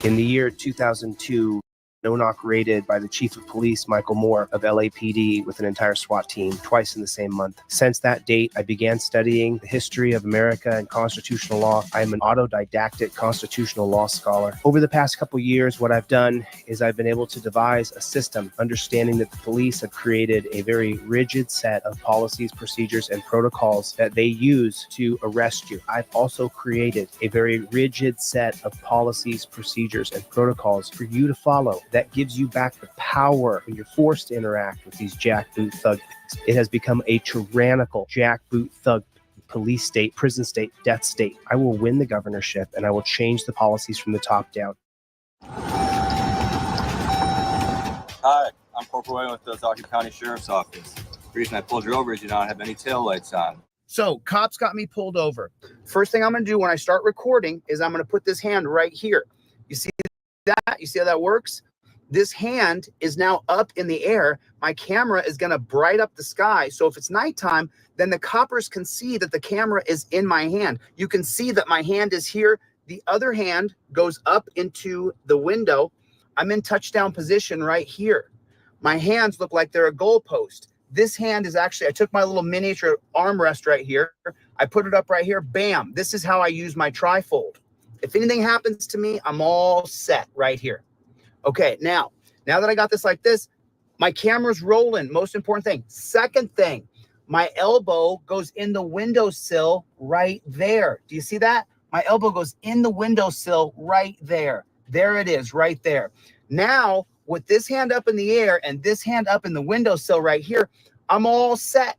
In the year 2002, no-knock raided by the chief of police, Michael Moore of LAPD, with an entire SWAT team twice in the same month. Since that date, I began studying the history of America and constitutional law. I am an autodidactic constitutional law scholar. Over the past couple years, what I've done is I've been able to devise a system, understanding that the police have created a very rigid set of policies, procedures, and protocols that they use to arrest you. I've also created a very rigid set of policies, procedures, and protocols for you to follow that gives you back the power when you're forced to interact with these jackboot thug pigs. It has become a tyrannical jackboot thug police state, prison state, death state. I will win the governorship and I will change the policies from the top down. Hi, I'm Corporal Wayne with the Talkie County Sheriff's Office. The reason I pulled you over is you don't have any tail lights on. So cops got me pulled over. First thing I'm going to do when I start recording is I'm going to put this hand right here. You see that? You see how that works? This hand is now up in the air. My camera is going to bright up the sky. So if it's nighttime, then the coppers can see that the camera is in my hand. You can see that my hand is here. The other hand goes up into the window. I'm in touchdown position right here. My hands look like they're a goalpost. This hand is actually, I took my little miniature armrest right here. I put it up right here. Bam. This is how I use my trifold. If anything happens to me, I'm all set right here. Okay, now that I got this like this, my camera's rolling. Most important thing. Second thing, my elbow goes in the windowsill right there. Do you see that? My elbow goes in the windowsill right there. There it is, right there. Now, with this hand up in the air and this hand up in the windowsill right here, I'm all set.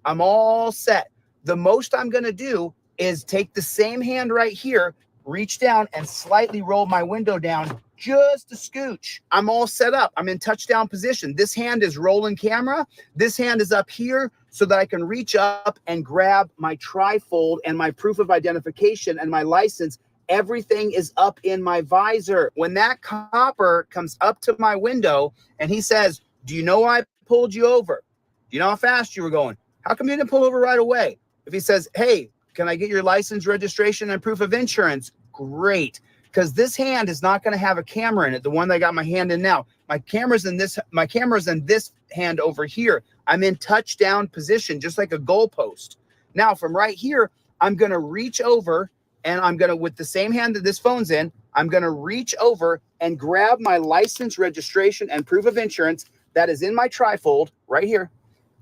I'm all set. The most I'm going to do is take the same hand right here, reach down and slightly roll my window down just a scooch. I'm all set up. I'm in touchdown position. This hand is rolling camera. This hand is up here so that I can reach up and grab my trifold and my proof of identification and my license. Everything is up in my visor. When that copper comes up to my window and he says, "Do you know why I pulled you over? Do you know how fast you were going? How come you didn't pull over right away?" If he says, "Hey, can I get your license, registration, and proof of insurance?" Great. Because this hand is not going to have a camera in it. The one that I got my hand in now. My camera's in this hand over here. I'm in touchdown position, just like a goalpost. Now, from right here, I'm going to reach over and I'm going to, with the same hand that this phone's in, I'm going to reach over and grab my license, registration, and proof of insurance that is in my trifold right here.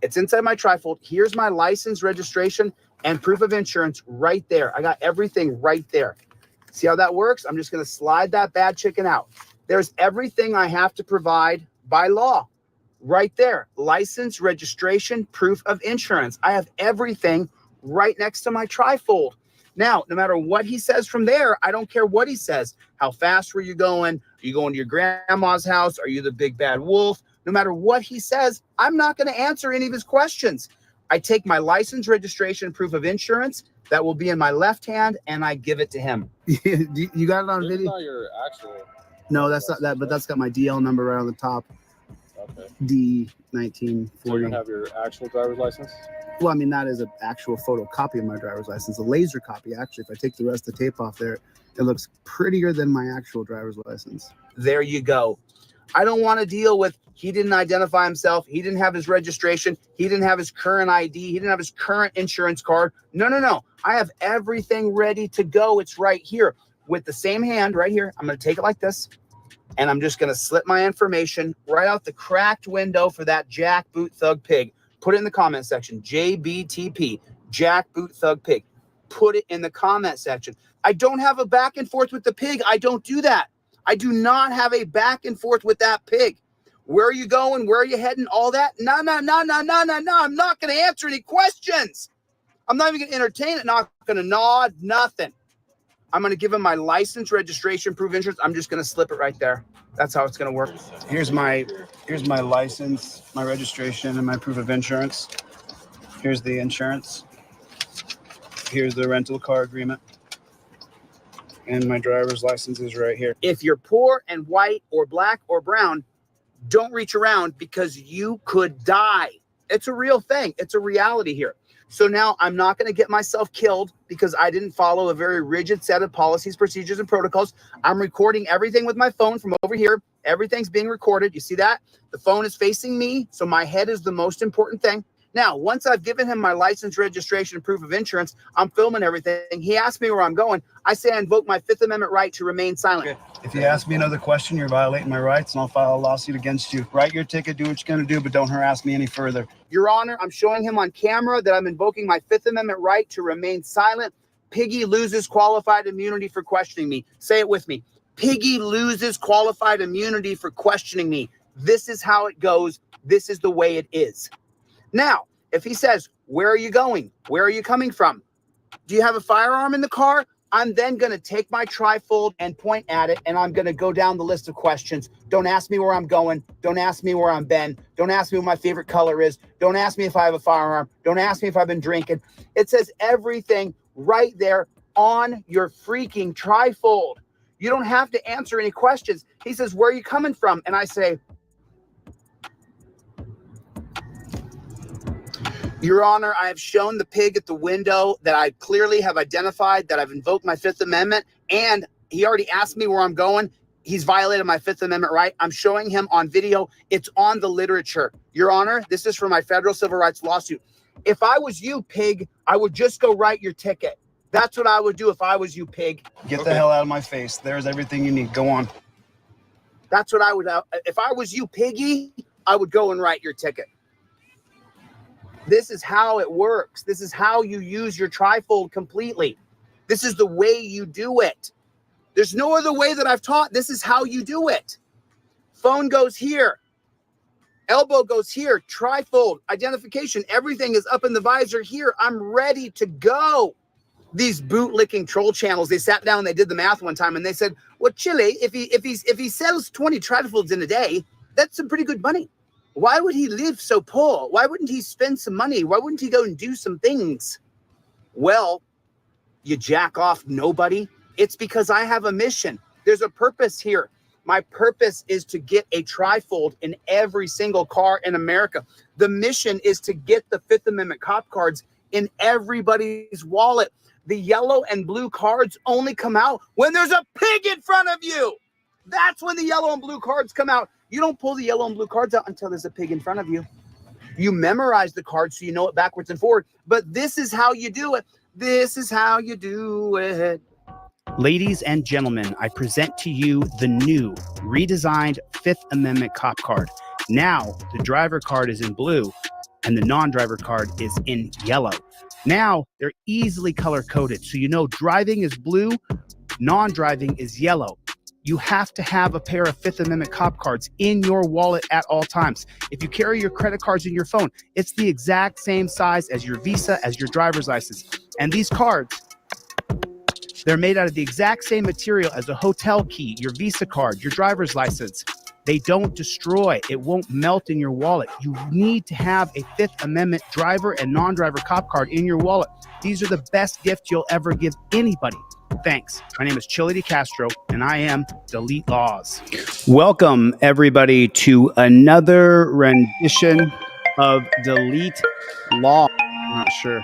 It's inside my trifold. Here's my license, registration, and proof of insurance right there. I got everything right there. See how that works? I'm just going to slide that bad chicken out. There's everything I have to provide by law right there. License, registration, proof of insurance. I have everything right next to my trifold. Now, no matter what he says from there, I don't care what he says. How fast were you going? Are you going to your grandma's house? Are you the big bad wolf? No matter what he says, I'm not going to answer any of his questions. I take my license, registration, proof of insurance that will be in my left hand, and I give it to him. You got it on video? Not your actual. No, that's not that, but that's got my DL number right on the top. Okay. D1940. So you don't have your actual driver's license? Well, I mean, that is an actual photocopy of my driver's license, a laser copy. Actually, if I take the rest of the tape off there, it looks prettier than my actual driver's license. There you go. I don't want to deal with he didn't identify himself. He didn't have his registration. He didn't have his current ID. He didn't have his current insurance card. No. I have everything ready to go. It's right here with the same hand right here. I'm going to take it like this, and I'm just going to slip my information right out the cracked window for that jackboot thug pig. Put it in the comment section. JBTP, jackboot thug pig. Put it in the comment section. I don't have a back and forth with the pig. I don't do that. I do not have a back and forth with that pig. Where are you going? Where are you heading? All that? No. I'm not going to answer any questions. I'm not even going to entertain it. Not going to nod, nothing. I'm going to give him my license, registration, proof of insurance. I'm just going to slip it right there. That's how it's going to work. Here's my license, my registration, and my proof of insurance. Here's the insurance. Here's the rental car agreement. And my driver's license is right here. If you're poor and white or black or brown, don't reach around because you could die. It's a real thing. It's a reality here. So now I'm not going to get myself killed because I didn't follow a very rigid set of policies, procedures, and protocols. I'm recording everything with my phone from over here. Everything's being recorded. You see that? The phone is facing me, so my head is the most important thing. Now, once I've given him my license, registration, and proof of insurance, I'm filming everything. He asked me where I'm going. I say I invoke my Fifth Amendment right to remain silent. Okay. If you ask me another question, you're violating my rights, and I'll file a lawsuit against you. Write your ticket, do what you're going to do, but don't harass me any further. Your Honor, I'm showing him on camera that I'm invoking my Fifth Amendment right to remain silent. Piggy loses qualified immunity for questioning me. Say it with me. Piggy loses qualified immunity for questioning me. This is how it goes. This is the way it is. Now, if he says, where are you going? Where are you coming from? Do you have a firearm in the car? I'm then going to take my trifold and point at it, and I'm going to go down the list of questions. Don't ask me where I'm going. Don't ask me where I'm been. Don't ask me what my favorite color is. Don't ask me if I have a firearm. Don't ask me if I've been drinking. It says everything right there on your freaking trifold. You don't have to answer any questions. He says, where are you coming from? And I say, Your Honor, I have shown the pig at the window that I clearly have identified that I've invoked my Fifth Amendment, and he already asked me where I'm going. He's violated my Fifth Amendment right. I'm showing him on video. It's on the literature. Your Honor, this is for my federal civil rights lawsuit. If I was you, pig, I would just go write your ticket. That's what I would do if I was you, pig. Get the hell out of my face. There's everything you need. Go on. That's what I would. If I was you, piggy, I would go and write your ticket. This is how it works. This is how you use your trifold completely. This is the way you do it. There's no other way that I've taught. This is how you do it. Phone goes here. Elbow goes here. Trifold, identification, everything is up in the visor here. I'm ready to go. These bootlicking troll channels, they sat down and they did the math one time and they said, well, Chile, if he sells 20 trifolds in a day, that's some pretty good money. Why would he live so poor? Why wouldn't he spend some money? Why wouldn't he go and do some things? Well, you jack off nobody. It's because I have a mission. There's a purpose here. My purpose is to get a trifold in every single car in America. The mission is to get the Fifth Amendment cop cards in everybody's wallet. The yellow and blue cards only come out when there's a pig in front of you. That's when the yellow and blue cards come out. You don't pull the yellow and blue cards out until there's a pig in front of you. You memorize the cards so you know it backwards and forward. But this is how you do it. This is how you do it. Ladies and gentlemen, I present to you the new redesigned Fifth Amendment cop card. Now, the driver card is in blue and the non-driver card is in yellow. Now, they're easily color-coded, so you know driving is blue, non-driving is yellow. You have to have a pair of Fifth Amendment cop cards in your wallet at all times. If you carry your credit cards in your phone, it's the exact same size as your Visa, as your driver's license. And these cards, they're made out of the exact same material as a hotel key, your Visa card, your driver's license. They don't destroy. It won't melt in your wallet. You need to have a Fifth Amendment driver and non-driver cop card in your wallet. These are the best gift you'll ever give anybody. Thanks. My name is Chile De Castro, and I am Delete Laws. Welcome, everybody, to another rendition of Delete Law. I'm not sure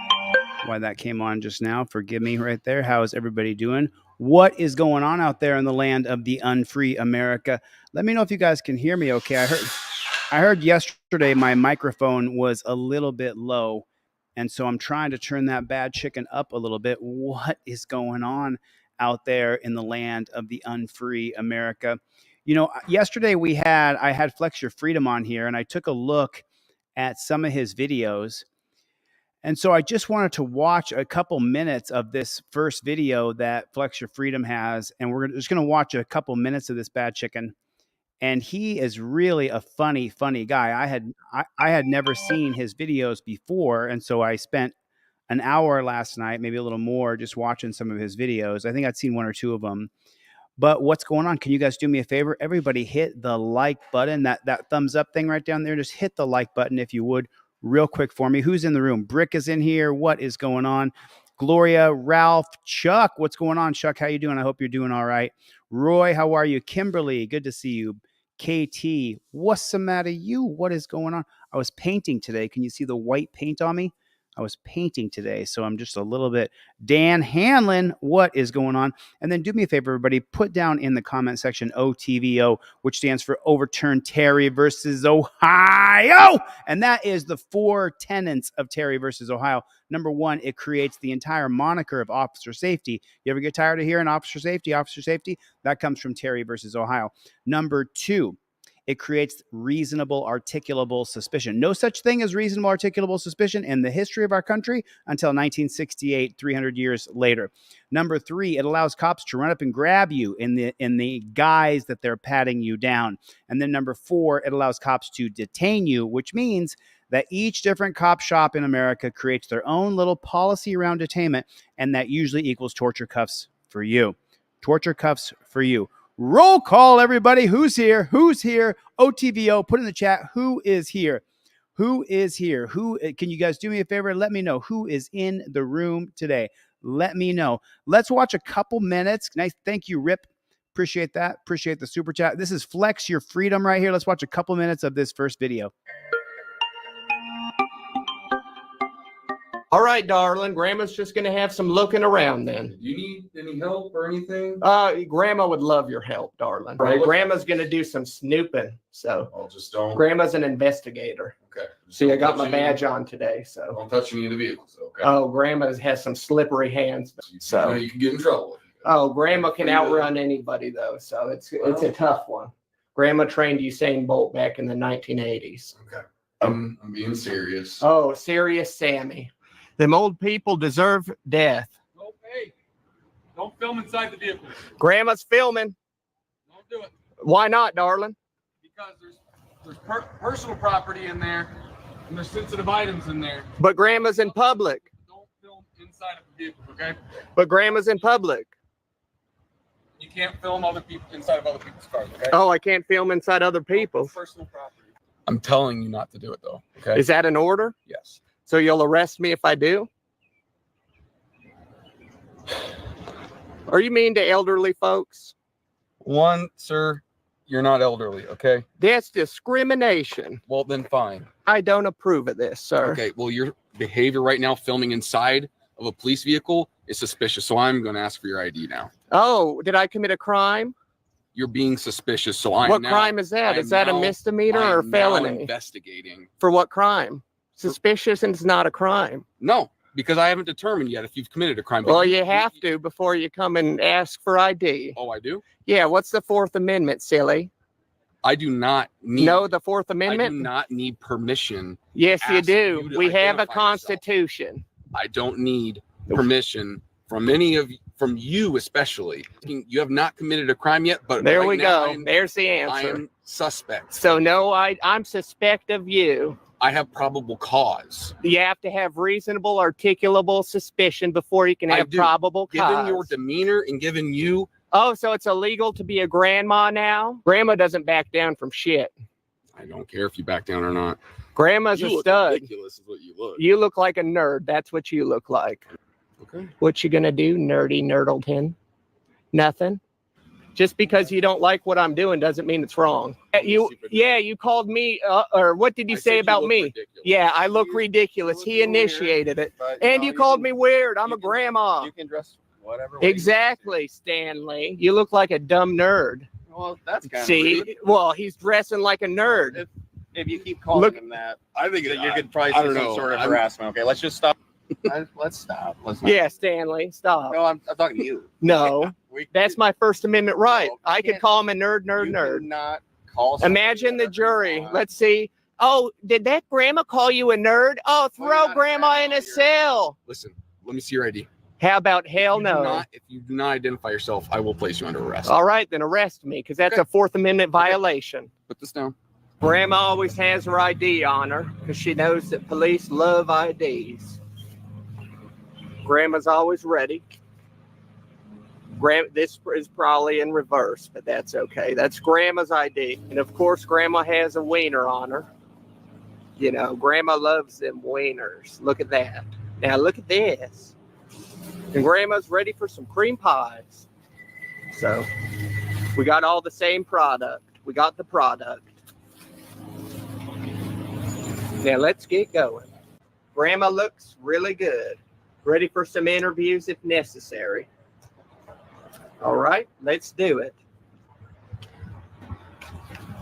why that came on just now. Forgive me right there. How is everybody doing? What is going on out there in the land of the unfree America? Let me know if you guys can hear me okay. I heard yesterday my microphone was a little bit low, and so I'm trying to turn that bad chicken up a little bit. What is going on out there in the land of the unfree America? You know, yesterday I had Flex Your Freedom on here, and I took a look at some of his videos. And so I just wanted to watch a couple minutes of this first video that Flex Your Freedom has, and we're just going to watch a couple minutes of this bad chicken. And he is really a funny guy. I had never seen his videos before, and so I spent an hour last night, maybe a little more, just watching some of his videos. I think I'd seen one or two of them. But what's going on? Can you guys do me a favor? Everybody hit the like button, that thumbs up thing right down there. Just hit the like button if you would, real quick for me. Who's in the room? Brick is in here. What is going on? Gloria, Ralph, Chuck. What's going on, Chuck? How you doing? I hope you're doing all right. Roy, how are you? Kimberly, good to see you. KT, what's the matter you? What is going on? I was painting today. Can you see the white paint on me? I was painting today, so I'm just a little bit Dan Hanlon. What is going on? And then do me a favor, everybody, put down in the comment section OTVO, which stands for Overturn Terry versus Ohio. And that is the 4 tenets of Terry versus Ohio. Number 1, it creates the entire moniker of officer safety. You ever get tired of hearing officer safety? Officer safety? That comes from Terry versus Ohio. Number 2, it creates reasonable, articulable suspicion. No such thing as reasonable, articulable suspicion in the history of our country until 1968, 300 years later. Number 3, it allows cops to run up and grab you in the guise that they're patting you down. And then number 4, it allows cops to detain you, which means that each different cop shop in America creates their own little policy around detainment, and that usually equals torture cuffs for you. Torture cuffs for you. Roll call, everybody. Who's here? Who's here? OTVO, put in the chat. Who is here? Who is here? Who can you guys do me a favor? Let me know who is in the room today. Let me know. Let's watch a couple minutes. Nice. Thank you, Rip. Appreciate that. Appreciate the super chat. This is Flex Your Freedom right here. Let's watch a couple minutes of this first video. All right, darling. Grandma's just going to have some looking around then. Do you need any help or anything? Grandma would love your help, darling. Right? Grandma's going to do some snooping. So I'll just don't. Grandma's an investigator. Okay. See, I got my badge on today. So Don't touch any of the vehicles. Okay. oh, Grandma has some slippery hands. So you can get in trouble. oh, Grandma can outrun anybody though. So it's a tough one. Grandma trained Usain Bolt back in the 1980s. Okay. I'm being serious. Oh, serious Sammy. Them old people deserve death. Oh, hey, don't film inside the vehicle. Grandma's filming. Don't do it Why not, darling? because there's personal property in there and there's sensitive items in there. But Grandma's in public. Don't film inside of the vehicle, okay? But Grandma's in public. You can't film other people inside of other people's cars, okay? Oh, I can't film inside other people's. Personal property. I'm telling you not to do it though, okay? Is that an order? Yes. So you'll arrest me if I do? Are you mean to elderly folks? One, sir, you're not elderly, okay? That's discrimination. Well, then fine. I don't approve of this, sir. Okay, well, your behavior right now filming inside of a police vehicle is suspicious, so I'm going to ask for your ID now. Oh, did I commit a crime? You're being suspicious, so I'm What now, crime is that? I Is that a am now- misdemeanor I or am now felony? investigating. For what crime? Suspicious and it's not a crime. No, because I haven't determined yet if you've committed a crime. But Well, you have to before you come and ask for ID. Oh, I do? Yeah, what's the Fourth Amendment, silly? I do not need. No, the Fourth I Amendment? do not need permission. Yes, you ask do. you to We have a identify yourself. constitution. I don't need permission from from you especially. You have not committed a crime yet, but There right we now go. There's the I answer. am suspect. So no, I'm suspect of you. I have probable cause. You have to have reasonable, articulable suspicion before you can I have do. probable Given cause. your demeanor and given you, Oh, so it's illegal to be a grandma now? Grandma doesn't back down from shit. I don't care if you back down or not. Grandma's You a look stud. ridiculous is what you look. You look like a nerd. That's what you look like. Okay. What you gonna do, nerdy nerdleton? Nothing. Just because you don't like what I'm doing doesn't mean it's wrong. You called me, or what did you I say said you about look me? ridiculous. Yeah, I look You ridiculous. look He weird, initiated it. but, And you called can- me weird. I'm you a can- grandma. You can dress whatever way you Exactly, Stanley. You look like a dumb nerd. want. Well, that's kind See, of rude. well, he's dressing like a nerd. If you keep calling Look- him that, I think then you could probably I see don't some know. sort of I'm- harassment. Okay, let's just stop. Let's stop. Let's not. Yeah, Stanley, stop. No, I'm talking to you. No, that's my First Amendment right. No, I could can't- call him a nerd. You Nerd. cannot call. somebody Imagine the whatever you jury. want. Let's see. Oh, did that grandma call you a nerd? Oh, Well, you're throw not grandma a in a grandma, cell. Listen, let me see your ID. How about hell If you do no? not- if you do not identify yourself, I will place you under arrest. All right, then arrest me because that's Okay. a Fourth Amendment violation. Put this down. Grandma always has her ID on her because she knows that police love IDs. Grandma's always ready. This is probably in reverse, but that's okay. That's Grandma's ID. And of course, Grandma has a wiener on her. You know, Grandma loves them wieners. Look at that. Now look at this. And Grandma's ready for some cream pies. So we got all the same product. We got the product. Now let's get going. Grandma looks really good. Ready for some interviews if necessary. All right, let's do it.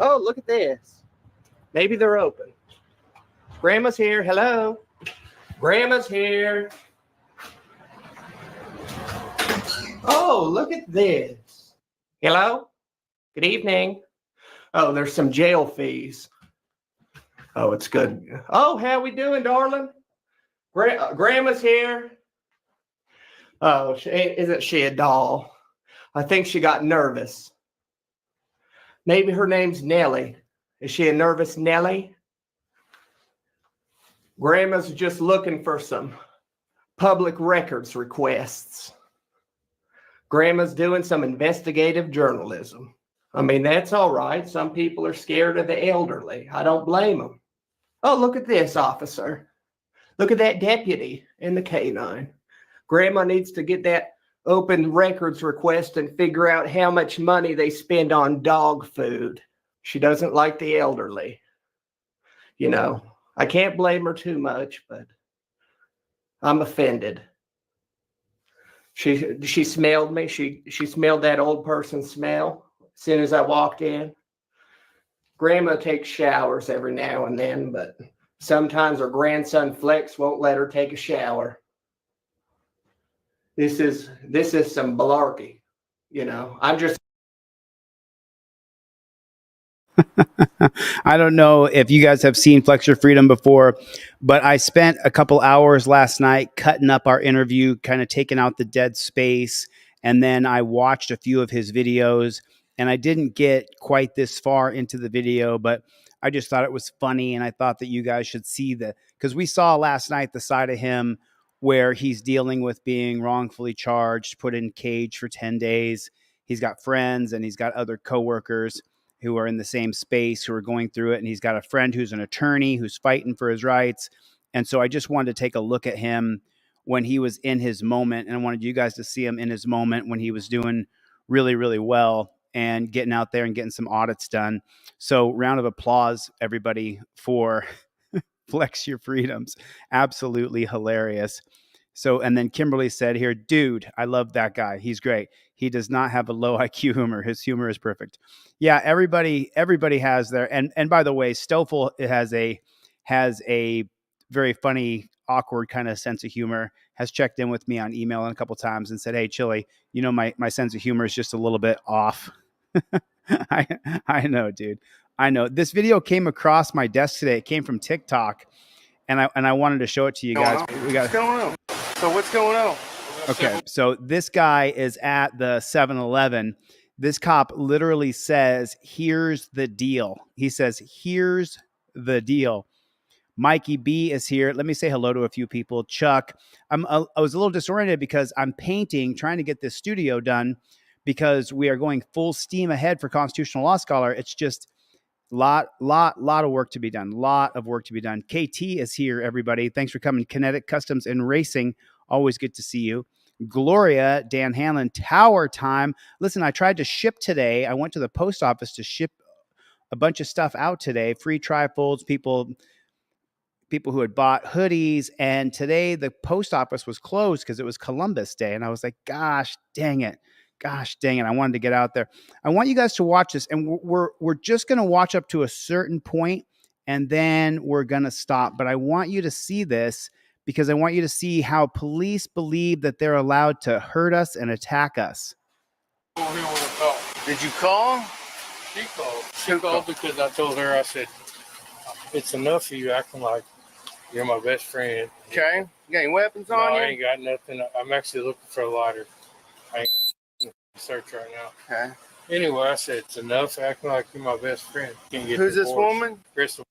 Oh, look at this. Maybe they're open. Grandma's here. Hello. Grandma's here. Oh, look at this. Hello. Good evening. Oh, there's some jail fees. Oh, it's good. Oh, how we doing, darling? Grandma's here. Oh, isn't she a doll? I think she got nervous. Maybe her name's Nellie. Is she a nervous Nellie? Grandma's just looking for some public records requests. Grandma's doing some investigative journalism. I mean, that's all right. Some people are scared of the elderly. I don't blame them. Oh, look at this, officer. Look at that deputy in the canine. Grandma needs to get that open records request and figure out how much money they spend on dog food. She doesn't like the elderly. You know, I can't blame her too much, but I'm offended. She smelled me. She smelled that old person smell as soon as I walked in. Grandma takes showers every now and then, but sometimes her grandson Flex won't let her take a shower. This is some malarkey, you know. I'm just. I don't know if you guys have seen Flex Your Freedom before, but I spent a couple hours last night cutting up our interview, kind of taking out the dead space. And then I watched a few of his videos, and I didn't get quite this far into the video, but I just thought it was funny. And I thought that you guys should see because we saw last night the side of him where he's dealing with being wrongfully charged, put in cage for 10 days. He's got friends and he's got other coworkers who are in the same space who are going through it. And he's got a friend who's an attorney who's fighting for his rights. And so I just wanted to take a look at him when he was in his moment. And I wanted you guys to see him in his moment when he was doing really, really well and getting out there and getting some audits done. So round of applause, everybody, for Flex Your Freedoms. Absolutely hilarious. So, and then Kimberly said here, dude, I love that guy. He's great. He does not have a low IQ humor. His humor is perfect. Yeah, everybody has their, and by the way, Stoffel has a very funny, awkward kind of sense of humor, has checked in with me on email a couple times and said, hey, Chili, you know, my sense of humor is just a little bit off. I know, dude. I know. This video came across my desk today. It came from TikTok, and I wanted to show it to you guys. What's going on? So what's going on? Okay, so this guy is at the 7-Eleven. This cop literally says, here's the deal. He says, here's the deal. Mikey B is here. Let me say hello to a few people. Chuck. I was a little disoriented because I'm painting, trying to get this studio done because we are going full steam ahead for Constitutional Law Scholar. It's just lot of work to be done. Lot of work to be done. KT is here, everybody. Thanks for coming. Kinetic Customs and Racing. Always good to see you. Gloria, Dan Hanlon, Tower Time. Listen, I tried to ship today. I went to the post office to ship a bunch of stuff out today. Free trifolds, people who had bought hoodies. And today the post office was closed because it was Columbus Day. And I was like, gosh, dang it. I wanted to get out there. I want you guys to watch this. And we're just going to watch up to a certain point, and then we're going to stop. But I want you to see this because I want you to see how police believe that they're allowed to hurt us and attack us. Did you call? She called. She called because I told her, I said, it's enough of you acting like you're my best friend. Okay. You got any weapons No, on you? I ain't got nothing. I'm actually looking for a lighter. I ain't gonna search right now. Okay. Anyway, I said, it's enough acting like you're my best friend. You can't get Who's this divorced. woman? Crystal.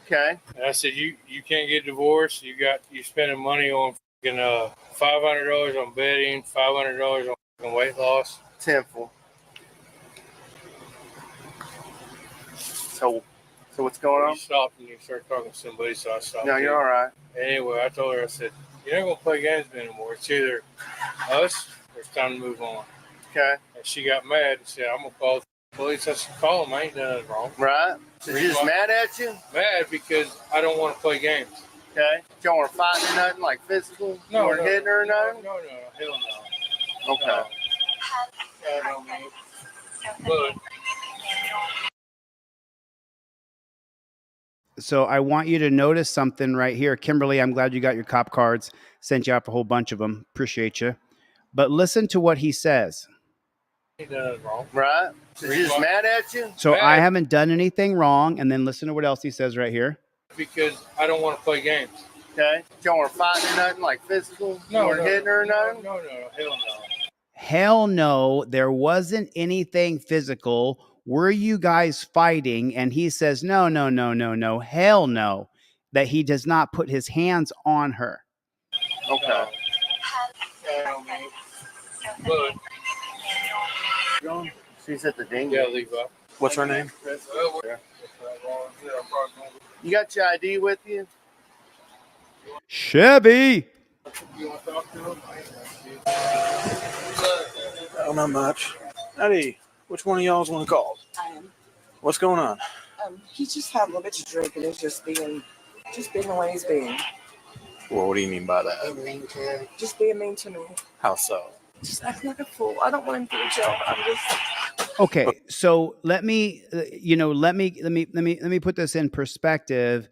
Okay. And I said, you can't get divorced. You spending money on $500 on bedding, $500 on weight loss. Temple. So what's going You on? stopped and you started talking to somebody, so I stopped. No, you're all right. Anyway, I told her, I said, you're not going to play games anymore. It's either us or it's time to move on. Okay. And she got mad and said, I'm going to call the police. I said, call them. I ain't done nothing wrong. Right. So she's just mad at you? Mad because I don't want to play games. Okay. Y'all want to fight or nothing, like physical? No, You weren't hitting her or nothing? No, hell no. Okay. No. Yeah, no, man. But So I want you to notice something right here. Kimberly, I'm glad you got your cop cards. Sent you out a whole bunch of them. Appreciate you. But listen to what he says. he done it wrong. Right? So she's just mad at you? So Bad. I haven't done anything wrong. And then listen to what else he says right here. Because I don't want to play games. Okay. Y'all want to fight or nothing, like physical? No, You weren't hitting her or nothing? No, hell no. Hell no, there wasn't anything physical. Were you guys fighting? And he says, no, hell no, that he does not put his hands on her. Okay. Yeah, no, man. But She's at the ding. yeah, Levi. What's her name? You got your ID with you? Chevy. You want to talk to him? Oh, not much. Eddie, which one of y'all's want to call? I am. What's going on? He just had a little bit to drink and is just being the way he's being. Well, what do you mean by that? Just being mean to me. How so? Just acting like a fool. I don't want him to go to jail, but I'm just. Okay, so let me put this in perspective.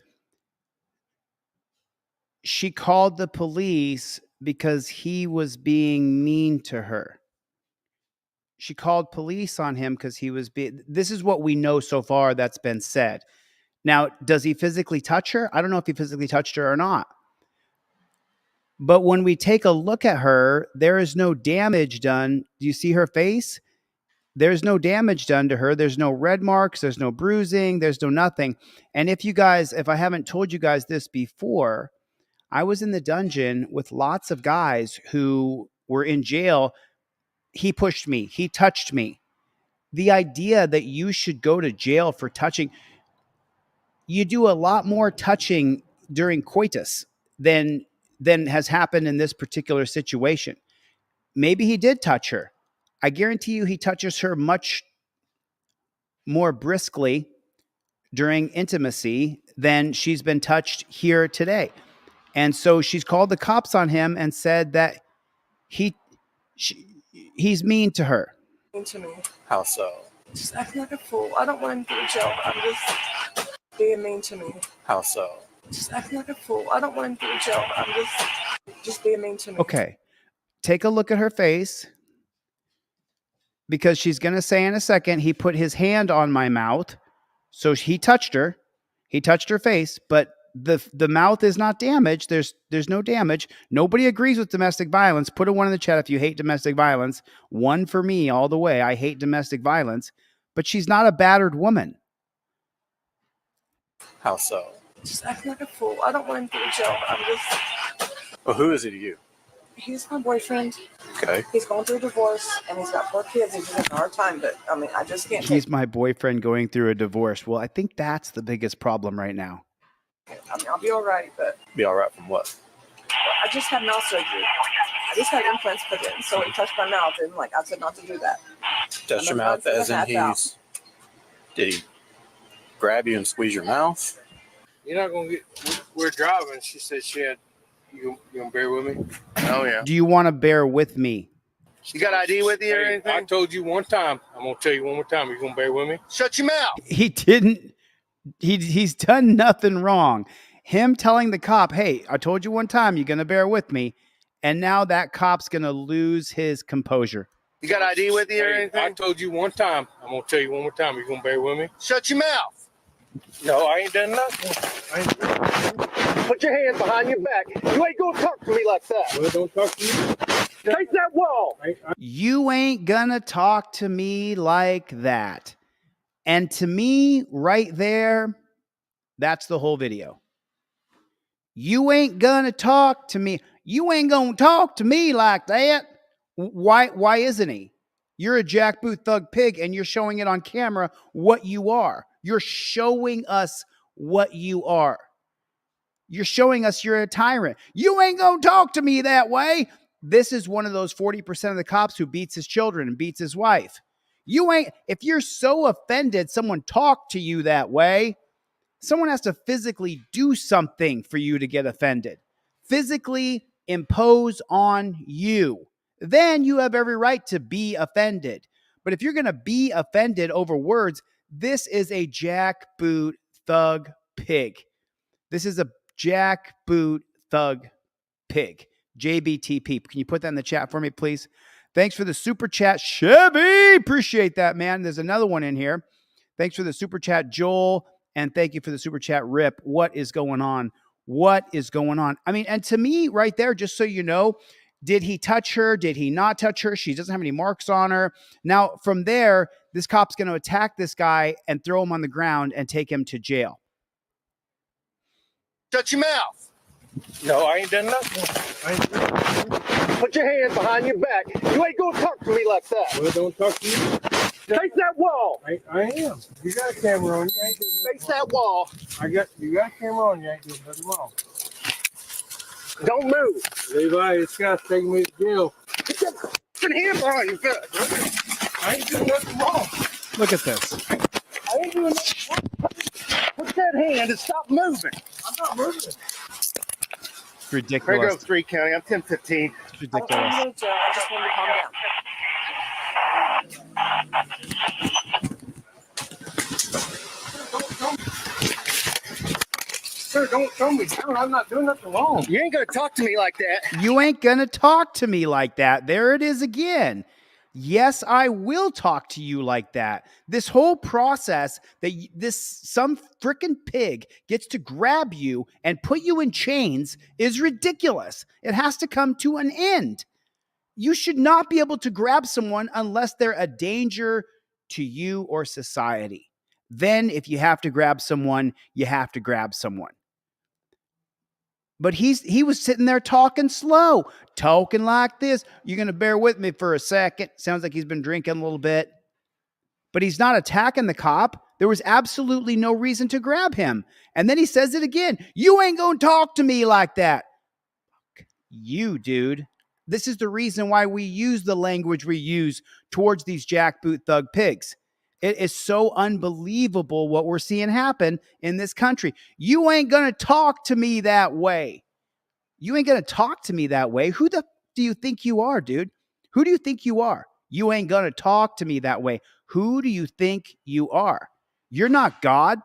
She called the police because he was being mean to her. She called police on him because he was being. This is what we know so far that's been said. Now, does he physically touch her? I don't know if he physically touched her or not. But when we take a look at her, there is no damage done. Do you see her face? There's no damage done to her. There's no red marks. There's no bruising. There's no nothing. And if I haven't told you guys this before, I was in the dungeon with lots of guys who were in jail. He pushed me. He touched me. The idea that you should go to jail for touching, you do a lot more touching during coitus than has happened in this particular situation. Maybe he did touch her. I guarantee you he touches her much more briskly during intimacy than she's been touched here today. And so she's called the cops on him and said that he's mean to her. Mean to me. How so? Just acting like a fool. I don't want him to go to jail, but I'm just being mean to me. How so? Just acting like a fool. I don't want him to go to jail, but I'm just being mean to me. Okay. Take a look at her face, because she's going to say in a second, he put his hand on my mouth. So he touched her. He touched her face, but the mouth is not damaged. There's no damage. Nobody agrees with domestic violence. Put a 1 in the chat if you hate domestic violence. 1 for me all the way. I hate domestic violence, but she's not a battered woman. How so? Just acting like a fool. I don't want him to go to jail, but I'm just. Well, who is he to you? He's my boyfriend. Okay. He's going through a divorce and he's got 4 kids. He's having a hard time, but I mean, I just can't. He's my boyfriend going through a divorce. Well, I think that's the biggest problem right now. I mean, I'll be all right, but Be all right from what? I just had mouth surgery. I just had implants put in, so he touched my mouth, and I said not to do that. Touch your mouth as in he's. Did he grab you and squeeze your mouth? You're not gonna get. We're driving. She said she had. You gonna bear with me? Oh, yeah. Do you want to bear with me? You got ID with you or Hey, anything? I told you one time. I'm gonna tell you one more time. You gonna bear with me? Shut your mouth. He didn't. He's done nothing wrong. Him telling the cop, hey, I told you one time, you're going to bear with me. And now that cop's going to lose his composure. You got ID with you or Hey, anything? I told you one time. I'm gonna tell you one more time. You gonna bear with me? Shut your mouth. No, I ain't done nothing. Put your hands behind your back. You ain't gonna talk to me like that. Well, don't talk to me. Face that wall. You ain't going to talk to me like that. And to me, right there, that's the whole video. You ain't going to talk to me. You ain't going to talk to me like that. Why isn't he? You're a jackboot thug pig and you're showing it on camera what you are. You're showing us what you are. You're showing us you're a tyrant. You ain't going to talk to me that way. This is one of those 40% of the cops who beats his children and beats his wife. You ain't, if you're so offended someone talked to you that way, Someone has to physically do something for you to get offended. Physically impose on you. Then you have every right to be offended. But if you're going to be offended over words, this is a jackboot thug pig. This is a jackboot thug pig. JBTP. Can you put that in the chat for me, please? Thanks for the super chat, Chevy. Appreciate that, man. There's another one in here. Thanks for the super chat, Joel. And thank you for the super chat, Rip. What is going on? What is going on? I mean, and to me, right there, just so you know, did he touch her? Did he not touch her? She doesn't have any marks on her. Now, from there, this cop's going to attack this guy and throw him on the ground and take him to jail. Shut your mouth. No, I ain't done nothing. Put your hands behind your back. You ain't gonna talk to me like that. Well, don't talk to me. Face that wall. I am. You got a camera on. You ain't doing nothing Face that wall. You got a camera on. You ain't doing nothing wrong. Don't move. Levi, this guy's taking me to jail. Put your f***ing hand behind your back. I ain't doing nothing wrong. Look at this. I ain't doing nothing wrong. Put that hand and stop moving. I'm not moving. It's Here ridiculous. goes 3 County. I'm 10-15. It's ridiculous. I just want to calm down. Sir, don't throw me down. I'm not doing nothing wrong. You ain't gonna talk to me like that. You ain't going to talk to me like that. There it is again. Yes, I will talk to you like that. This whole process that some freaking pig gets to grab you and put you in chains is ridiculous. It has to come to an end. You should not be able to grab someone unless they're a danger to you or society. Then if you have to grab someone, you have to grab someone. But he was sitting there talking slow, talking like this. You're going to bear with me for a second. Sounds like he's been drinking a little bit. But he's not attacking the cop. There was absolutely no reason to grab him. And then he says it again. You ain't going to talk to me like that. You, dude. This is the reason why we use the language we use towards these jackboot thug pigs. It is so unbelievable what we're seeing happen in this country. You ain't going to talk to me that way. You ain't going to talk to me that way. Who the do you think you are, dude? Who do you think you are? You ain't going to talk to me that way. Who do you think you are? You're not God.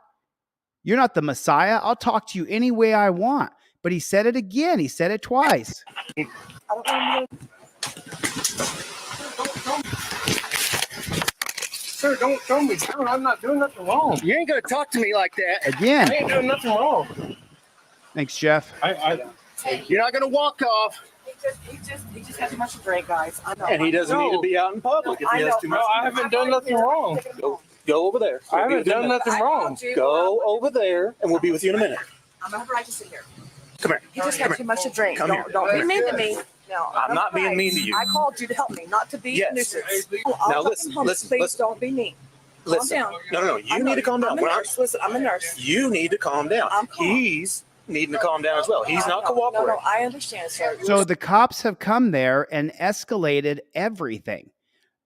You're not the Messiah. I'll talk to you any way I want. But he said it again. He said it twice. I don't want to. Sir, don't throw me down. I'm not doing nothing wrong. You ain't gonna talk to me like that. Again. I ain't doing nothing wrong. Thanks, Jeff. You're not gonna walk off. He just has too much to drink, guys. I know. And he doesn't need to be out in public if he has too much. No, I haven't done nothing wrong. Go over there. I haven't done nothing wrong. Go over there, and we'll be with you in a minute. I'm gonna have a right to sit here. Come here. He just had too much to drink. Come here. Don't be mean to me. No, I'm not being mean to you. I called you to help me, not to be Yes. a nuisance. Now listen, Please don't be mean. Listen. Calm down. No. You need to calm down. I'm a nurse. Listen, I'm a nurse. You need to calm down. I'm calm. He's needing to calm down as well. He's not cooperating. No, I understand, sir. So the cops have come there and escalated everything.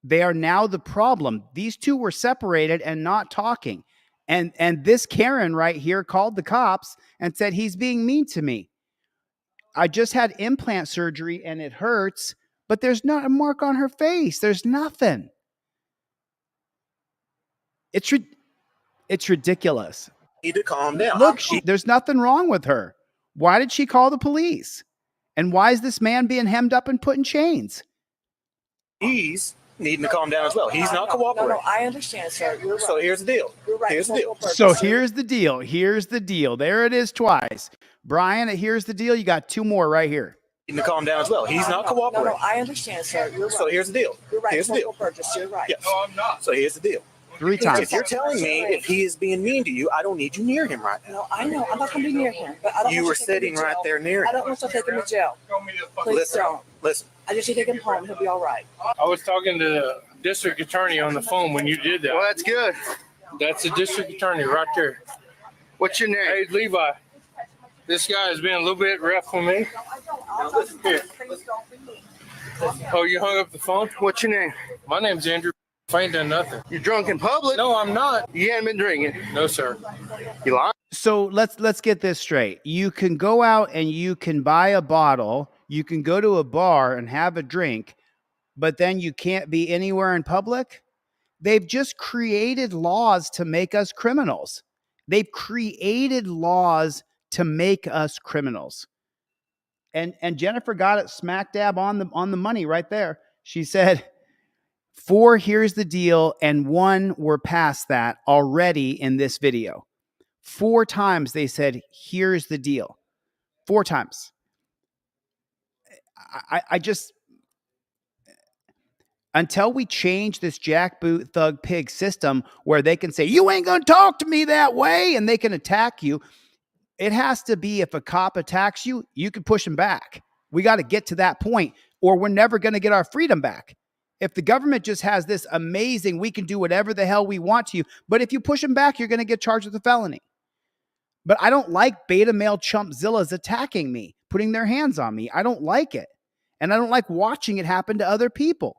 They are now the problem. These two were separated and not talking. And this Karen right here called the cops and said, he's being mean to me. I just had implant surgery and it hurts, but there's not a mark on her face. There's nothing. It's ridiculous. Need to calm down. Look, there's nothing wrong with her. Why did she call the police? And why is this man being hemmed up and put in chains? He's needing to calm down as well. He's not cooperating. No, I understand, sir. You're right. So here's the deal. You're right. Here's the deal. So here's the deal. Here's the deal. There it is twice. Brian, here's the deal. You got two more right here. Needing to calm down as well. He's not cooperating. No, I understand, sir. You're right. So here's the deal. You're right. Here's the deal. You're right. Yes. No, I'm not. So here's the deal. 3 times. If you're telling me if he is being mean to you, I don't need you near him right now. No, I know. I'm not going to be near him. But I don't You want were to take him sitting to right jail. there near I him. don't want to take him to jail. Please Listen. don't. Listen. I just need to take him home. He'll be all right. I was talking to the district attorney on the phone when you did that. Well, that's good. That's the district attorney right there. What's your name? Hey, Levi. This guy has been a little bit rough with me. Here. Oh, you hung up the phone? What's your name? My name's Andrew. I ain't done nothing. You're drunk in public. No, I'm not. You haven't been drinking. No, sir. You lying? So let's get this straight. You can go out and you can buy a bottle, you can go to a bar and have a drink, but then you can't be anywhere in public? They've just created laws to make us criminals. They've created laws to make us criminals. And Jennifer got it smack dab on the money right there. She said 4 here's the deal and 1 we're past that already in this video. 4 times they said here's the deal. 4 times. I just, until we change this jackboot thug pig system where they can say, you ain't going to talk to me that way, and they can attack you, it has to be if a cop attacks you, you can push him back. We got to get to that point, or we're never going to get our freedom back. If the government just has this amazing, we can do whatever the hell we want to you, but if you push them back, you're going to get charged with a felony. But I don't like beta male chumpzillas attacking me, putting their hands on me. I don't like it. And I don't like watching it happen to other people.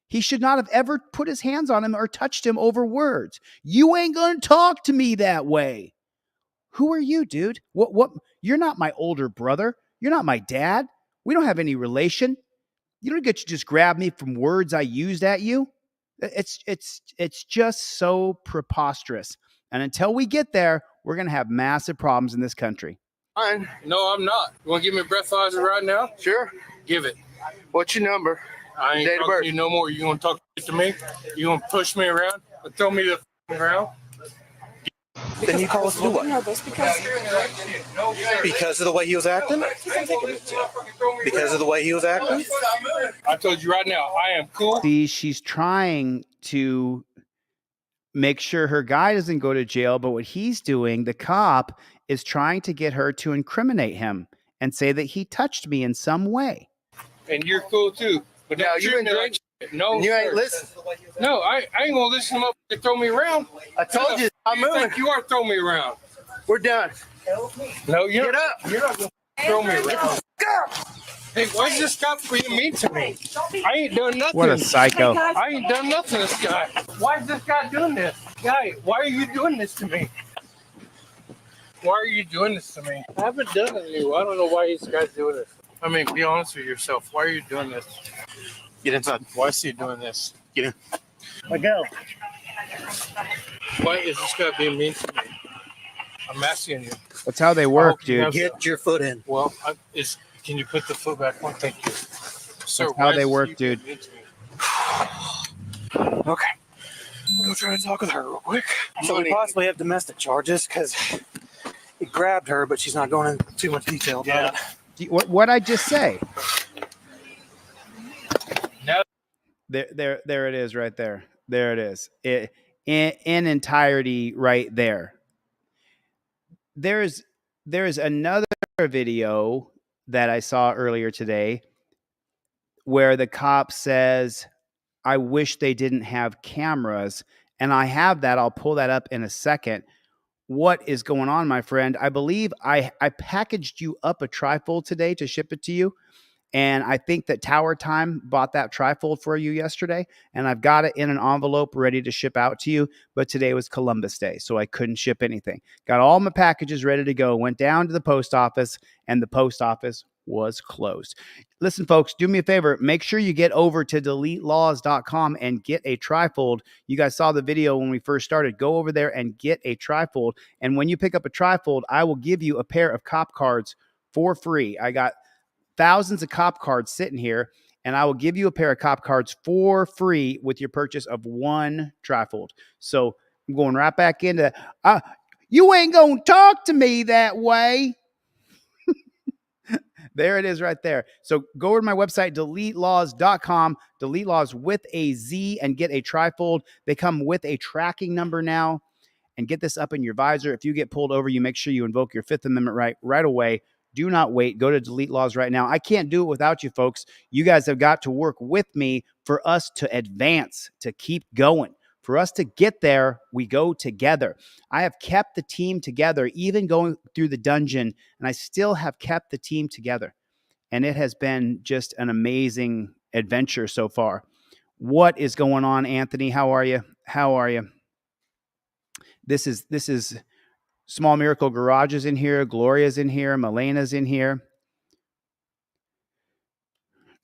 He should not have ever put his hands on him or touched him over words. You ain't going to talk to me that way. Who are you, dude? What? You're not my older brother. You're not my dad. We don't have any relation. You don't get to just grab me from words I used at you. It's just so preposterous. And until we get there, we're going to have massive problems in this country. Fine. No, I'm not. You want to give me a breathalyzer right now? Sure. Give it. What's your number? I ain't Date of talking birth. to you no more. You going to talk to me? You going to push me around? Or throw me to the ground? Then you call us to do what? Nervous because Because of the way he was acting? Because of the way he was acting? I told you right now, I am cool. See, she's trying to make sure her guy doesn't go to jail, but what he's doing, the cop, is trying to get her to incriminate him and say that he touched me in some way. And you're cool too. But No, don't you treat ain't me like shit. No, You ain't sir. listening. No, I ain't going to listen to him to throw me around. I told you, I'm You moving. think you are throwing me around. We're done. No, you're Get up. You're not going to throw me around. Hey, why is this cop being mean to me? I ain't done nothing. What a psycho. I ain't done nothing to this guy. Why is this guy doing this? Guy, why are you doing this to me? Why are you doing this to me? I haven't done it to you. I don't know why this guy's doing this. I mean, be honest with yourself. Why are you doing this? Get inside. Why is he doing this? Get in. Let go. Why is this guy being mean to me? I'm asking you. That's how they work, hope you dude. have- Get your foot in. Well, can you put the foot back on? Thank you. Sir, That's how why they is work, he dude. being mean to me? Okay. Go try to talk with her real quick. So Money. we possibly have domestic charges because he grabbed her, but she's not going into too much detail about it. What I just say? No. There it is right there. There it is. In entirety right there. There's another video that I saw earlier today where the cop says, I wish they didn't have cameras. And I have that. I'll pull that up in a second. What is going on, my friend? I believe I packaged you up a trifold today to ship it to you. And I think that Tower Time bought that trifold for you yesterday. And I've got it in an envelope ready to ship out to you. But today was Columbus Day, so I couldn't ship anything. Got all my packages ready to go. Went down to the post office, and the post office was closed. Listen, folks, do me a favor. Make sure you get over to deletelaws.com and get a trifold. You guys saw the video when we first started. Go over there and get a trifold. And when you pick up a trifold, I will give you a pair of cop cards for free. I got thousands of cop cards sitting here, and I will give you a pair of cop cards for free with your purchase of 1 trifold. So I'm going right back into you ain't going to talk to me that way. There it is right there. So go over to my website, deletelaws.com, delete laws with a Z, and get a trifold. They come with a tracking number now, and get this up in your visor. If you get pulled over, you make sure you invoke your Fifth Amendment right away. Do not wait. Go to Delete Laws right now. I can't do it without you, folks. You guys have got to work with me for us to advance, to keep going. For us to get there, we go together. I have kept the team together, even going through the dungeon, and I still have kept the team together. And it has been just an amazing adventure so far. What is going on, Anthony? How are you? How are you? This is Small Miracle Garage is in here. Gloria's in here. Melena's in here.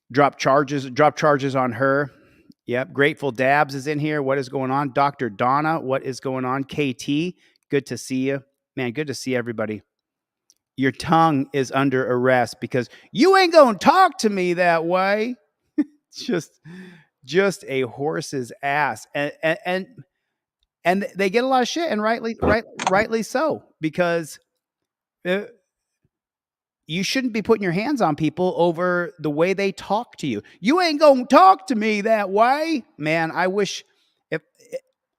Drop charges on her. Yep. Grateful Dabs is in here. What is going on? Dr. Donna, what is going on? KT, good to see you. Man, good to see everybody. Your tongue is under arrest because you ain't going to talk to me that way. Just a horse's ass. And they get a lot of shit, and rightly so, because you shouldn't be putting your hands on people over the way they talk to you. You ain't gonna talk to me that way, man. I wish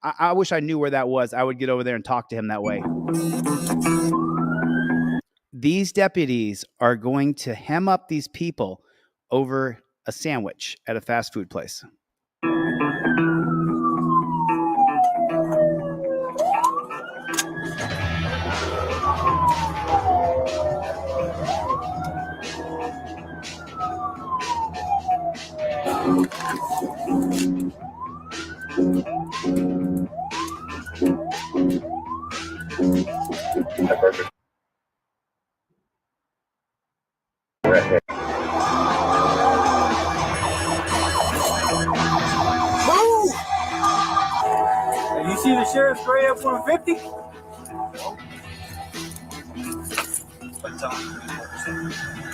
I knew where that was. I would get over there and talk to him that way. These deputies are going to hem up these people over a sandwich at a fast food place. You see the sheriff's gray up 150?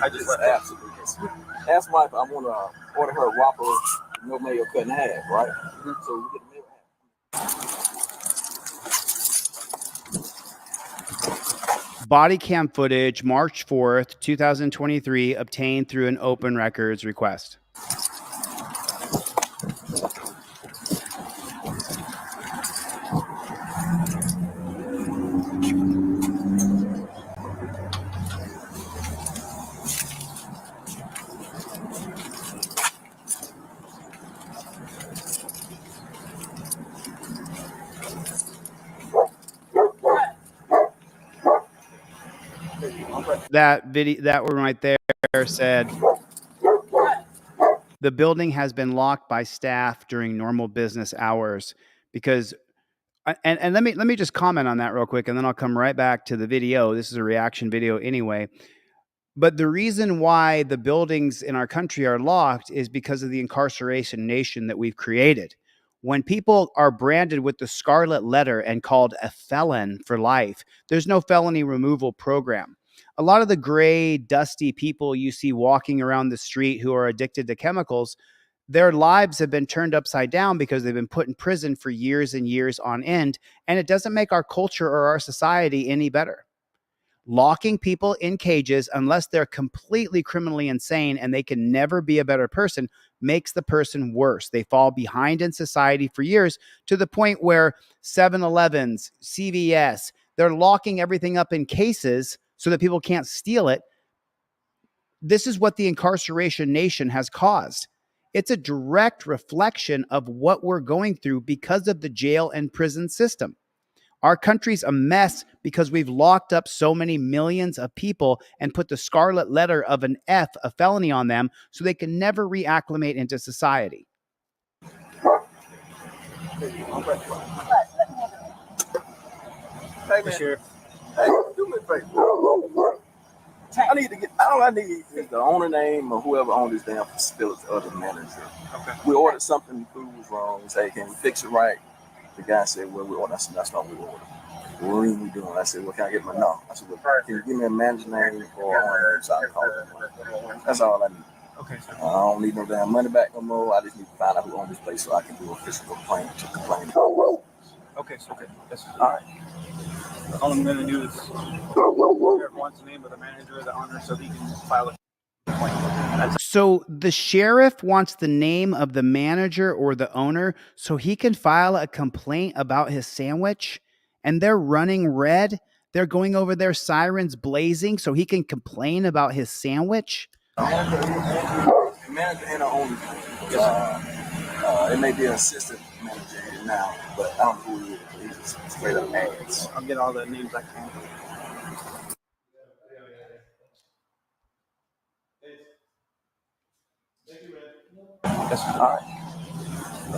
I just absolutely. Ask wife, I want to order her a Whopper, no mayo cut in half, right? So we get the mayo half. Body cam footage, March 4th, 2023, obtained through an open records request. That video, that one right there said, the building has been locked by staff during normal business hours because, and let me just comment on that real quick, and then I'll come right back to the video. This is a reaction video anyway. But the reason why the buildings in our country are locked is because of the incarceration nation that we've created. When people are branded with the scarlet letter and called a felon for life, there's no felony removal program. A lot of the gray, dusty people you see walking around the street who are addicted to chemicals, their lives have been turned upside down because they've been put in prison for years and years on end, and it doesn't make our culture or our society any better. Locking people in cages, unless they're completely criminally insane and they can never be a better person, makes the person worse. They fall behind in society for years, to the point where 7-Elevens, CVS, they're locking everything up in cases so that people can't steal it. This is what the incarceration nation has caused. It's a direct reflection of what we're going through because of the jail and prison system. Our country's a mess because we've locked up so many millions of people and put the scarlet letter of an F, a felony, on them so they can never reacclimate into society. Hey, Sheriff. Hey, do me a favor. I need to get, all I need is the owner name or whoever owns this damn facility or the manager. Okay. We ordered something, the food was wrong. We say, can we fix it right? The guy said, well, we ordered. I said, that's not what we ordered. What are we doing? I said, well, can I get my no? I said, well, can you give me a manager name or owner name so I can call them? That's all I need. Okay. I don't need no damn money back no more. I just need to find out who owns this place so I can do a physical complaint to complain. Okay, so that's all right. All I'm going to do is whoever wants the name of the manager or the owner so he can file a complaint. So the sheriff wants the name of the manager or the owner so he can file a complaint about his sandwich, and they're running red. They're going over their sirens blazing so he can complain about his sandwich. Manager and the owner. It may be an assistant manager now, but I don't know who he is. He's straight up ads. I'll get all the names I can. That's all right.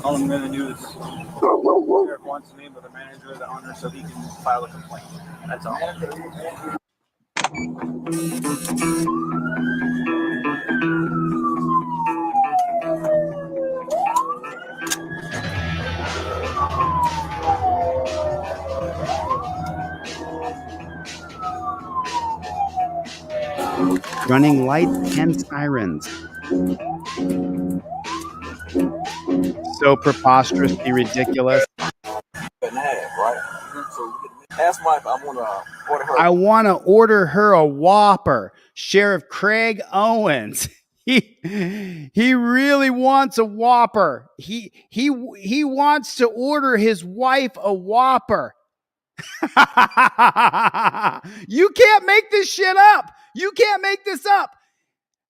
All I'm gonna do is sheriff wants the name of the manager or the owner so he can file a complaint. That's all. Running lights and sirens. So preposterously ridiculous. Right? So ask Mike, I want to order her. I want to order her a Whopper. Sheriff Craig Owens. He really wants a Whopper. He wants to order his wife a Whopper. You can't make this shit up. You can't make this up.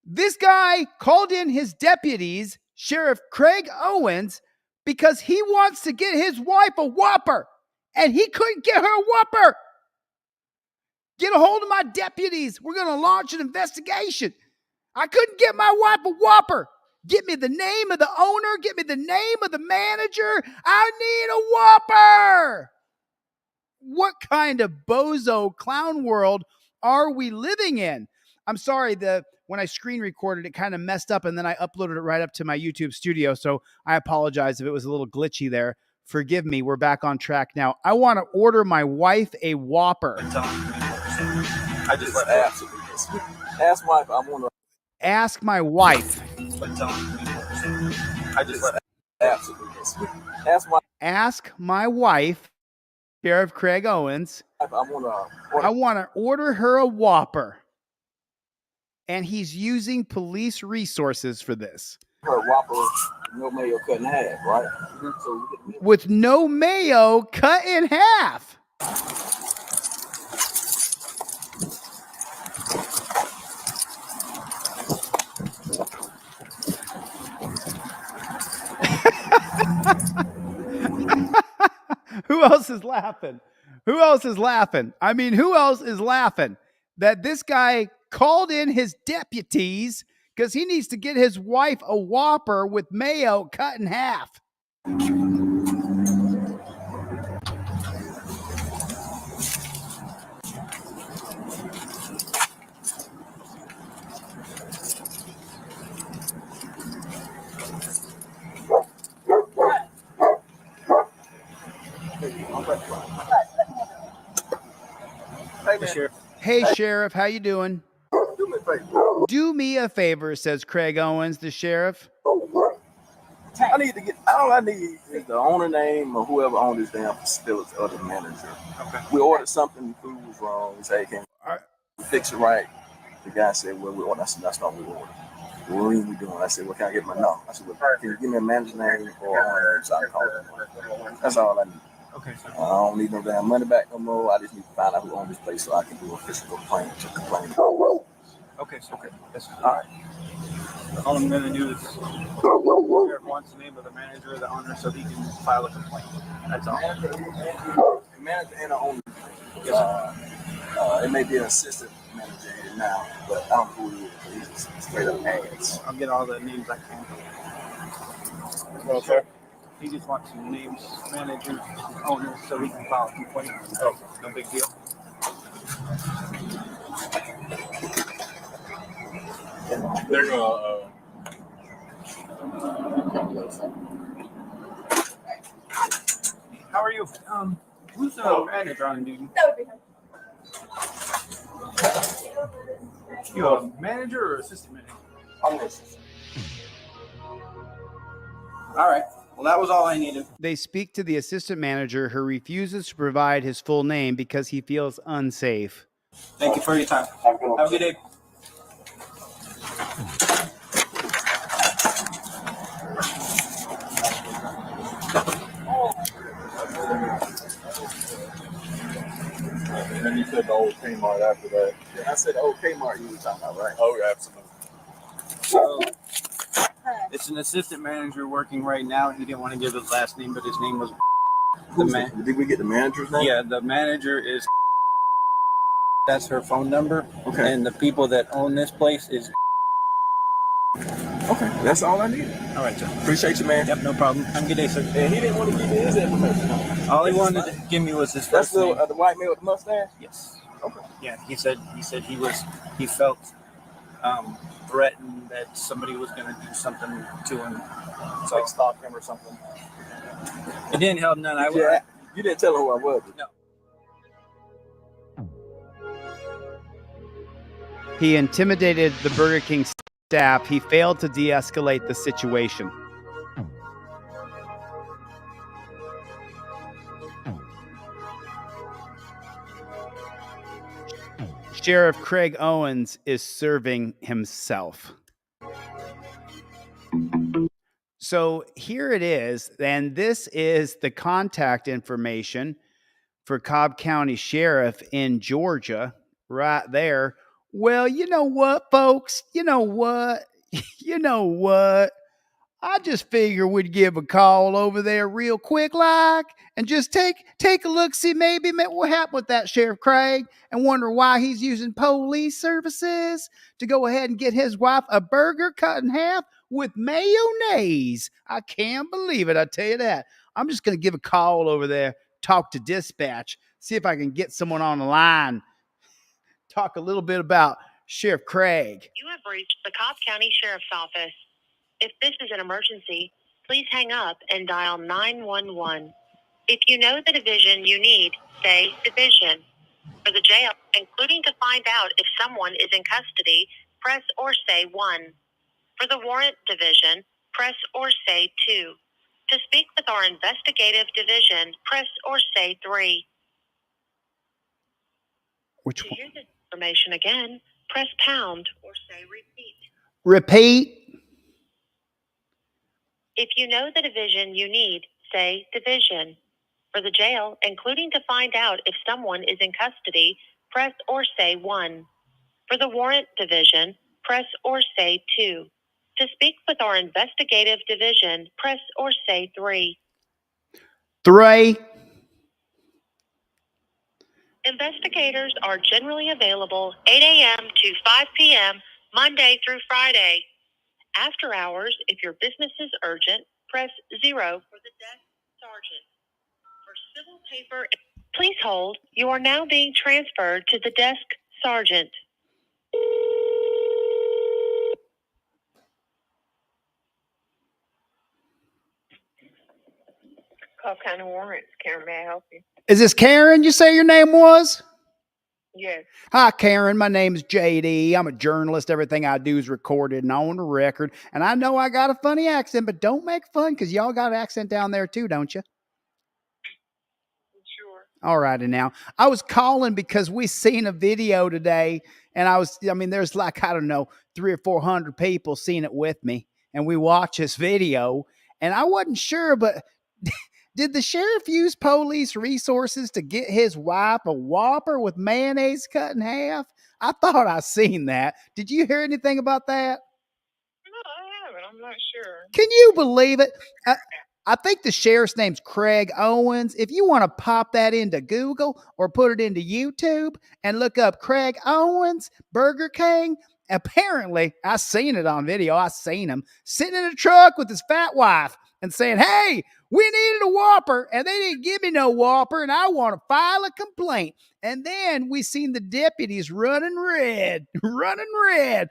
This guy called in his deputies, Sheriff Craig Owens, because he wants to get his wife a Whopper, and he couldn't get her a Whopper. Get a hold of my deputies. We're going to launch an investigation. I couldn't get my wife a Whopper. Get me the name of the owner. Get me the name of the manager. I need a Whopper. What kind of bozo clown world are we living in? I'm sorry, when I screen recorded, it kind of messed up, and then I uploaded it right up to my YouTube studio, so I apologize if it was a little glitchy there. Forgive me. We're back on track now. I want to order my wife a Whopper. I just ask Mike, I want to ask my wife. I just ask my wife, Sheriff Craig Owens. I want to order her a Whopper. And he's using police resources for this. Her Whopper, no mayo cut in half, right? So with no mayo cut in half. Who else is laughing? Who else is laughing? I mean, who else is laughing that this guy called in his deputies because he needs to get his wife a Whopper with mayo cut in half? Hey, Sheriff, how you doing? do me a favor. Do me a favor, says Craig Owens, the sheriff. I need to get, all I need is the owner name or whoever owned this damn facility or the manager. Okay. We ordered something, the food was wrong. We say, can we fix it right? The guy said, well, we ordered. I said, that's not what we ordered. What are we doing? I said, well, can I get my no? I said, well, can you give me a manager name or owner name so I can call it? That's all I need. Okay. I don't need no damn money back no more. I just need to find out who owns this place so I can do a official complaint to complain. Okay, so okay. That's all right. All I'm gonna do is sheriff wants the name of the manager or the owner so he can file a complaint. That's all. The manager and the owner. It may be an assistant manager now, but I don't know who he is. He's straight up ass. I'll get all the names I can. Well, sir. He just wants some names, managers, owners, so he can file a complaint. Oh, no big deal. They're gonna. How are you? Who's the manager on duty? You a manager or assistant manager? I'm an assistant. All right. Well, that was all I needed. They speak to the assistant manager who refuses to provide his full name because he feels unsafe. Thank you for your time. Have a good day. And then you said the old Kmart after that. Yeah, I said the old Kmart you were talking about, right? Oh, yeah, absolutely. It's an assistant manager working right now. He didn't want to give his last name, but his name was the man. Did we get the manager's name? Yeah, the manager is. That's her phone number. Okay. And the people that own this place is. Okay, that's all I needed. All right, sir. Appreciate you, man. Yep, no problem. Have a good day, sir. And he didn't want to give me his information. All he wanted to give me was his That's first name. the white man with the mustache? Yes. Okay. Yeah, he said he felt threatened that somebody was going to do something to him, so like stalk him or something. It didn't help none. You didn't tell him who I was. No. He intimidated the Burger King staff. He failed to de-escalate the situation. Sheriff Craig Owens is serving himself. So here it is, and this is the contact information for Cobb County Sheriff in Georgia, right there. Well, you know what, folks? You know what? I just figure we'd give a call over there real quick, like, and just take a look, see maybe what happened with that Sheriff Craig, and wonder why he's using police services to go ahead and get his wife a burger cut in half with mayonnaise. I can't believe it, I tell you that. I'm just going to give a call over there, talk to dispatch, see if I can get someone on the line, talk a little bit about Sheriff Craig. You have reached the Cobb County Sheriff's Office. If this is an emergency, please hang up and dial 911. If you know the division you need, say division. For the jail, including to find out if someone is in custody, press or say 1. For the warrant division, press or say 2. To speak with our investigative division, press or say 3. Which to one? hear this information again, press pound or say repeat. Repeat. If you know the division you need, say division. For the jail, including to find out if someone is in custody, press or say 1. For the warrant division, press or say 2. To speak with our investigative division, press or say 3. 3. Investigators are generally available 8 a.m. to 5 p.m. Monday through Friday. After hours, if your business is urgent, press 0 for the desk sergeant. For civil paper, please hold. You are now being transferred to the desk sergeant. Cobb County Warrants. Karen, may I help you? Is this Karen you say your name was? Yes. Hi, Karen. My name's JD. I'm a journalist. Everything I do is recorded and on the record. And I know I got a funny accent, but don't make fun because y'all got an accent down there too, don't you? Sure. All righty now. I was calling because we seen a video today and there's like, I don't know, 300 or 400 people seen it with me. And we watched this video and I wasn't sure, but did the sheriff use police resources to get his wife a Whopper with mayonnaise cut in half? I thought I seen that. Did you hear anything about that? No, I haven't. I'm not sure. Can you believe it? I think the sheriff's name's Craig Owens. If you want to pop that into Google or put it into YouTube and look up Craig Owens, Burger King, apparently, I seen it on video. I seen him sitting in a truck with his fat wife and saying, hey, we needed a Whopper and they didn't give me no Whopper and I want to file a complaint. And then we seen the deputies running red, and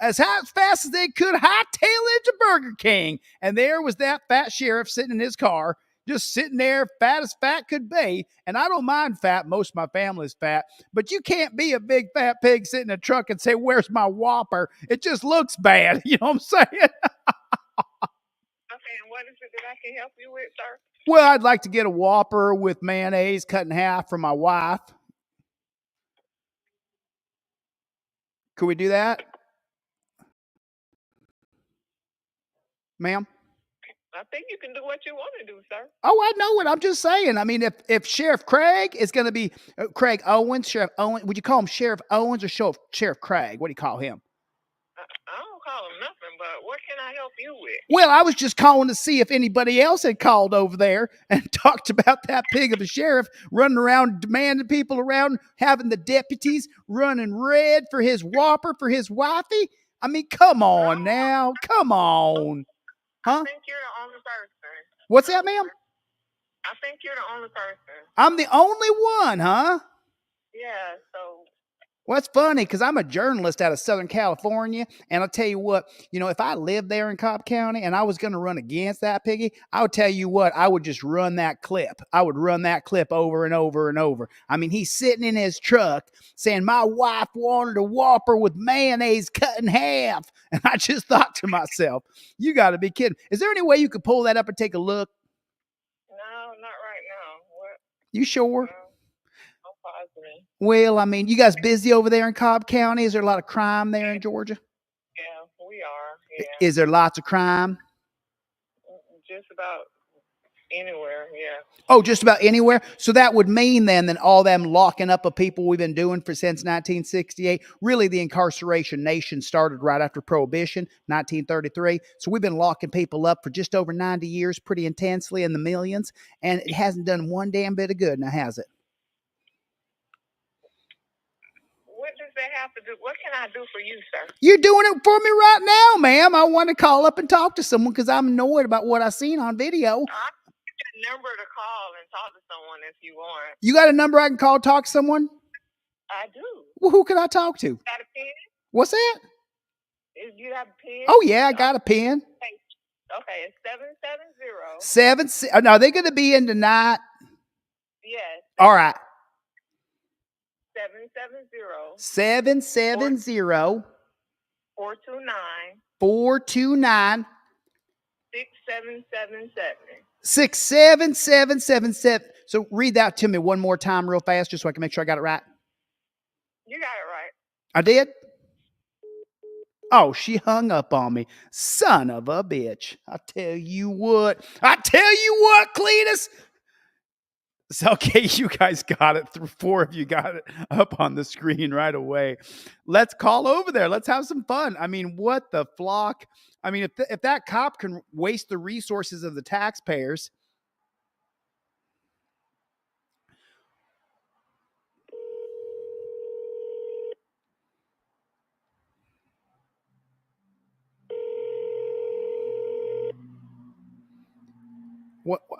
as fast as they could hightail into Burger King. And there was that fat sheriff sitting in his car, just sitting there, fat as fat could be. And I don't mind fat. Most of my family's fat. But you can't be a big fat pig sitting in a truck and say, where's my Whopper? It just looks bad. You know what I'm saying? Okay, and what is it that I can help you with, sir? Well, I'd like to get a Whopper with mayonnaise cut in half for my wife. Could we do that? Ma'am? I think you can do what you want to do, sir. Oh, I know it. I'm just saying. I mean, if Sheriff Craig is going to be Craig Owens, Sheriff Owens, would you call him Sheriff Owens or Sheriff Craig? What do you call him? I don't call him nothing, but what can I help you with? Well, I was just calling to see if anybody else had called over there and talked about that pig of a sheriff running around, demanding people around, having the deputies running red for his Whopper for his wifey. I mean, come on now. Come on. Huh? I think you're the only person. What's that, ma'am? I think you're the only person. I'm the only one, huh? Yeah, so. Well, it's funny because I'm a journalist out of Southern California. And I'll tell you what, if I lived there in Cobb County and I was going to run against that piggy, I would tell you what, I would just run that clip. I would run that clip over and over and over. I mean, he's sitting in his truck saying, my wife wanted a Whopper with mayonnaise cut in half. And I just thought to myself, you got to be kidding. Is there any way you could pull that up and take a look? No, not right now. What? You sure? No, I'm positive. Well, I mean, you guys busy over there in Cobb County? Is there a lot of crime there in Georgia? Yeah, we are. Yeah. Is there lots of crime? Just about anywhere, yeah. Oh, just about anywhere? So that would mean then that all them locking up of people we've been doing since 1968, really the incarceration nation started right after Prohibition, 1933. So we've been locking people up for just over 90 years pretty intensely in the millions, and it hasn't done one damn bit of good, now has it? What does that have to do? What can I do for you, sir? You're doing it for me right now, ma'am. I want to call up and talk to someone because I'm annoyed about what I seen on video. Number to call and talk to someone if you want. You got a number I can call, talk to someone? I do. Well, who can I talk to? Got a pen? What's that? You have a pen? Oh, yeah, I got a pen. Okay, it's 770. Are they going to be in tonight? Yes. All right. 770. 429. 6777. 67777. So read that to me one more time real fast just so I can make sure I got it right. You got it right. I did? Oh, she hung up on me. Son of a bitch. I tell you what, Cletus. So, okay, you guys got it. 4 of you got it up on the screen right away. Let's call over there. Let's have some fun. I mean, what the flock? I mean, if that cop can waste the resources of the taxpayers.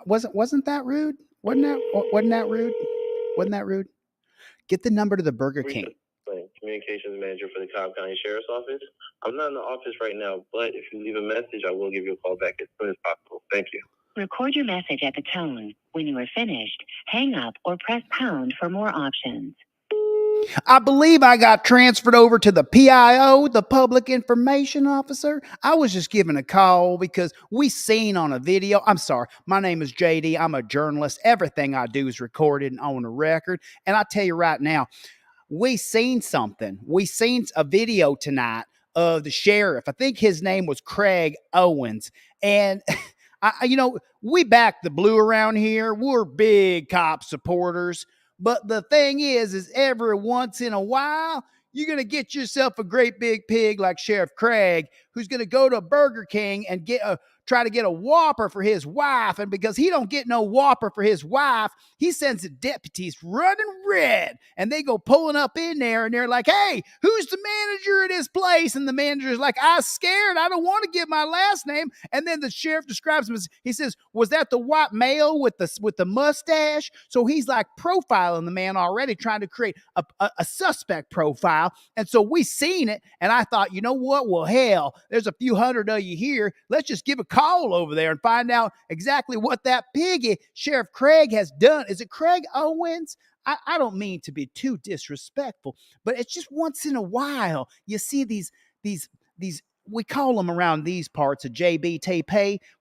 Wasn't that rude? Wasn't that rude? Wasn't that rude? Get the number to the Burger King. Communications manager for the Cobb County Sheriff's Office. I'm not in the office right now, but if you leave a message, I will give you a call back as soon as possible. Thank you. Record your message at the tone. When you are finished, hang up or press pound for more options. I believe I got transferred over to the PIO, the Public Information Officer. I was just giving a call because we seen on a video. I'm sorry. My name is JD. I'm a journalist. Everything I do is recorded and on a record. And I tell you right now, we seen something. We seen a video tonight of the sheriff. I think his name was Craig Owens. And we back the blue around here. We're big cop supporters. But the thing is every once in a while, you're going to get yourself a great big pig like Sheriff Craig, who's going to go to Burger King and try to get a Whopper for his wife. And because he don't get no Whopper for his wife, he sends the deputies running red. And they go pulling up in there and they're like, hey, who's the manager of this place? And the manager's like, I'm scared. I don't want to give my last name. And then the sheriff describes him as, he says, was that the white male with the mustache? So he's like profiling the man already, trying to create a suspect profile. And so we seen it. And I thought, you know what? Well, hell, there's a few hundred of you here. Let's just give a call over there and find out exactly what that piggy Sheriff Craig has done. Is it Craig Owens? I don't mean to be too disrespectful, but it's just once in a while you see these we call them around these parts a JB Tape.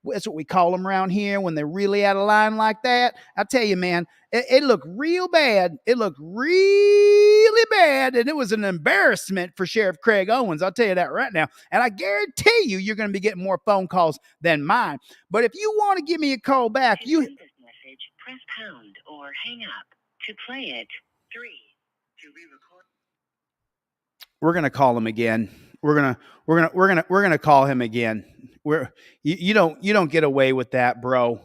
That's what we call them around here when they're really out of line like that. I tell you, man, it looked real bad. It looked really bad, and it was an embarrassment for Sheriff Craig Owens. I'll tell you that right now. And I guarantee you're going to be getting more phone calls than mine. But if you want to give me a call back, to send this message, press pound or hang up. To play it, 3. To re-record. We're going to call him again. We're gonna call him again. You don't get away with that, bro.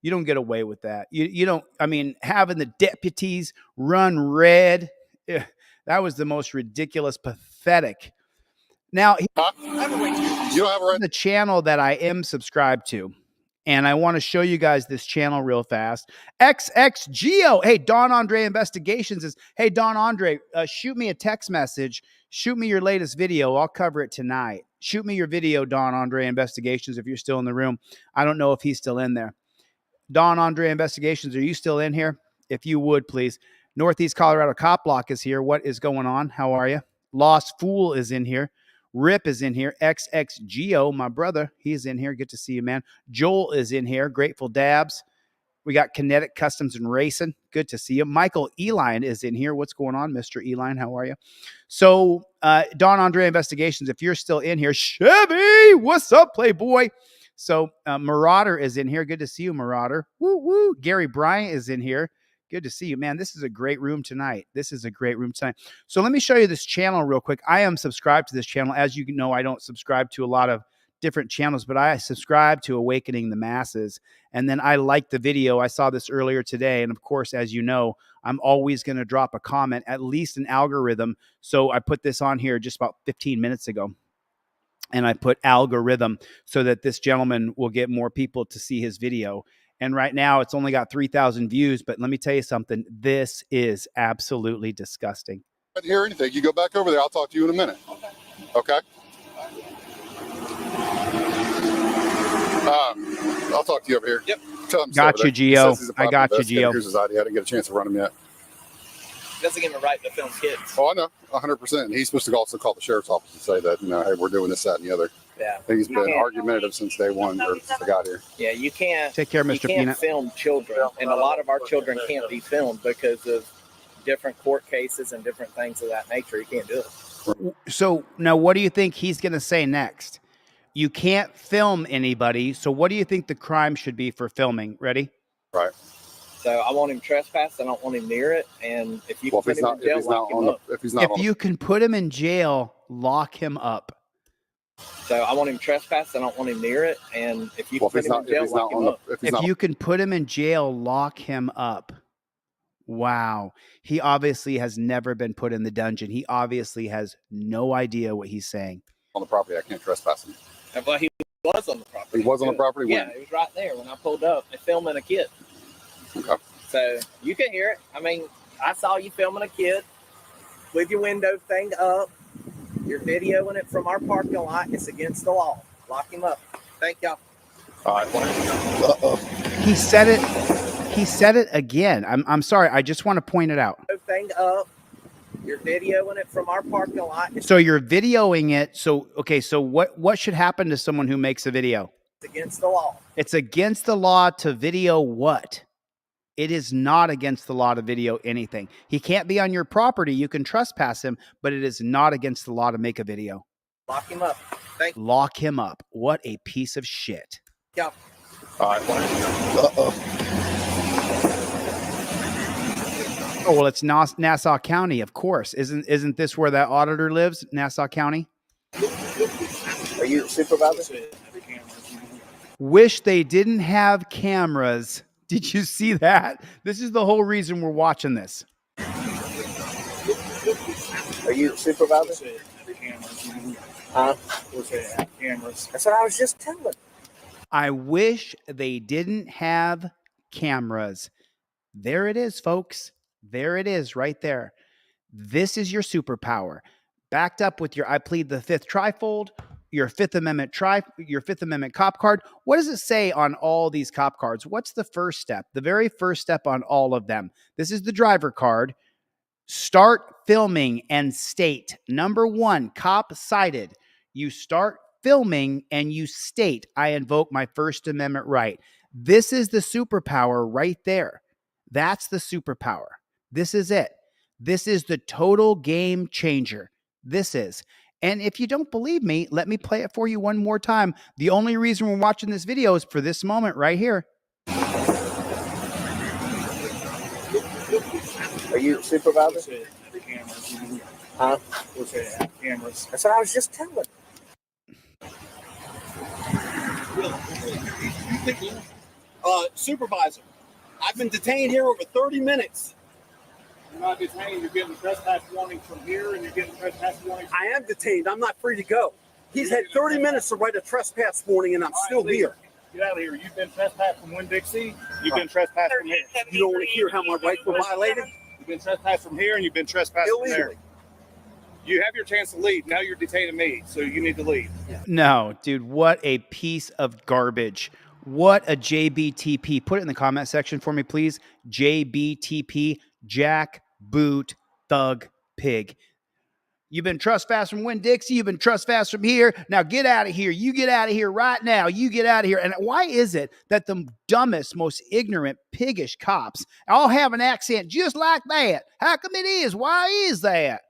You don't get away with that. You don't. I mean, having the deputies run red, that was the most ridiculous, pathetic. Now, You don't have a right. the channel that I am subscribed to, and I want to show you guys this channel real fast. XXGO. Hey, Don Andre Investigations is, hey, Don Andre, shoot me a text message. Shoot me your latest video. I'll cover it tonight. Shoot me your video, Don Andre Investigations, if you're still in the room. I don't know if he's still in there. Don Andre Investigations, are you still in here? If you would, please. Northeast Colorado Cop Block is here. What is going on? How are you? Lost Fool is in here. Rip is in here. XXGO, my brother, he's in here. Good to see you, man. Joel is in here. Grateful Dabs. We got Kinetic Customs and Racing. Good to see you. Michael Eline is in here. What's going on, Mr. Eline? How are you? So, Don Andre Investigations, if you're still in here, Chevy, what's up, Playboy? So, Marauder is in here. Good to see you, Marauder. Woo, woo. Gary Bryant is in here. Good to see you, man. This is a great room tonight. So let me show you this channel real quick. I am subscribed to this channel. As you know, I don't subscribe to a lot of different channels, but I subscribe to Awakening the Masses. And then I like the video. I saw this earlier today. And of course, as you know, I'm always going to drop a comment, at least an algorithm. So I put this on here just about 15 minutes ago. And I put algorithm so that this gentleman will get more people to see his video. And right now it's only got 3,000 views. But let me tell you something. This is absolutely disgusting. I didn't hear anything. You go back over there. I'll talk to you in a minute. Okay. I'll talk to you over here. Yep. Tell him got you, Gio. I got you, Gio. Here's his ID. I didn't get a chance to run him yet. Doesn't give him a right to film kids. Oh, I know, 100%. He's supposed to also call the sheriff's office and say that, you know, hey, we're doing this, that, and the other. Yeah. He's been argumentative since day one, or since I got here. Yeah, you can't. Take care, Mr. You can't Peanut. film children, and a lot of our children can't be filmed because of different court cases and different things of that nature. You can't do it. So now, what do you think he's going to say next? You can't film anybody. So what do you think the crime should be for filming? Ready? Right. So I want him trespassed. I don't want him near it. And if you can put him in jail, lock him up. If you can put him in jail, lock him up. So I want him trespassed. I don't want him near it. And if you can put him in jail, lock him up. If you can put him in jail, lock him up. Wow. He obviously has never been put in the dungeon. He obviously has no idea what he's saying. On the property, I can't trespass him. Well, he was on the property. He was on the property? Yeah, he was right there when I pulled up and filming a kid. Okay. So you can hear it. I mean, I saw you filming a kid with your window thing up. You're videoing it from our parking lot. It's against the law. Lock him up. Thank y'all. All right. He said it. He said it again. I'm sorry. I just want to point it out. Thing up. You're videoing it from our parking lot. So you're videoing it. So, okay. So what should happen to someone who makes a video? It's against the law. It's against the law to video what? It is not against the law to video anything. He can't be on your property. You can trespass him, but it is not against the law to make a video. Lock him up. Lock him up. What a piece of shit. Yeah. All right. Oh, well, it's Nassau County, of course. Isn't this where that auditor lives, Nassau County? Are you a supervisor? Wish they didn't have cameras. Did you see that? This is the whole reason we're watching this. Are you a supervisor? Huh? Cameras. That's what I was just telling. I wish they didn't have cameras. There it is, folks. There it is right there. This is your superpower. Backed up with your I plead the fifth trifold, your Fifth Amendment cop card. What does it say on all these cop cards? What's the first step? The very first step on all of them. This is the driver card. Start filming and state. Number 1, cop cited. You start filming and you state, I invoke my First Amendment right. This is the superpower right there. That's the superpower. This is it. This is the total game changer. This is. And if you don't believe me, let me play it for you one more time. The only reason we're watching this video is for this moment right here. Are you a supervisor? Huh? Cameras. That's what I was just telling. Supervisor, I've been detained here over 30 minutes. You're not detained. You're getting trespass warnings from here, and you're getting trespass warnings. I am detained. I'm not free to go. He's had 30 minutes to write a trespass warning, and I'm still here. Get out of here. You've been trespassed from Winn-Dixie. You've been trespassed from here. You don't want to hear how my rights were violated? You've been trespassed from here, and you've been trespassed from there. You have your chance to leave. Now you're detaining me, so you need to leave. No, dude, what a piece of garbage. What a JBTP. Put it in the comment section for me, please. JBTP, Jack Boot Thug Pig. You've been trespassed from Winn-Dixie. You've been trespassed from here. Now get out of here. You get out of here right now. You get out of here. And why is it that the dumbest, most ignorant, piggish cops all have an accent just like that? How come it is? Why is that?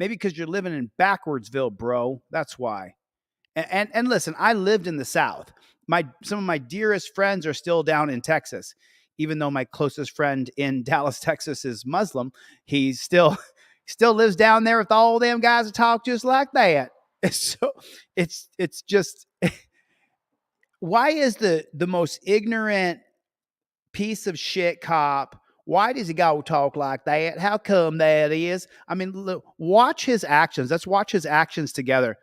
Maybe because you're living in Backwardsville, bro. That's why. And listen, I lived in the South. Some of my dearest friends are still down in Texas. Even though my closest friend in Dallas, Texas is Muslim, he still lives down there with all them guys that talk just like that. So it's just, why is the most ignorant piece of shit cop, why does he go talk like that? How come that is? I mean, look, watch his actions. Let's watch his actions together.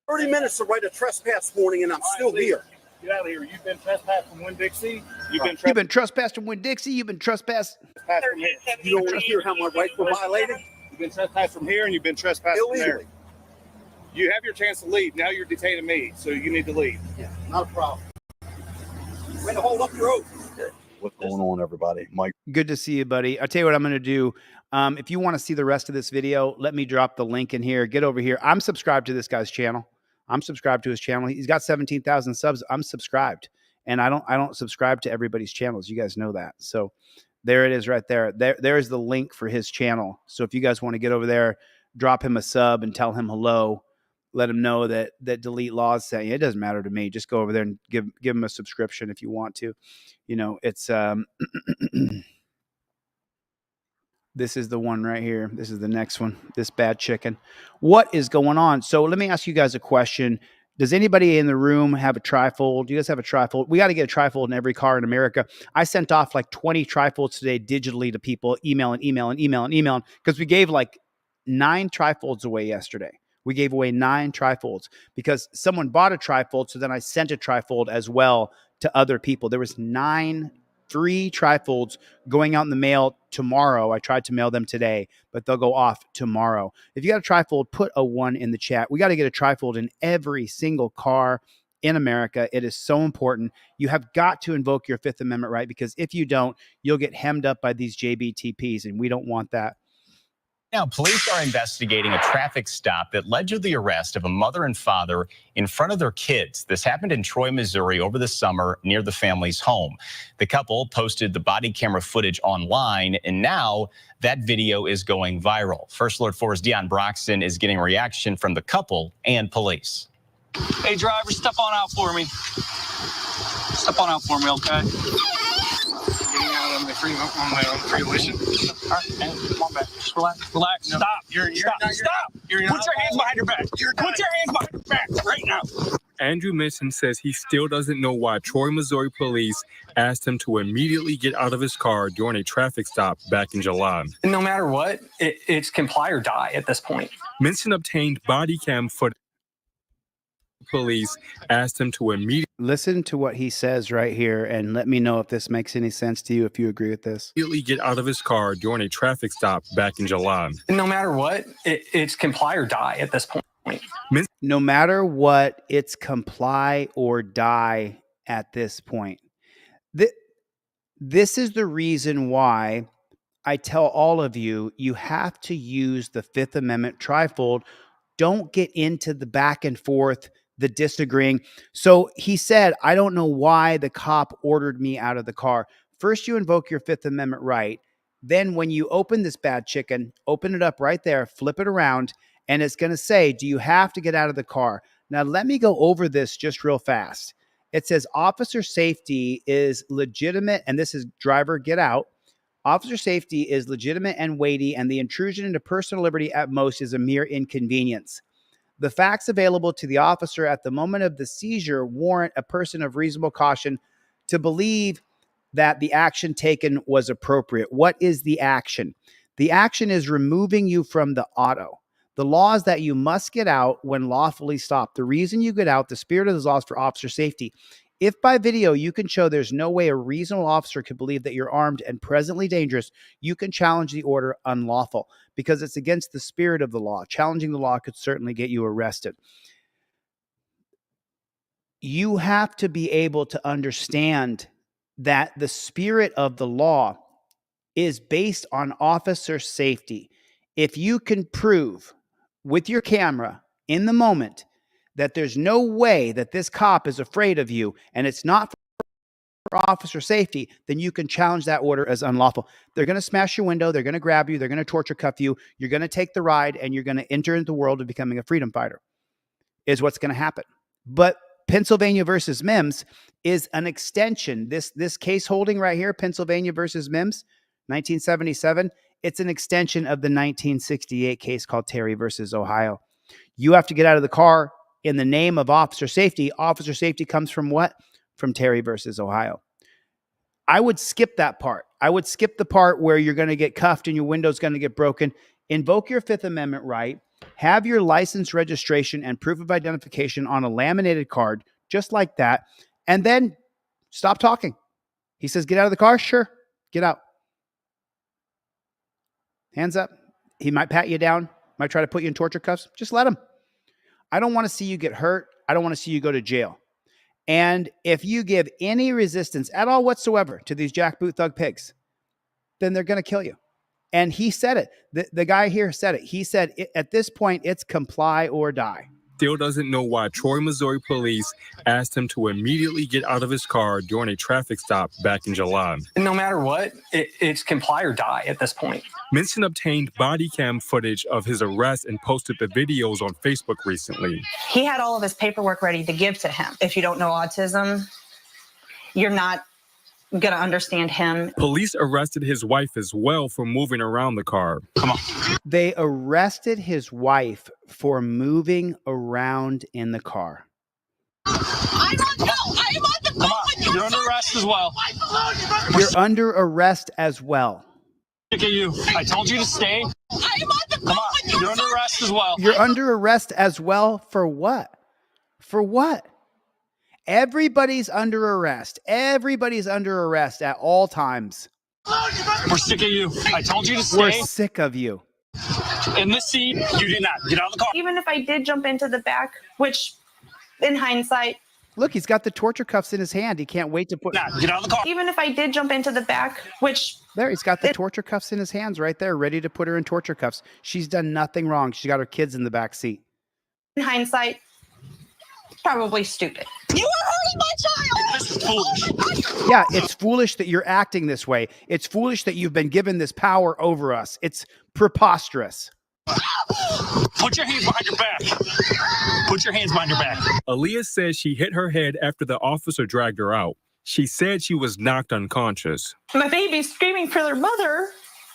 30 minutes to write a trespass warning, and I'm still here. Get out of here. You've been trespassed from Winn-Dixie. You've been trespassed from Winn-Dixie. You've been trespassed from here. You don't want to hear how my rights were violated? You've been trespassed from here, and you've been trespassed from there. You have your chance to leave. Now you're detaining me, so you need to leave. Yeah, not a problem. Way to hold up your oath. What's going on, everybody? Mike. Good to see you, buddy. I'll tell you what I'm going to do. If you want to see the rest of this video, let me drop the link in here. Get over here. I'm subscribed to this guy's channel. I'm subscribed to his channel. He's got 17,000 subs. I'm subscribed. And I don't subscribe to everybody's channels. You guys know that. So there it is right there. There's the link for his channel. So if you guys want to get over there, drop him a sub and tell him hello. Let him know that Delete Laws sent you. It doesn't matter to me. Just go over there and give him a subscription if you want to. You know, it's this is the one right here. This is the next one. This bad chicken. What is going on? So let me ask you guys a question. Does anybody in the room have a trifold? Do you guys have a trifold? We got to get a trifold in every car in America. I sent off like 20 trifolds today digitally to people, emailing, because we gave like 9 trifolds away yesterday. We gave away 9 trifolds because someone bought a trifold. So then I sent a trifold as well to other people. There was 3 trifolds going out in the mail tomorrow. I tried to mail them today, but they'll go off tomorrow. If you got a trifold, put a 1 in the chat. We got to get a trifold in every single car in America. It is so important. You have got to invoke your 5th Amendment right, because if you don't, you'll get hemmed up by these JBTPs, and we don't want that. Now, police are investigating a traffic stop that led to the arrest of a mother and father in front of their kids. This happened in Troy, Missouri over the summer near the family's home. The couple posted the body camera footage online, and now that video is going viral. First Alert 4's Deion Broxton is getting reaction from the couple and police. Hey, driver, step on out for me. Step on out for me, okay? Getting out on my own fruition. All right, man, come on back. Just relax. Relax. No, Stop. Stop. Put your hands behind your back. Put your hands behind your back right now. Andrew Mason says he still doesn't know why Troy, Missouri police asked him to immediately get out of his car during a traffic stop back in July. No matter what, it's comply or die at this point. Mason obtained body cam footage. Police asked him to immediately listen to what he says right here and let me know if this makes any sense to you, if you agree with this. Get out of his car during a traffic stop back in July. No matter what, it's comply or die at this point. No matter what, it's comply or die at this point. This is the reason why I tell all of you, you have to use the 5th Amendment trifold. Don't get into the back and forth, the disagreeing. So he said, I don't know why the cop ordered me out of the car. First, you invoke your 5th Amendment right. Then when you open this bad chicken, open it up right there, flip it around, and it's going to say, do you have to get out of the car? Now, let me go over this just real fast. It says officer safety is legitimate, and this is driver get out. Officer safety is legitimate and weighty, and the intrusion into personal liberty at most is a mere inconvenience. The facts available to the officer at the moment of the seizure warrant a person of reasonable caution to believe that the action taken was appropriate. What is the action? The action is removing you from the auto. The law is that you must get out when lawfully stopped. The reason you get out, the spirit of the law is for officer safety. If by video you can show there's no way a reasonable officer could believe that you're armed and presently dangerous, you can challenge the order unlawful because it's against the spirit of the law. Challenging the law could certainly get you arrested. You have to be able to understand that the spirit of the law is based on officer safety. If you can prove with your camera in the moment that there's no way that this cop is afraid of you and it's not for officer safety, then you can challenge that order as unlawful. They're going to smash your window. They're going to grab you. They're going to torture cuff you. You're going to take the ride and you're going to enter into the world of becoming a freedom fighter is what's going to happen. But Pennsylvania versus Mims is an extension. This case holding right here, Pennsylvania versus Mims, 1977, it's an extension of the 1968 case called Terry versus Ohio. You have to get out of the car in the name of officer safety. Officer safety comes from what? From Terry versus Ohio. I would skip that part. I would skip the part where you're going to get cuffed and your window's going to get broken. Invoke your Fifth Amendment right. Have your license, registration, and proof of identification on a laminated card, just like that, and then stop talking. He says, get out of the car? Sure, get out. Hands up. He might pat you down, might try to put you in torture cuffs. Just let him. I don't want to see you get hurt. I don't want to see you go to jail. And if you give any resistance at all whatsoever to these jackboot thug pigs, then they're going to kill you. And he said it. The guy here said it. He said, at this point, it's comply or die. Still doesn't know why Troy, Missouri police asked him to immediately get out of his car during a traffic stop back in July. No matter what, it's comply or die at this point. Minson obtained body cam footage of his arrest and posted the videos on Facebook recently. He had all of his paperwork ready to give to him. If you don't know autism, you're not going to understand him. Police arrested his wife as well for moving around the car. Come on. They arrested his wife for moving around in the car. I'm on the phone with you. You're under arrest as well. You're under arrest as well. Look at you. I told you to stay. I'm on the phone with you. You're under arrest as well. You're under arrest as well for what? For what? Everybody's under arrest. Everybody's under arrest at all times. We're sick of you. I told you to stay. We're sick of you. In this seat, you did not. Get out of the car. Even if I did jump into the back, which in hindsight. Look, he's got the torture cuffs in his hand. He can't wait to put. Nah, get out of the car. Even if I did jump into the back, which. There, he's got the torture cuffs in his hands right there, ready to put her in torture cuffs. She's done nothing wrong. She's got her kids in the back seat. In hindsight, probably stupid. You are hurting my child. This is foolish. Yeah, it's foolish that you're acting this way. It's foolish that you've been given this power over us. It's preposterous. Put your hands behind your back. Put your hands behind your back. Aaliyah says she hit her head after the officer dragged her out. She said she was knocked unconscious. My baby's screaming for their mother,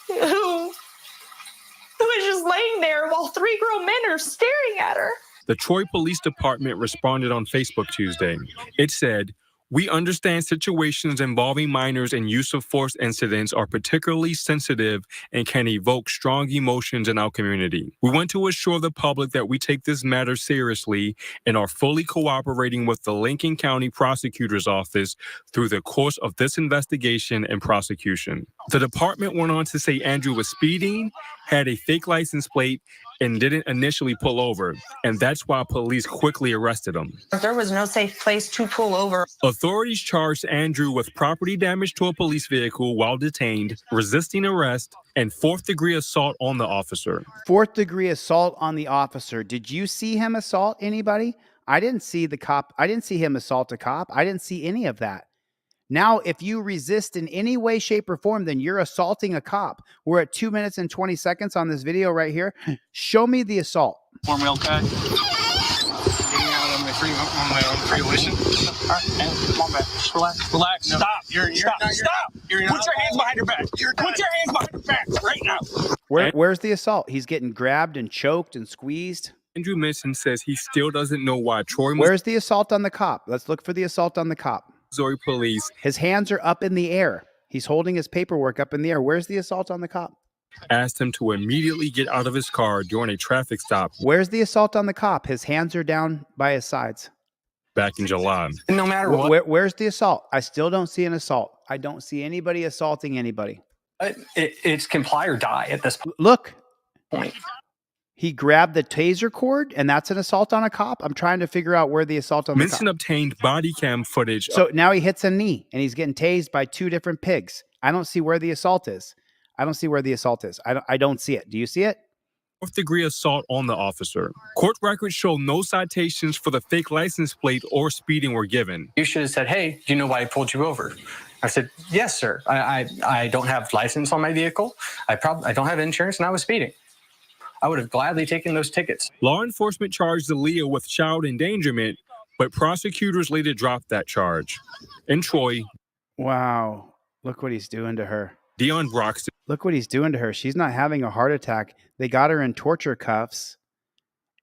who is just laying there while three grown men are staring at her. The Troy Police Department responded on Facebook Tuesday. It said, "We understand situations involving minors and use of force incidents are particularly sensitive and can evoke strong emotions in our community. We want to assure the public that we take this matter seriously and are fully cooperating with the Lincoln County Prosecutor's Office through the course of this investigation and prosecution." The department went on to say Andrew was speeding, had a fake license plate, and didn't initially pull over, and that's why police quickly arrested him. There was no safe place to pull over. Authorities charged Andrew with property damage to a police vehicle while detained, resisting arrest, and fourth-degree assault on the officer. Fourth-degree assault on the officer. Did you see him assault anybody? I didn't see the cop. I didn't see him assault a cop. I didn't see any of that. Now, if you resist in any way, shape, or form, then you're assaulting a cop. We're at 2 minutes and 20 seconds on this video right here. Show me the assault. For me, okay? Getting out on my own free volition. All right, man, come on back. Just relax. Relax. No. Stop. Stop. Put your hands behind your back. Put your hands behind your back right now. Where's the assault? He's getting grabbed and choked and squeezed. Andrew Minson says he still doesn't know why Troy. Where's the assault on the cop? Let's look for the assault on the cop. Missouri police. His hands are up in the air. He's holding his paperwork up in the air. Where's the assault on the cop? asked him to immediately get out of his car during a traffic stop. Where's the assault on the cop? His hands are down by his sides. Back in July. No matter what. Where's the assault? I still don't see an assault. I don't see anybody assaulting anybody. It's comply or die at this Look. point. He grabbed the taser cord, and that's an assault on a cop. I'm trying to figure out where the assault on the Minson cop. obtained body cam footage. So now he hits a knee, and he's getting tased by two different pigs. I don't see where the assault is. I don't see it. Do you see it? Fourth-degree assault on the officer. Court records show no citations for the fake license plate or speeding were given. You should have said, hey, do you know why I pulled you over? I said, yes, sir. I don't have license on my vehicle. I don't have insurance, and I was speeding. I would have gladly taken those tickets. Law enforcement charged Aaliyah with child endangerment, but prosecutors later dropped that charge. In Troy. Wow. Look what he's doing to her. Deion Broxton. Look what he's doing to her. She's not having a heart attack. They got her in torture cuffs,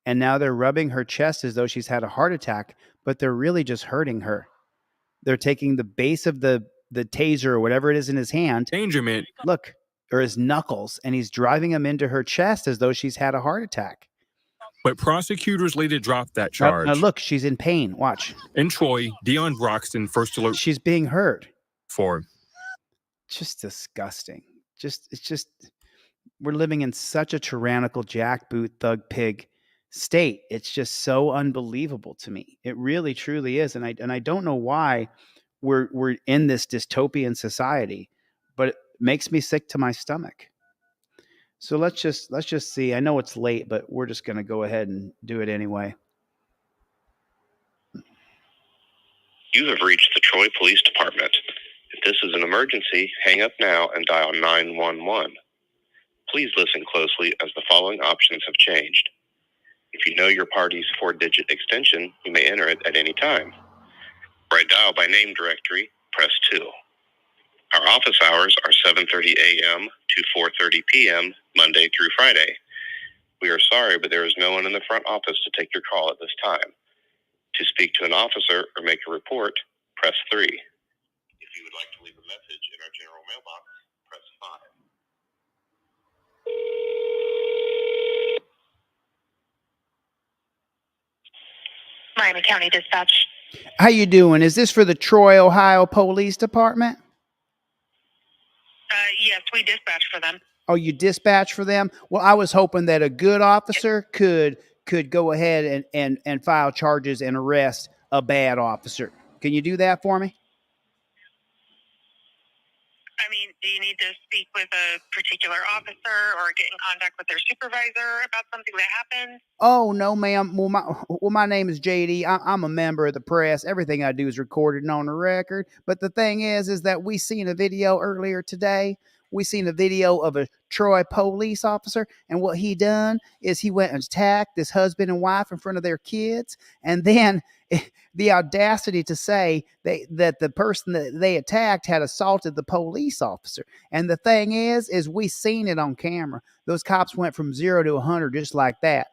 and now they're rubbing her chest as though she's had a heart attack, but they're really just hurting her. They're taking the base of the taser or whatever it is in his hand. Endangerment. Look. Or his knuckles, and he's driving them into her chest as though she's had a heart attack. But prosecutors later dropped that charge. Now look, she's in pain. Watch. In Troy, Deion Broxton first alert. She's being hurt. For. Just disgusting. We're living in such a tyrannical jackboot thug pig state. It's just so unbelievable to me. It really truly is, and I don't know why we're in this dystopian society, but it makes me sick to my stomach. So let's just see. I know it's late, but we're just going to go ahead and do it anyway. You have reached the Troy Police Department. If this is an emergency, hang up now and dial 911. Please listen closely as the following options have changed. If you know your party's 4-digit extension, you may enter it at any time. For a dial by name directory, press 2. Our office hours are 7:30 a.m. to 4:30 p.m. Monday through Friday. We are sorry, but there is no one in the front office to take your call at this time. To speak to an officer or make a report, press 3. If you would like to leave a message in our general mailbox, press 5. Miami County Dispatch. How you doing? Is this for the Troy, Ohio Police Department? Yes, we dispatch for them. Oh, you dispatch for them? Well, I was hoping that a good officer could go ahead and file charges and arrest a bad officer. Can you do that for me? I mean, do you need to speak with a particular officer or get in contact with their supervisor about something that happened? Oh, no, ma'am. Well, my name is JD. I'm a member of the press. Everything I do is recorded and on the record. But the thing is that we seen a video earlier today. We seen a video of a Troy police officer, and what he done is he went and attacked this husband and wife in front of their kids, and then the audacity to say that the person that they attacked had assaulted the police officer. And the thing is we seen it on camera. Those cops went from 0 to 100 just like that.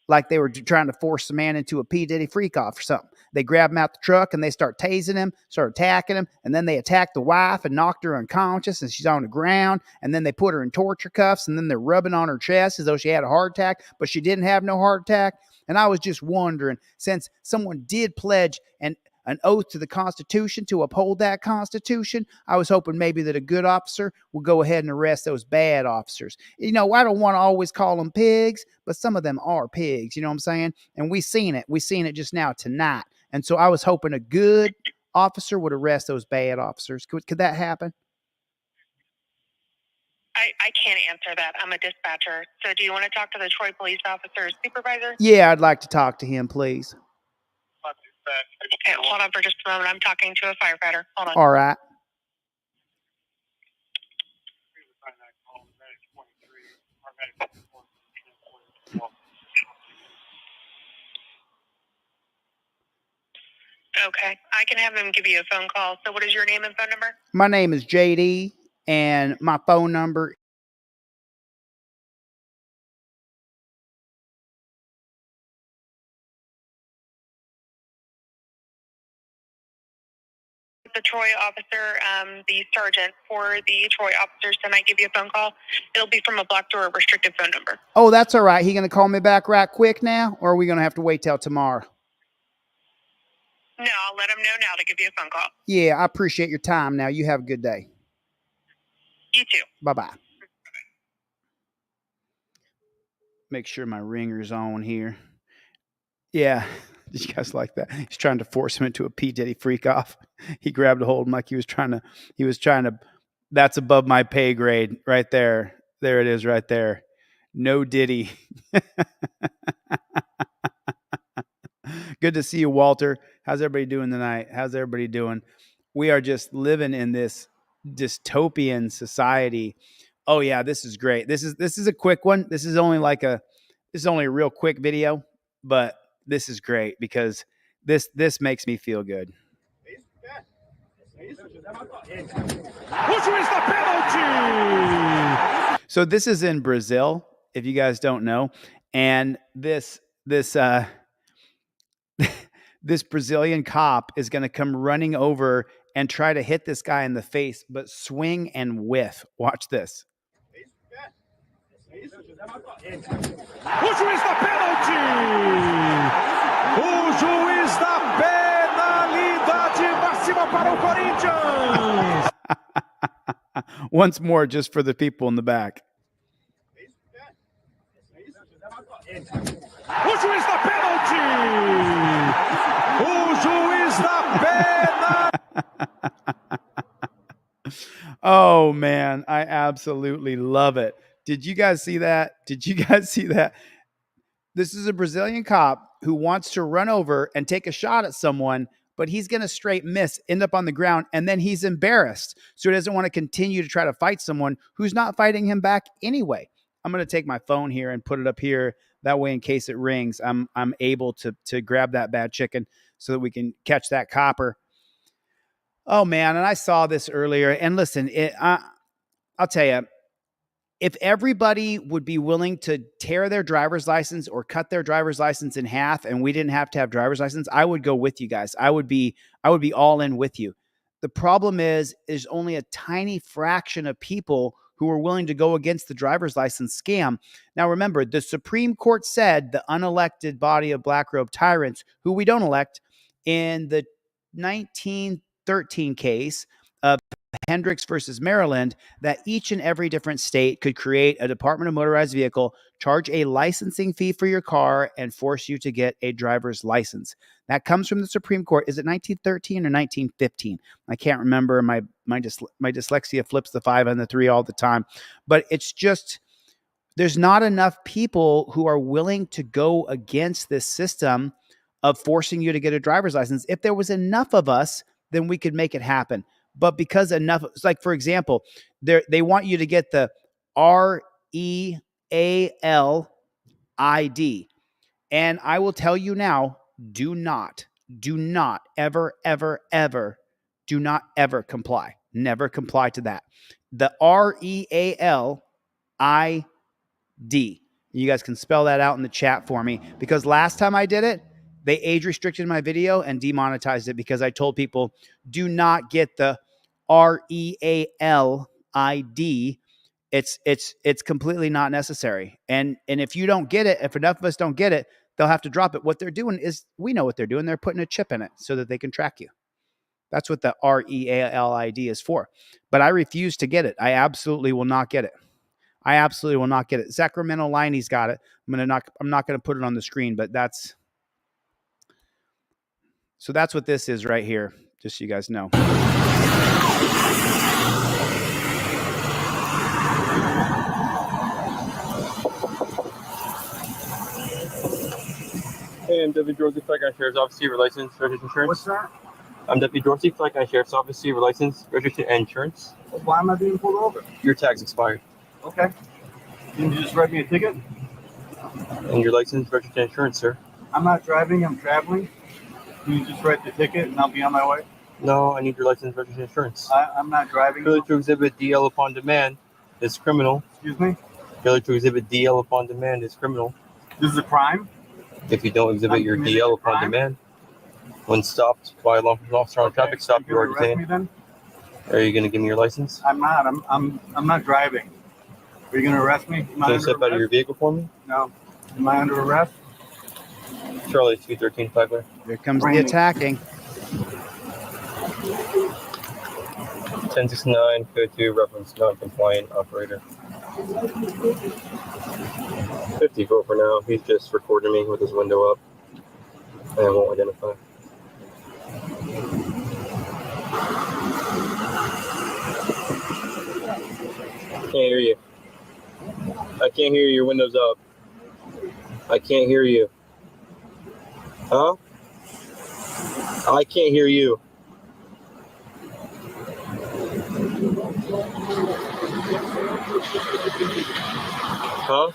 Like they were trying to force the man into a P. Diddy freak off or something. They grab him out the truck and they start tasing him, start attacking him, and then they attack the wife and knocked her unconscious and she's on the ground, and then they put her in torture cuffs, and then they're rubbing on her chest as though she had a heart attack, but she didn't have no heart attack. And I was just wondering, since someone did pledge an oath to the Constitution to uphold that Constitution, I was hoping maybe that a good officer will go ahead and arrest those bad officers. You know, I don't want to always call them pigs, but some of them are pigs, you know what I'm saying? And we seen it. We seen it just now tonight. And so I was hoping a good officer would arrest those bad officers. Could that happen? I can't answer that. I'm a dispatcher. So do you want to talk to the Troy police officer's supervisor? Yeah, I'd like to talk to him, please. Okay, hold on for just a moment. I'm talking to a firefighter. Hold on. All right. Okay, I can have him give you a phone call. So what is your name and phone number? My name is JD, and my phone number the Troy officer, the sergeant for the Troy officers that might give you a phone call. It'll be from a blocked or restricted phone number. Oh, that's all right. He going to call me back right quick now, or are we going to have to wait till tomorrow? No, I'll let him know now to give you a phone call. Yeah, I appreciate your time. Now, you have a good day. You too. Bye-bye. Make sure my ringer's on here. Yeah. Did you guys like that? He's trying to force him into a P. Diddy freak off. He grabbed a hold of him like he was trying to, that's above my pay grade right there. There it is right there. No Diddy. Good to see you, Walter. How's everybody doing tonight? How's everybody doing? We are just living in this dystopian society. Oh yeah, this is great. This is a quick one. This is only a real quick video, but this is great because this makes me feel good. So this is in Brazil, if you guys don't know, and this Brazilian cop is going to come running over and try to hit this guy in the face, but swing and whiff. Watch this. O juiz da pênalti! O juiz da penalidade máxima para o Corinthians! Once more, just for the people in the back. O juiz da pênalti! O juiz da penalti! Oh man, I absolutely love it. Did you guys see that? Did you guys see that? This is a Brazilian cop who wants to run over and take a shot at someone, but he's going to straight miss, end up on the ground, and then he's embarrassed. So he doesn't want to continue to try to fight someone who's not fighting him back anyway. I'm going to take my phone here and put it up here. That way, in case it rings, I'm able to grab that bad chicken so that we can catch that copper. Oh man, and I saw this earlier. And listen, I'll tell you, if everybody would be willing to tear their driver's license or cut their driver's license in half and we didn't have to have driver's license, I would go with you guys. I would be all in with you. The problem is there's only a tiny fraction of people who are willing to go against the driver's license scam. Now, remember, the Supreme Court said the unelected body of black robe tyrants, who we don't elect, in the 1913 case of Hendricks versus Maryland, that each and every different state could create a Department of Motorized Vehicle, charge a licensing fee for your car, and force you to get a driver's license. That comes from the Supreme Court. Is it 1913 or 1915? I can't remember. My dyslexia flips the 5 and the 3 all the time. But it's just, there's not enough people who are willing to go against this system of forcing you to get a driver's license. If there was enough of us, then we could make it happen. But because enough, it's like, for example, they want you to get the REAL ID. And I will tell you now, do not ever do not ever comply. Never comply to that. The REAL ID. You guys can spell that out in the chat for me, because last time I did it, they age restricted my video and demonetized it because I told people, do not get the REAL ID. It's completely not necessary. And if you don't get it, if enough of us don't get it, they'll have to drop it. What they're doing is, we know what they're doing. They're putting a chip in it so that they can track you. That's what the REAL ID is for. But I refuse to get it. I absolutely will not get it. I absolutely will not get it. Sacramento Liney's got it. I'm not going to put it on the screen, but that's what this is right here, just so you guys know. Hey, I'm Deputy Dorsey, Flag County Sheriff's Office, your license, registered insurance. What's that? I'm Deputy Dorsey, Flag County Sheriff's Office, your license, registered and insurance. Why am I being pulled over? Your tag's expired. Okay. Can you just write me a ticket? And your license, registered and insurance, sir. I'm not driving, I'm traveling. Can you just write the ticket and I'll be on my way? No, I need your license, registered and insurance. I'm not driving. Failure to exhibit DL upon demand is criminal. Excuse me? Failure to exhibit DL upon demand is criminal. This is a crime? If you don't exhibit your DL upon demand. When stopped by a law enforcement officer on a traffic stop, you are Arrest me detained. then? Are you going to give me your license? I'm not. I'm not driving. Are you going to arrest me? Am I Can you under step out of your arrest? vehicle for me? No. Am I under arrest? Charlie 213 Flagler. Here comes the attacking. 1069 code 2 reference non-compliant operator. 54 for now. He's just recording me with his window up and won't identify. Can't hear you. I can't hear you. Your window's up. I can't hear you. Huh? I can't hear you. Huh?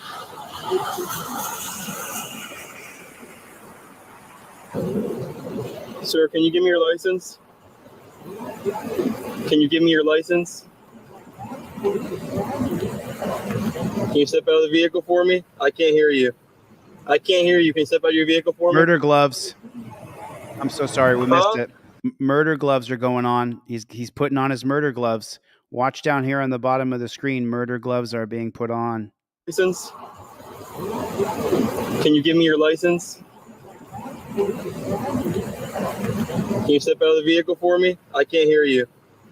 Sir, can you give me your license? Can you give me your license? Can you step out of the vehicle for me? I can't hear you. I can't hear you. Can you step out of your vehicle for me? Murder gloves. I'm so sorry we missed it. Murder gloves are going on. He's putting on his murder gloves. Watch down here on the bottom of the screen. Murder gloves are being put on. License? Can you give me your license? Can you step out of the vehicle for me? I can't hear you.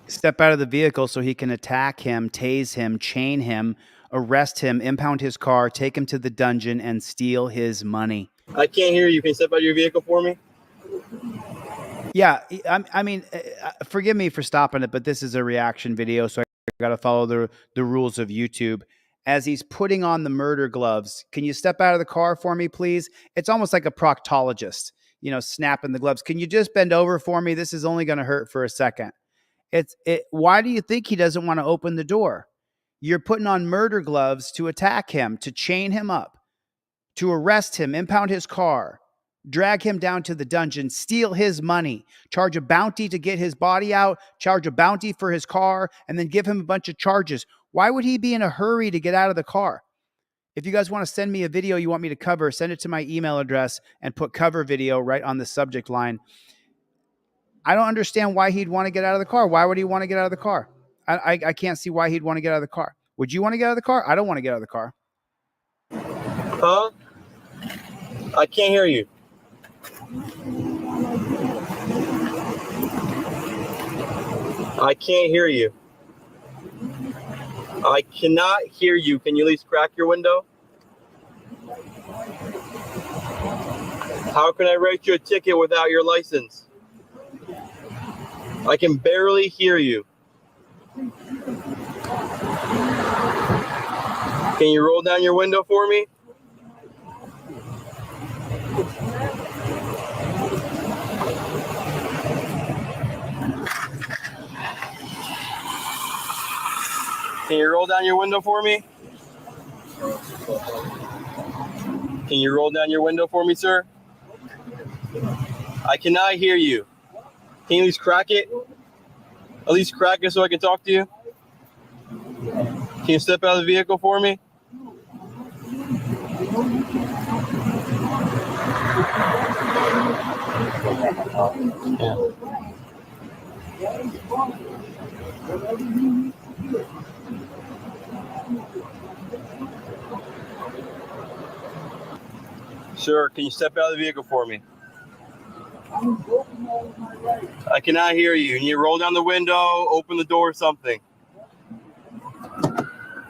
Step out of the vehicle so he can attack him, tase him, chain him, arrest him, impound his car, take him to the dungeon, and steal his money. I can't hear you. Can you step out of your vehicle for me? Yeah, I mean, forgive me for stopping it, but this is a reaction video, so I got to follow the rules of YouTube. As he's putting on the murder gloves, can you step out of the car for me, please? It's almost like a proctologist, snapping the gloves. Can you just bend over for me? This is only going to hurt for a second. Why do you think he doesn't want to open the door? You're putting on murder gloves to attack him, to chain him up, to arrest him, impound his car, drag him down to the dungeon, steal his money, charge a bounty to get his body out, charge a bounty for his car, and then give him a bunch of charges. Why would he be in a hurry to get out of the car? If you guys want to send me a video you want me to cover, send it to my email address and put cover video right on the subject line. I don't understand why he'd want to get out of the car. Why would he want to get out of the car? I can't see why he'd want to get out of the car. Would you want to get out of the car? I don't want to get out of the car. Huh? I can't hear you. I can't hear you. I cannot hear you. Can you at least crack your window? How can I write you a ticket without your license? I can barely hear you. Can you roll down your window for me? Can you roll down your window for me? Can you roll down your window for me, sir? I cannot hear you. Can you at least crack it? At least crack it so I can talk to you? Can you step out of the vehicle for me? Yeah. Sir, can you step out of the vehicle for me? I cannot hear you. Can you roll down the window, open the door or something?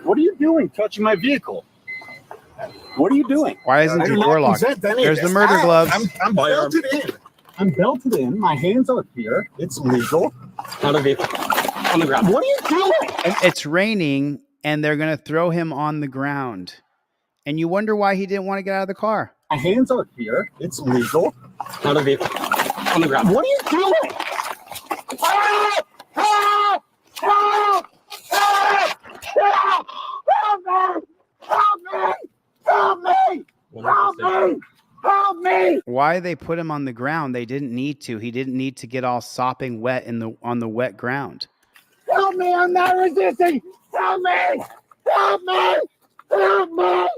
What are you doing touching my vehicle? What are you doing? Why isn't your door locked? There's the murder gloves. I'm belted in. I'm belted in. My hands are here. It's legal. Out of vehicle. On the ground. What are you doing? It's raining, and they're going to throw him on the ground. And you wonder why he didn't want to get out of the car. My hands are here. It's legal. Out of vehicle. On the ground. What are you doing? Help! Help! Help! Help! Help! Help me! Help me! Help me! Help me! Help me! Why they put him on the ground? They didn't need to. He didn't need to get all sopping wet on the wet ground. Help me! I'm not resisting! Help me! Help me! Help me!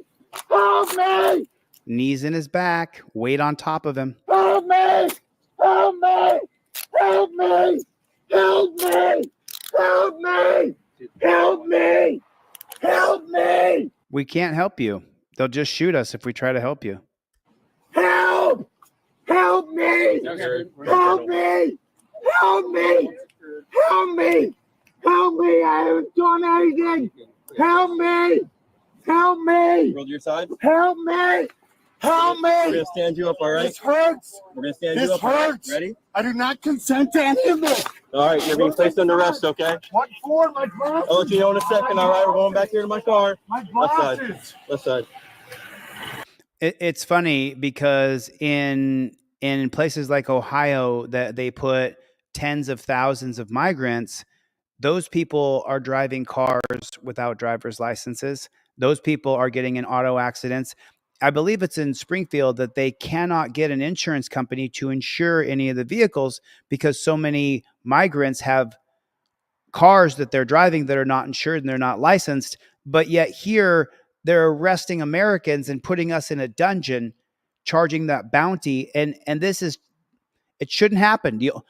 Help me! Knees in his back, weight on top of him. Help me! Help me! Help me! Help me! Help me! Help me! Help me! We can't help you. They'll just shoot us if we try to help you. Help! Help me! Help me! Help me! Help me! Help me! I haven't done anything! Help me! Help me! Roll to your side. Help me! Help We're me! gonna stand you up, all right? This hurts! We're gonna stand This you up. all right? hurts! Ready? I do not consent to any of this! All right, you're being placed under arrest, okay? What for? My glasses? I'll let you know in a second, all right? We're going back here to my car. My Left side. glasses! Left side. It's funny because in places like Ohio that they put tens of thousands of migrants, those people are driving cars without driver's licenses. Those people are getting in auto accidents. I believe it's in Springfield that they cannot get an insurance company to insure any of the vehicles because so many migrants have cars that they're driving that are not insured and they're not licensed. But yet here they're arresting Americans and putting us in a dungeon, charging that bounty. And this is, it shouldn't happen. The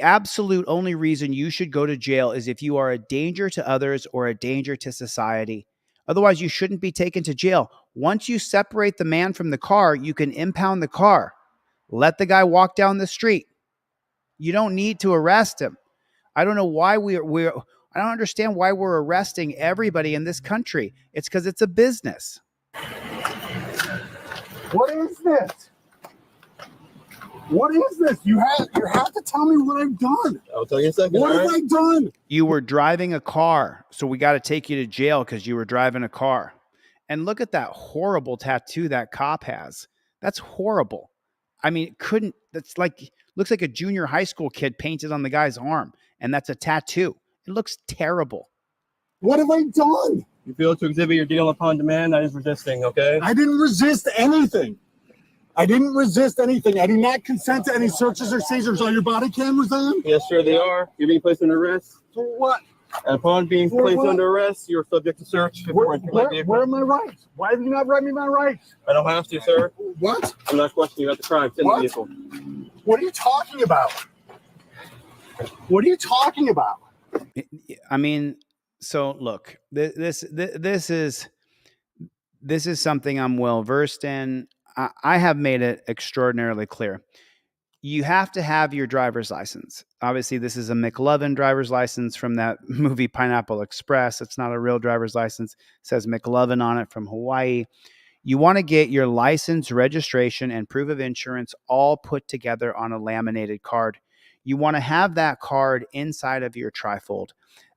absolute only reason you should go to jail is if you are a danger to others or a danger to society. Otherwise, you shouldn't be taken to jail. Once you separate the man from the car, you can impound the car. Let the guy walk down the street. You don't need to arrest him. I don't know why I don't understand why we're arresting everybody in this country. It's because it's a business. What is this? What is this? You have to tell me what I've done. I'll tell you in a second. What all have right? I done? You were driving a car, so we got to take you to jail because you were driving a car. And look at that horrible tattoo that cop has. That's horrible. I mean, that's like, looks like a junior high school kid painted on the guy's arm, and that's a tattoo. It looks terrible. What have I done? You fail to exhibit your deal upon demand. That is resisting, okay? I didn't resist anything. I didn't resist anything. I do not consent to any searches or seizures. Are your body cameras on? Yes, sir, they are. You're being placed under arrest. For what? And upon being For placed what? under arrest, you're subject to search. Where are my rights? Why have you not read me my rights? I don't have to, sir. What? I'm not questioning you about the crime. It's in the What? vehicle. What are you talking about? What are you talking about? I mean, so look, this is something I'm well versed in. I have made it extraordinarily clear. You have to have your driver's license. Obviously, this is a McLovin driver's license from that movie Pineapple Express. It's not a real driver's license. It says McLovin on it from Hawaii. You want to get your license, registration, and proof of insurance all put together on a laminated card. You want to have that card inside of your trifold.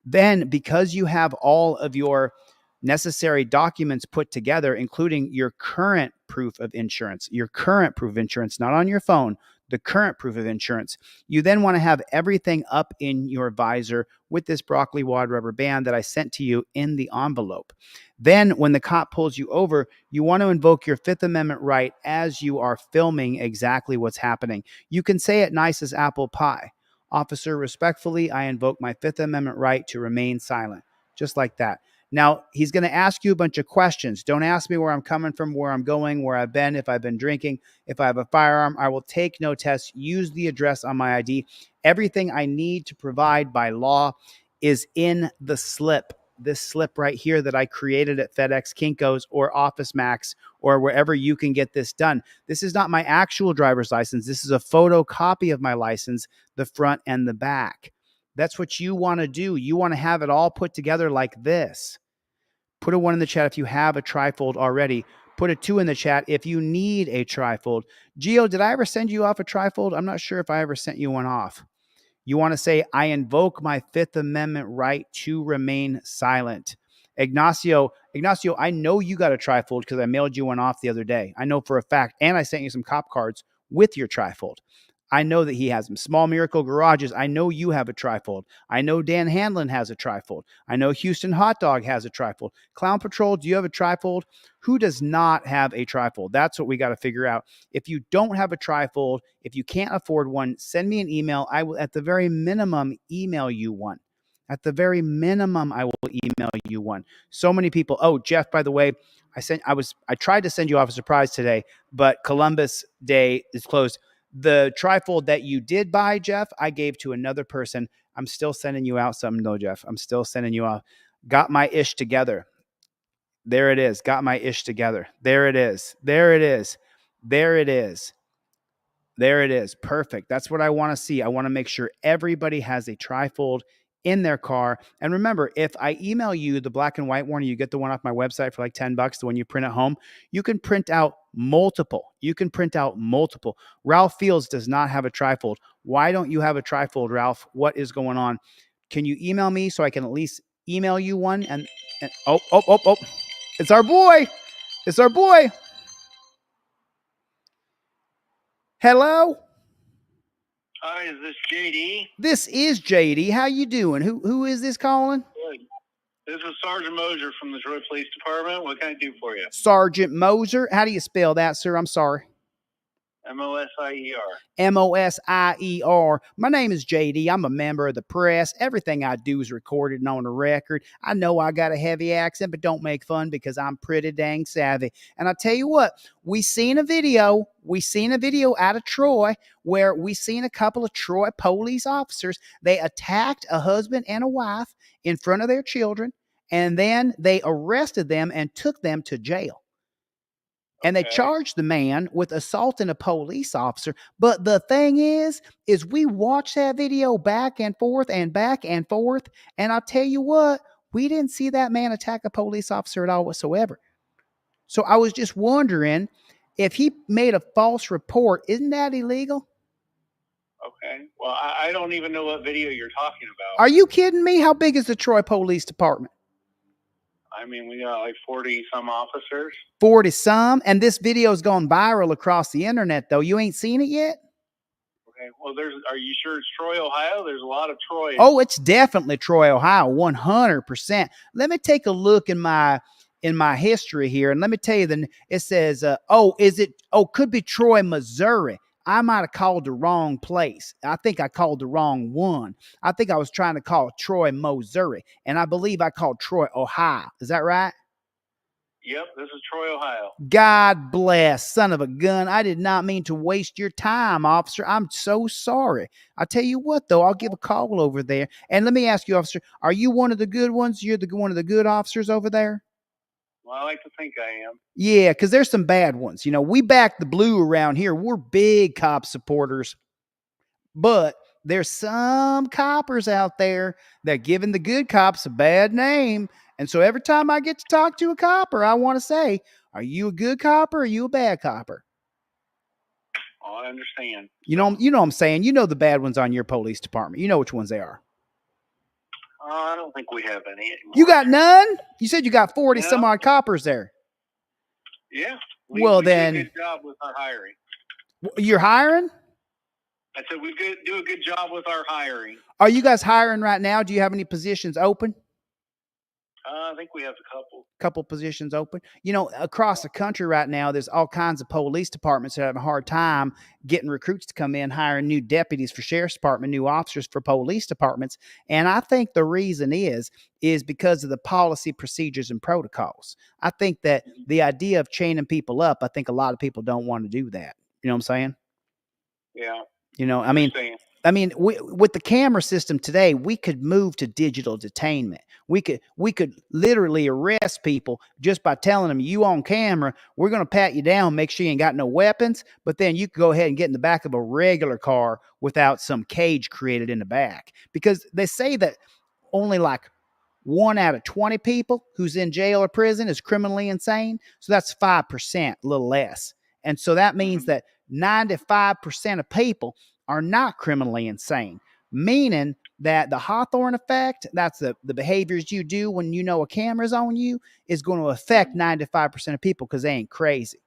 Then, because you have all of your necessary documents put together, including your current proof of insurance, not on your phone, the current proof of insurance, you then want to have everything up in your visor with this broccoli wad rubber band that I sent to you in the envelope. Then when the cop pulls you over, you want to invoke your Fifth Amendment right as you are filming exactly what's happening. You can say it nice as apple pie. Officer, respectfully, I invoke my Fifth Amendment right to remain silent. Just like that. Now, he's going to ask you a bunch of questions. Don't ask me where I'm coming from, where I'm going, where I've been, if I've been drinking, if I have a firearm. I will take no tests, use the address on my ID. Everything I need to provide by law is in the slip. This slip right here that I created at FedEx Kinko's or Office Max or wherever you can get this done. This is not my actual driver's license. This is a photocopy of my license, the front and the back. That's what you want to do. You want to have it all put together like this. Put a 1 in the chat if you have a trifold already. Put a 2 in the chat if you need a trifold. Gio, did I ever send you off a trifold? I'm not sure if I ever sent you one off. You want to say, I invoke my Fifth Amendment right to remain silent. Ignacio, I know you got a trifold because I mailed you one off the other day. I know for a fact. And I sent you some cop cards with your trifold. I know that he has them. Small Miracle Garages, I know you have a trifold. I know Dan Hanlon has a trifold. I know Houston Hot Dog has a trifold. Clown Patrol, do you have a trifold? Who does not have a trifold? That's what we got to figure out. If you don't have a trifold, if you can't afford one, send me an email. I will, at the very minimum, email you one. At the very minimum, I will email you one. So many people. Oh, Jeff, by the way, I tried to send you off a surprise today, but Columbus Day is closed. The trifold that you did buy, Jeff, I gave to another person. I'm still sending you out something though, Jeff. I'm still sending you out. Got my ish together. There it is. Got my ish together. There it is. There it is. There it is. There it is. Perfect. That's what I want to see. I want to make sure everybody has a trifold in their car. And remember, if I email you the black and white one, you get the one off my website for like $10, the one you print at home, you can print out multiple. You can print out multiple. Ralph Fields does not have a trifold. Why don't you have a trifold, Ralph? What is going on? Can you email me so I can at least email you one? And oh, it's our boy. It's our boy. Hello? Hi, is this JD? This is JD. How you doing? Who is this calling? Good. This is Sergeant Moser from the Troy Police Department. What can I do for you? Sergeant Moser. How do you spell that, sir? I'm sorry. Mosier. Mosier. My name is JD. I'm a member of the press. Everything I do is recorded and on the record. I know I got a heavy accent, but don't make fun because I'm pretty dang savvy. And I'll tell you what, we seen a video out of Troy where we seen a couple of Troy police officers. They attacked a husband and a wife in front of their children, and then they arrested them and took them to jail. And they charged the man with assaulting a police officer. But the thing is we watched that video back and forth. And I'll tell you what, we didn't see that man attack a police officer at all whatsoever. So I was just wondering if he made a false report, isn't that illegal? Okay. Well, I don't even know what video you're talking about. Are you kidding me? How big is the Troy Police Department? I mean, we got like 40 some officers. 40 some, and this video's gone viral across the internet, though. You ain't seen it yet? Okay. Well, are you sure it's Troy, Ohio? There's a lot of Troy. Oh, it's definitely Troy, Ohio, 100%. Let me take a look in my history here, and let me tell you, it says, could be Troy, Missouri. I might have called the wrong place. I think I called the wrong one. I think I was trying to call Troy, Missouri, and I believe I called Troy, Ohio. Is that right? Yep, this is Troy, Ohio. God bless, son of a gun. I did not mean to waste your time, officer. I'm so sorry. I'll tell you what, though, I'll give a call over there. And let me ask you, officer, are you one of the good ones? You're one of the good officers over there? Well, I like to think I am. Yeah, because there's some bad ones. You know, we back the blue around here. We're big cop supporters. But there's some coppers out there that giving the good cops a bad name. And so every time I get to talk to a copper, I want to say, are you a good copper or are you a bad copper? Oh, I understand. You know what I'm saying? You know the bad ones on your police department. You know which ones they are. I don't think we have any anymore. You got none? You said you got 40 some odd coppers there. Yeah. We do a good job with our hiring. You're hiring? I said we do a good job with our hiring. Are you guys hiring right now? Do you have any positions open? I think we have a couple positions open. You know, across the country right now, there's all kinds of police departments that have a hard time getting recruits to come in, hiring new deputies for sheriff's department, new officers for police departments. And I think the reason is because of the policy, procedures, and protocols. I think that the idea of chaining people up, I think a lot of people don't want to do that. You know what I'm saying? Yeah. You know, I mean, with the camera system today, we could move to digital detainment. We could literally arrest people just by telling them, you on camera, we're going to pat you down, make sure you ain't got no weapons, but then you can go ahead and get in the back of a regular car without some cage created in the back. Because they say that only like 1 out of 20 people who's in jail or prison is criminally insane. So that's 5%, a little less. And so that means that 95% of people are not criminally insane, meaning that the Hawthorne effect, that's the behaviors you do when you know a camera's on you, is going to affect 95% of people because they ain't crazy.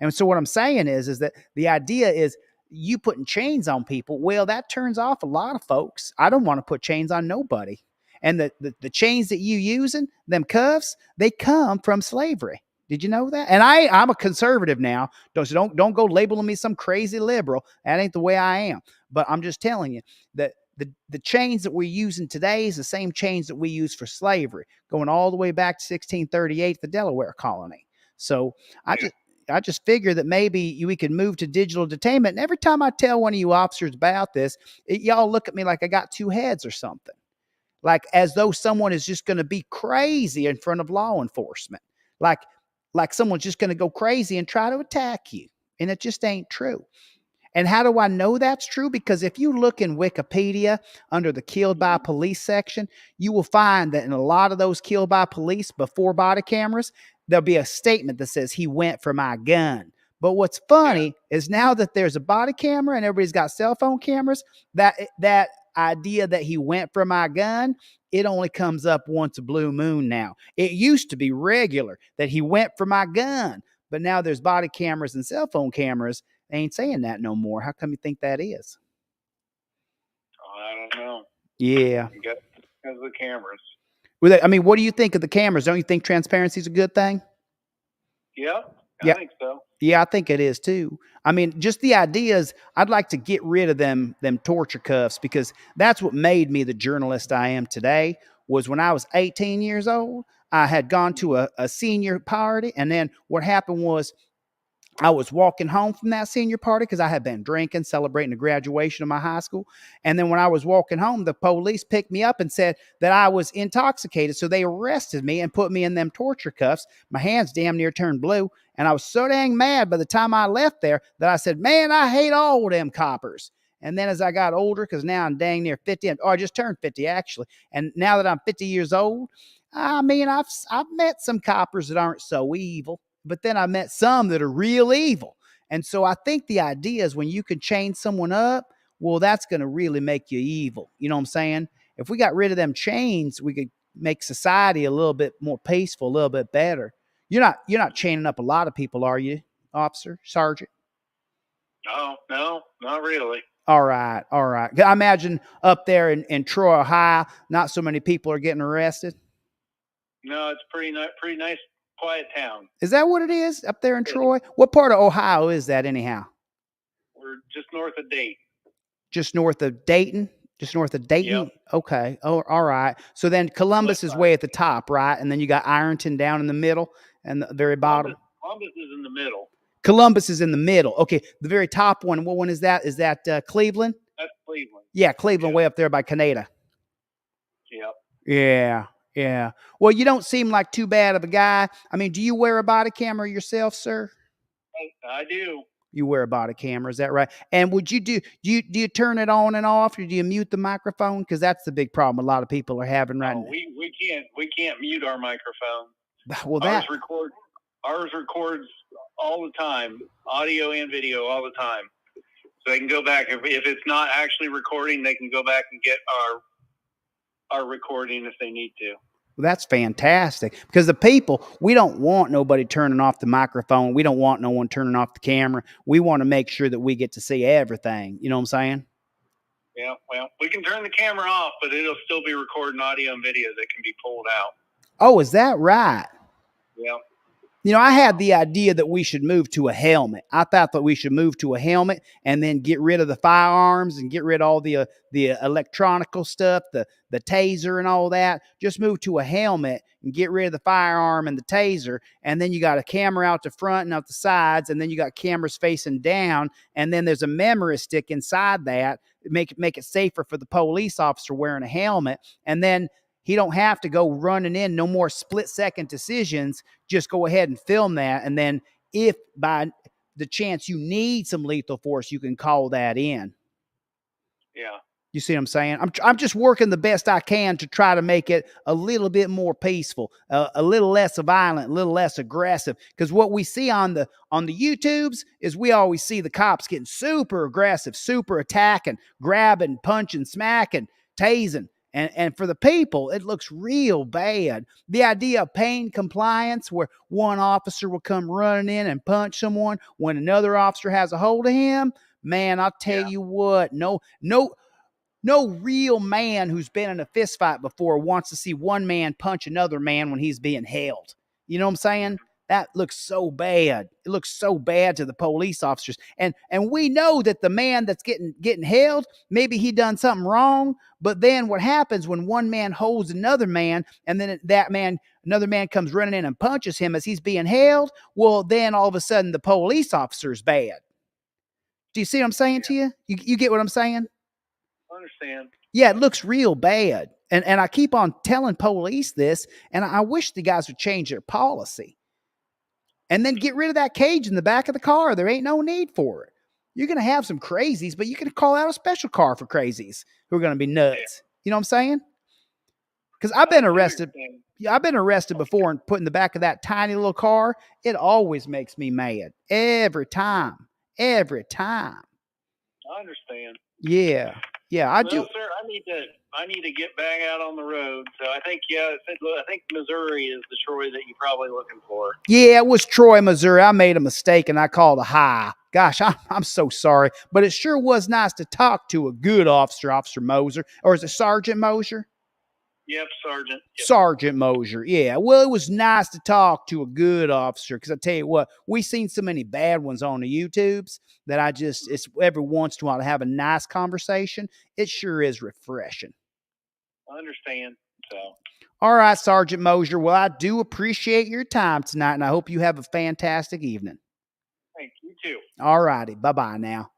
And so what I'm saying is that the idea is you putting chains on people, well, that turns off a lot of folks. I don't want to put chains on nobody. And the chains that you using, them cuffs, they come from slavery. Did you know that? And I'm a conservative now. Don't go labeling me some crazy liberal. That ain't the way I am. But I'm just telling you that the chains that we're using today is the same chains that we used for slavery, going all the way back to 1638, the Delaware colony. So I I just figured that maybe we could move to digital detainment. And every time I tell one of you officers about this, y'all look at me like I got two heads or something, like as though someone is just going to be crazy in front of law enforcement, like someone's just going to go crazy and try to attack you. And it just ain't true. And how do I know that's true? Because if you look in Wikipedia under the killed by police section, you will find that in a lot of those killed by police before body cameras, there'll be a statement that says he went for my gun. But what's funny is now that there's a body camera and everybody's got cell phone cameras, that idea that he went for my gun, it only comes up once a blue moon now. It used to be regular that he went for my gun, but now there's body cameras and cell phone cameras. They ain't saying that no more. How come you think that is? I don't know. Yeah. Because of the cameras. Well, I mean, what do you think of the cameras? Don't you think transparency is a good thing? Yeah, I think so. Yeah, I think it is too. I mean, just the ideas, I'd like to get rid of them torture cuffs, because that's what made me the journalist I am today. Was when I was 18 years old, I had gone to a senior party, and then what happened was I was walking home from that senior party because I had been drinking, celebrating the graduation of my high school. And then when I was walking home, the police picked me up and said that I was intoxicated. So they arrested me and put me in them torture cuffs. My hands damn near turned blue. And I was so dang mad by the time I left there that I said, man, I hate all of them coppers. And then as I got older, because now I'm dang near 50, or I just turned 50 actually. And now that I'm 50 years old, I mean, I've met some coppers that aren't so evil. But then I met some that are real evil. And so I think the idea is when you can chain someone up, well, that's going to really make you evil. You know what I'm saying? If we got rid of them chains, we could make society a little bit more peaceful, a little bit better. You're not chaining up a lot of people, are you, officer, sergeant? No, not really. All right. I imagine up there in Troy, Ohio, not so many people are getting arrested. No, it's pretty nice, quiet town. Is that what it is up there in Troy? What part of Ohio is that anyhow? We're just north of Dayton. Just north of Dayton? Yep. Okay. Oh, all right. So then Columbus is way at the top, right? And then you got Ironton down in the middle and the very bottom. Columbus is in the middle. Columbus is in the middle. Okay. The very top one. What one is that? Is that Cleveland? That's Cleveland. Yeah, Cleveland, way up there by Canada. Yep. Yeah. Well, you don't seem like too bad of a guy. I mean, do you wear a body camera yourself, sir? I do. You wear a body camera, is that right? And would you do you turn it on and off, or do you mute the microphone? Because that's the big problem a lot of people are having right now. We can't mute our microphone. Well, ours records all the time, audio and video all the time. So they can go back if it's not actually recording, they can go back and get our recording if they need to. Well, that's fantastic, because the people, we don't want nobody turning off the microphone. We don't want no one turning off the camera. We want to make sure that we get to see everything. You know what I'm saying? Yeah, well, we can turn the camera off, but it'll still be recording audio and video that can be pulled out. Oh, is that right? Yeah. You know, I had the idea that we should move to a helmet. I thought that we should move to a helmet and then get rid of the firearms and get rid of all the electronical stuff, the taser and all that. Just move to a helmet and get rid of the firearm and the taser. And then you got a camera out the front and out the sides. And then you got cameras facing down. And then there's a memory stick inside that. Make it safer for the police officer wearing a helmet. And then he don't have to go running in, no more split-second decisions. Just go ahead and film that. And then if by the chance you need some lethal force, you can call that in. Yeah. You see what I'm saying? I'm just working the best I can to try to make it a little bit more peaceful, a little less violent, a little less aggressive. Because what we see on the YouTubes is we always see the cops getting super aggressive, super attacking, grabbing, punching, smacking, tasing. And for the people, it looks real bad. The idea of pain compliance, where one officer will come running in and punch someone when another officer has a hold of him, man, I'll tell you what, no real man who's been in a fist fight before wants to see one man punch another man when he's being held. You know what I'm saying? That looks so bad. It looks so bad to the police officers. And we know that the man that's getting held, maybe he done something wrong. But then what happens when one man holds another man, and then another man comes running in and punches him as he's being held? Well, then all of a sudden the police officer is bad. Do you see what I'm saying to you? You get what I'm saying? I understand. Yeah, it looks real bad. And I keep on telling police this, and I wish the guys would change their policy. And then get rid of that cage in the back of the car. There ain't no need for it. You're going to have some crazies, but you can call out a special car for crazies who are going to be nuts. You know what I'm saying? Because I've been arrested. Yeah, I've been arrested before and put in the back of that tiny little car. It always makes me mad. Every time. Every time. I understand. Yeah. Yeah, I do. Well, sir, I need to get back out on the road. So I think Missouri is the Troy that you're probably looking for. Yeah, it was Troy, Missouri. I made a mistake and I called a high. Gosh, I'm so sorry. But it sure was nice to talk to a good officer, Officer Moser. Or is it Sergeant Moser? Yep, Sergeant. Yep. Sergeant Moser. Yeah. Well, it was nice to talk to a good officer, because I tell you what, we've seen so many bad ones on the YouTubes that it's every once in a while to have a nice conversation. It sure is refreshing. I understand. So. All right, Sergeant Moser. Well, I do appreciate your time tonight, and I hope you have a fantastic evening. Thank you too. All righty. Bye-bye now.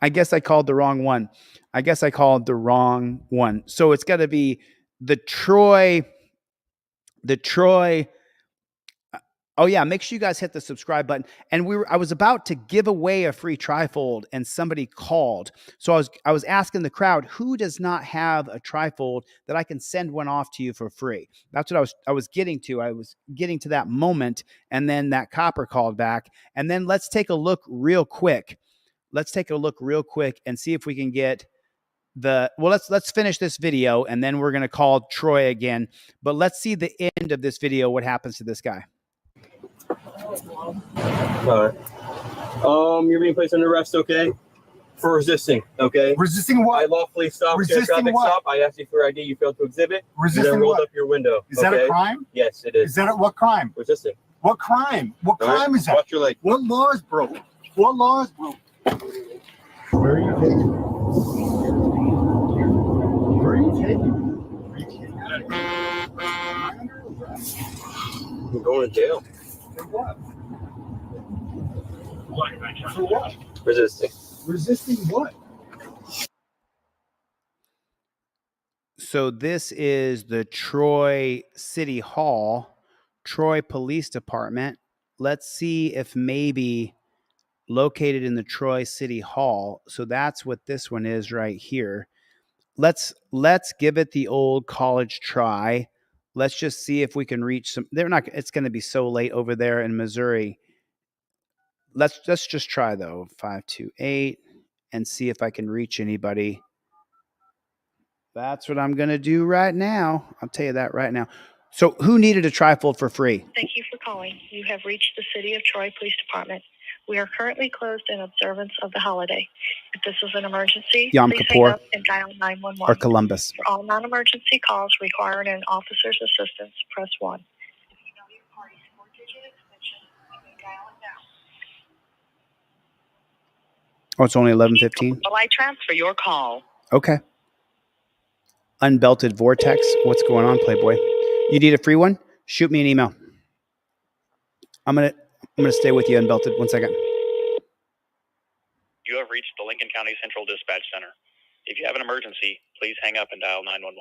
I guess I called the wrong one. So it's got to be the Troy. Oh yeah, make sure you guys hit the subscribe button. And I was about to give away a free trifold, and somebody called. So I was asking the crowd, who does not have a trifold that I can send one off to you for free? That's what I was getting to. I was getting to that moment, and then that copper called back. And then let's take a look real quick. And see if we can get let's finish this video, and then we're going to call Troy again. But let's see the end of this video, what happens to this guy. All right. You're being placed under arrest, okay? For resisting, okay? Resisting what? I lawfully stopped a traffic stop. I asked you for ID. You failed to exhibit. Resisting you then rolled what? up your window. Is that a crime? Yes, it is. Is that what crime? Resisting. What crime? What crime is that? Watch your leg. What laws broke? What laws broke? Where are you taking? Where are you taking? You're going to jail. For what? For what? Resisting. Resisting what? So this is the Troy City Hall, Troy Police Department. Let's see if maybe located in the Troy City Hall. So that's what this one is right here. Let's give it the old college try. Let's just see if we can reach some. It's going to be so late over there in Missouri. Let's just try though. 528 and see if I can reach anybody. That's what I'm going to do right now. I'll tell you that right now. So who needed a trifold for free? Thank you for calling. You have reached the City of Troy Police Department. We are currently closed in observance of the holiday. If this is an emergency, Yom please Kippur hang up and dial 911. or Columbus. For all non-emergency calls requiring an officer's assistance, press 1. If you know your party's 4-digit extension, you may dial it now. Oh, it's only 11:15. Will I transfer your call? Okay. Unbelted Vortex. What's going on, Playboy? You need a free one? Shoot me an email. I'm gonna stay with you, Unbelted. 1 second. You have reached the Lincoln County Central Dispatch Center. If you have an emergency, please hang up and dial 911.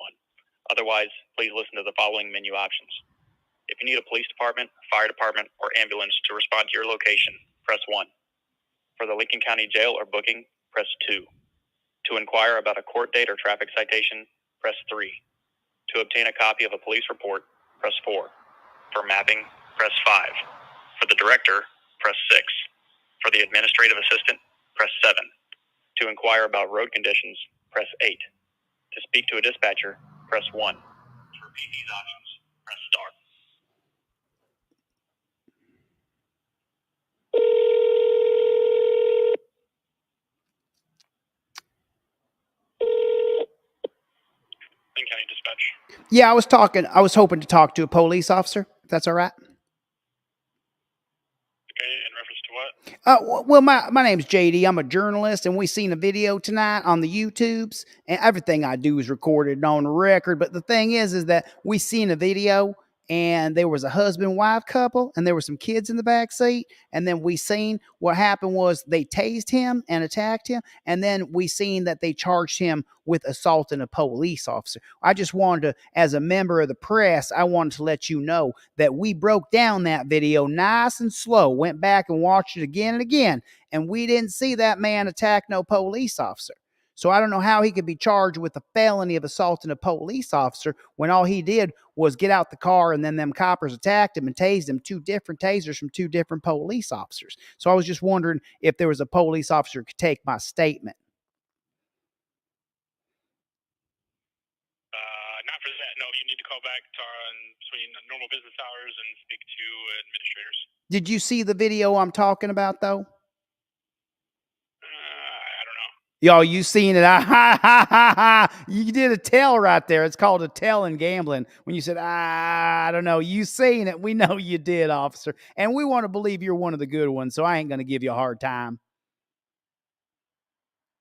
Otherwise, please listen to the following menu options. If you need a police department, fire department, or ambulance to respond to your location, press 1. For the Lincoln County Jail or booking, press 2. To inquire about a court date or traffic citation, press 3. To obtain a copy of a police report, press 4. For mapping, press 5. For the director, press 6. For the administrative assistant, press 7. To inquire about road conditions, press 8. To speak to a dispatcher, press 1. To repeat these options, press star. Lincoln County Dispatch. Yeah, I was hoping to talk to a police officer, if that's all right. Okay, in reference to what? Well, my name's JD. I'm a journalist, and we seen a video tonight on the YouTubes, and everything I do is recorded on record. But the thing is that we seen a video, and there was a husband-wife couple, and there were some kids in the back seat, and then we seen what happened was they tased him and attacked him, and then we seen that they charged him with assaulting a police officer. I just wanted to, as a member of the press, I wanted to let you know that we broke down that video nice and slow, went back and watched it again and again, and we didn't see that man attack no police officer. So I don't know how he could be charged with the felony of assaulting a police officer when all he did was get out the car and then them coppers attacked him and tased him, 2 different tasers from 2 different police officers. So I was just wondering if there was a police officer who could take my statement. Not for that. No, you need to call back between normal business hours and speak to administrators. Did you see the video I'm talking about, though? I don't know. Yo, you seen it. You did a tell right there. It's called a tell in gambling. When you said, I don't know, you seen it. We know you did, officer. And we want to believe you're one of the good ones, so I ain't going to give you a hard time.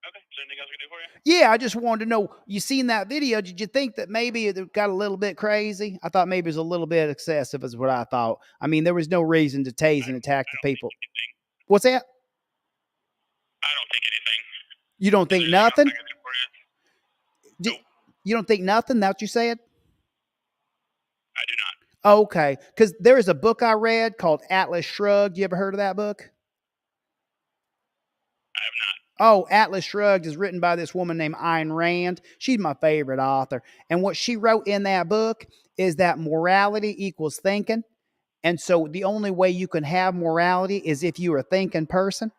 Okay. Is there anything else we can do for you? Yeah, I just wanted to know, you seen that video. Did you think that maybe it got a little bit crazy? I thought maybe it was a little bit excessive is what I thought. I mean, there was no reason to tase and attack the people. What's that? I don't think anything. You don't think nothing? You don't think nothing? That's what you said? I do not. Okay. Because there is a book I read called Atlas Shrugged. You ever heard of that book? I have not. Oh, Atlas Shrugged is written by this woman named Ayn Rand. She's my favorite author. And what she wrote in that book is that morality equals thinking. And so the only way you can have morality is if you're a thinking person.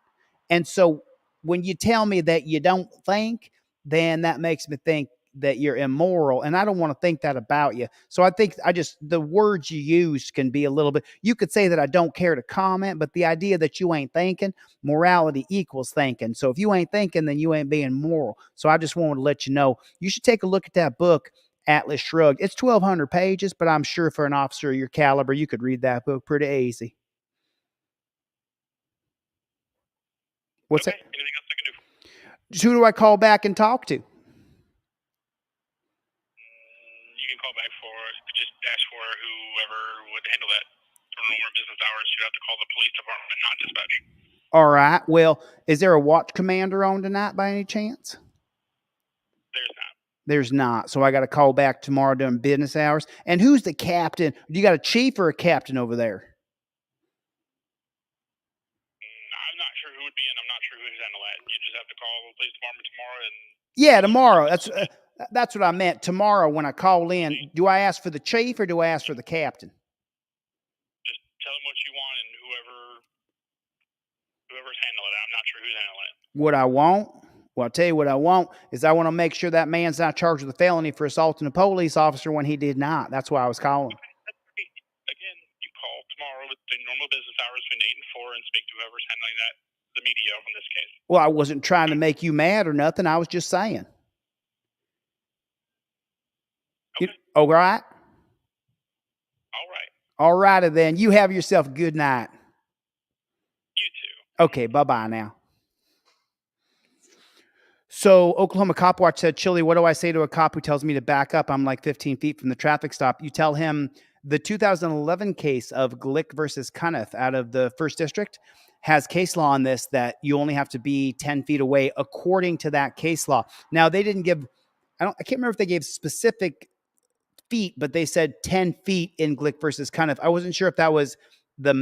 And so when you tell me that you don't think, then that makes me think that you're immoral. And I don't want to think that about you. So I think the words you use can be a little bit, you could say that I don't care to comment, but the idea that you ain't thinking, morality equals thinking. So if you ain't thinking, then you ain't being moral. So I just wanted to let you know, you should take a look at that book, Atlas Shrugged. It's 1,200 pages, but I'm sure for an officer of your caliber, you could read that book pretty easy. What's okay. that? Anything else I can do? Who do I call back and talk to? You can call back just ask for whoever would handle that. For normal business hours, you have to call the police department, not dispatch. All right. Well, is there a watch commander on tonight by any chance? There's not. There's not. So I got to call back tomorrow during business hours. And who's the captain? You got a chief or a captain over there? I'm not sure who would be in. I'm not sure who's handle that. You just have to call the police department tomorrow. Yeah, tomorrow. That's what I meant. Tomorrow when I call in, do I ask for the chief or do I ask for the captain? Just tell them what you want and whoever's handling it. I'm not sure who's handling it. What I want? Well, I'll tell you what I want is I want to make sure that man's not charged with a felony for assaulting a police officer when he did not. That's why I was calling. Again, you call tomorrow with the normal business hours between 8 and 4 and speak to whoever's handling the media in this case. Well, I wasn't trying to make you mad or nothing. I was just saying. Okay. All right. All right. All righty then. You have yourself a good night. You too. Okay, bye-bye now. So Oklahoma Cop Watch said, Chili, what do I say to a cop who tells me to back up? I'm like 15 feet from the traffic stop. You tell him the 2011 case of Glick versus Cunniff out of the 1st District has case law on this that you only have to be 10 feet away according to that case law. Now, they didn't give, I can't remember if they gave specific feet, but they said 10 feet in Glick versus Cunniff. I wasn't sure if that was the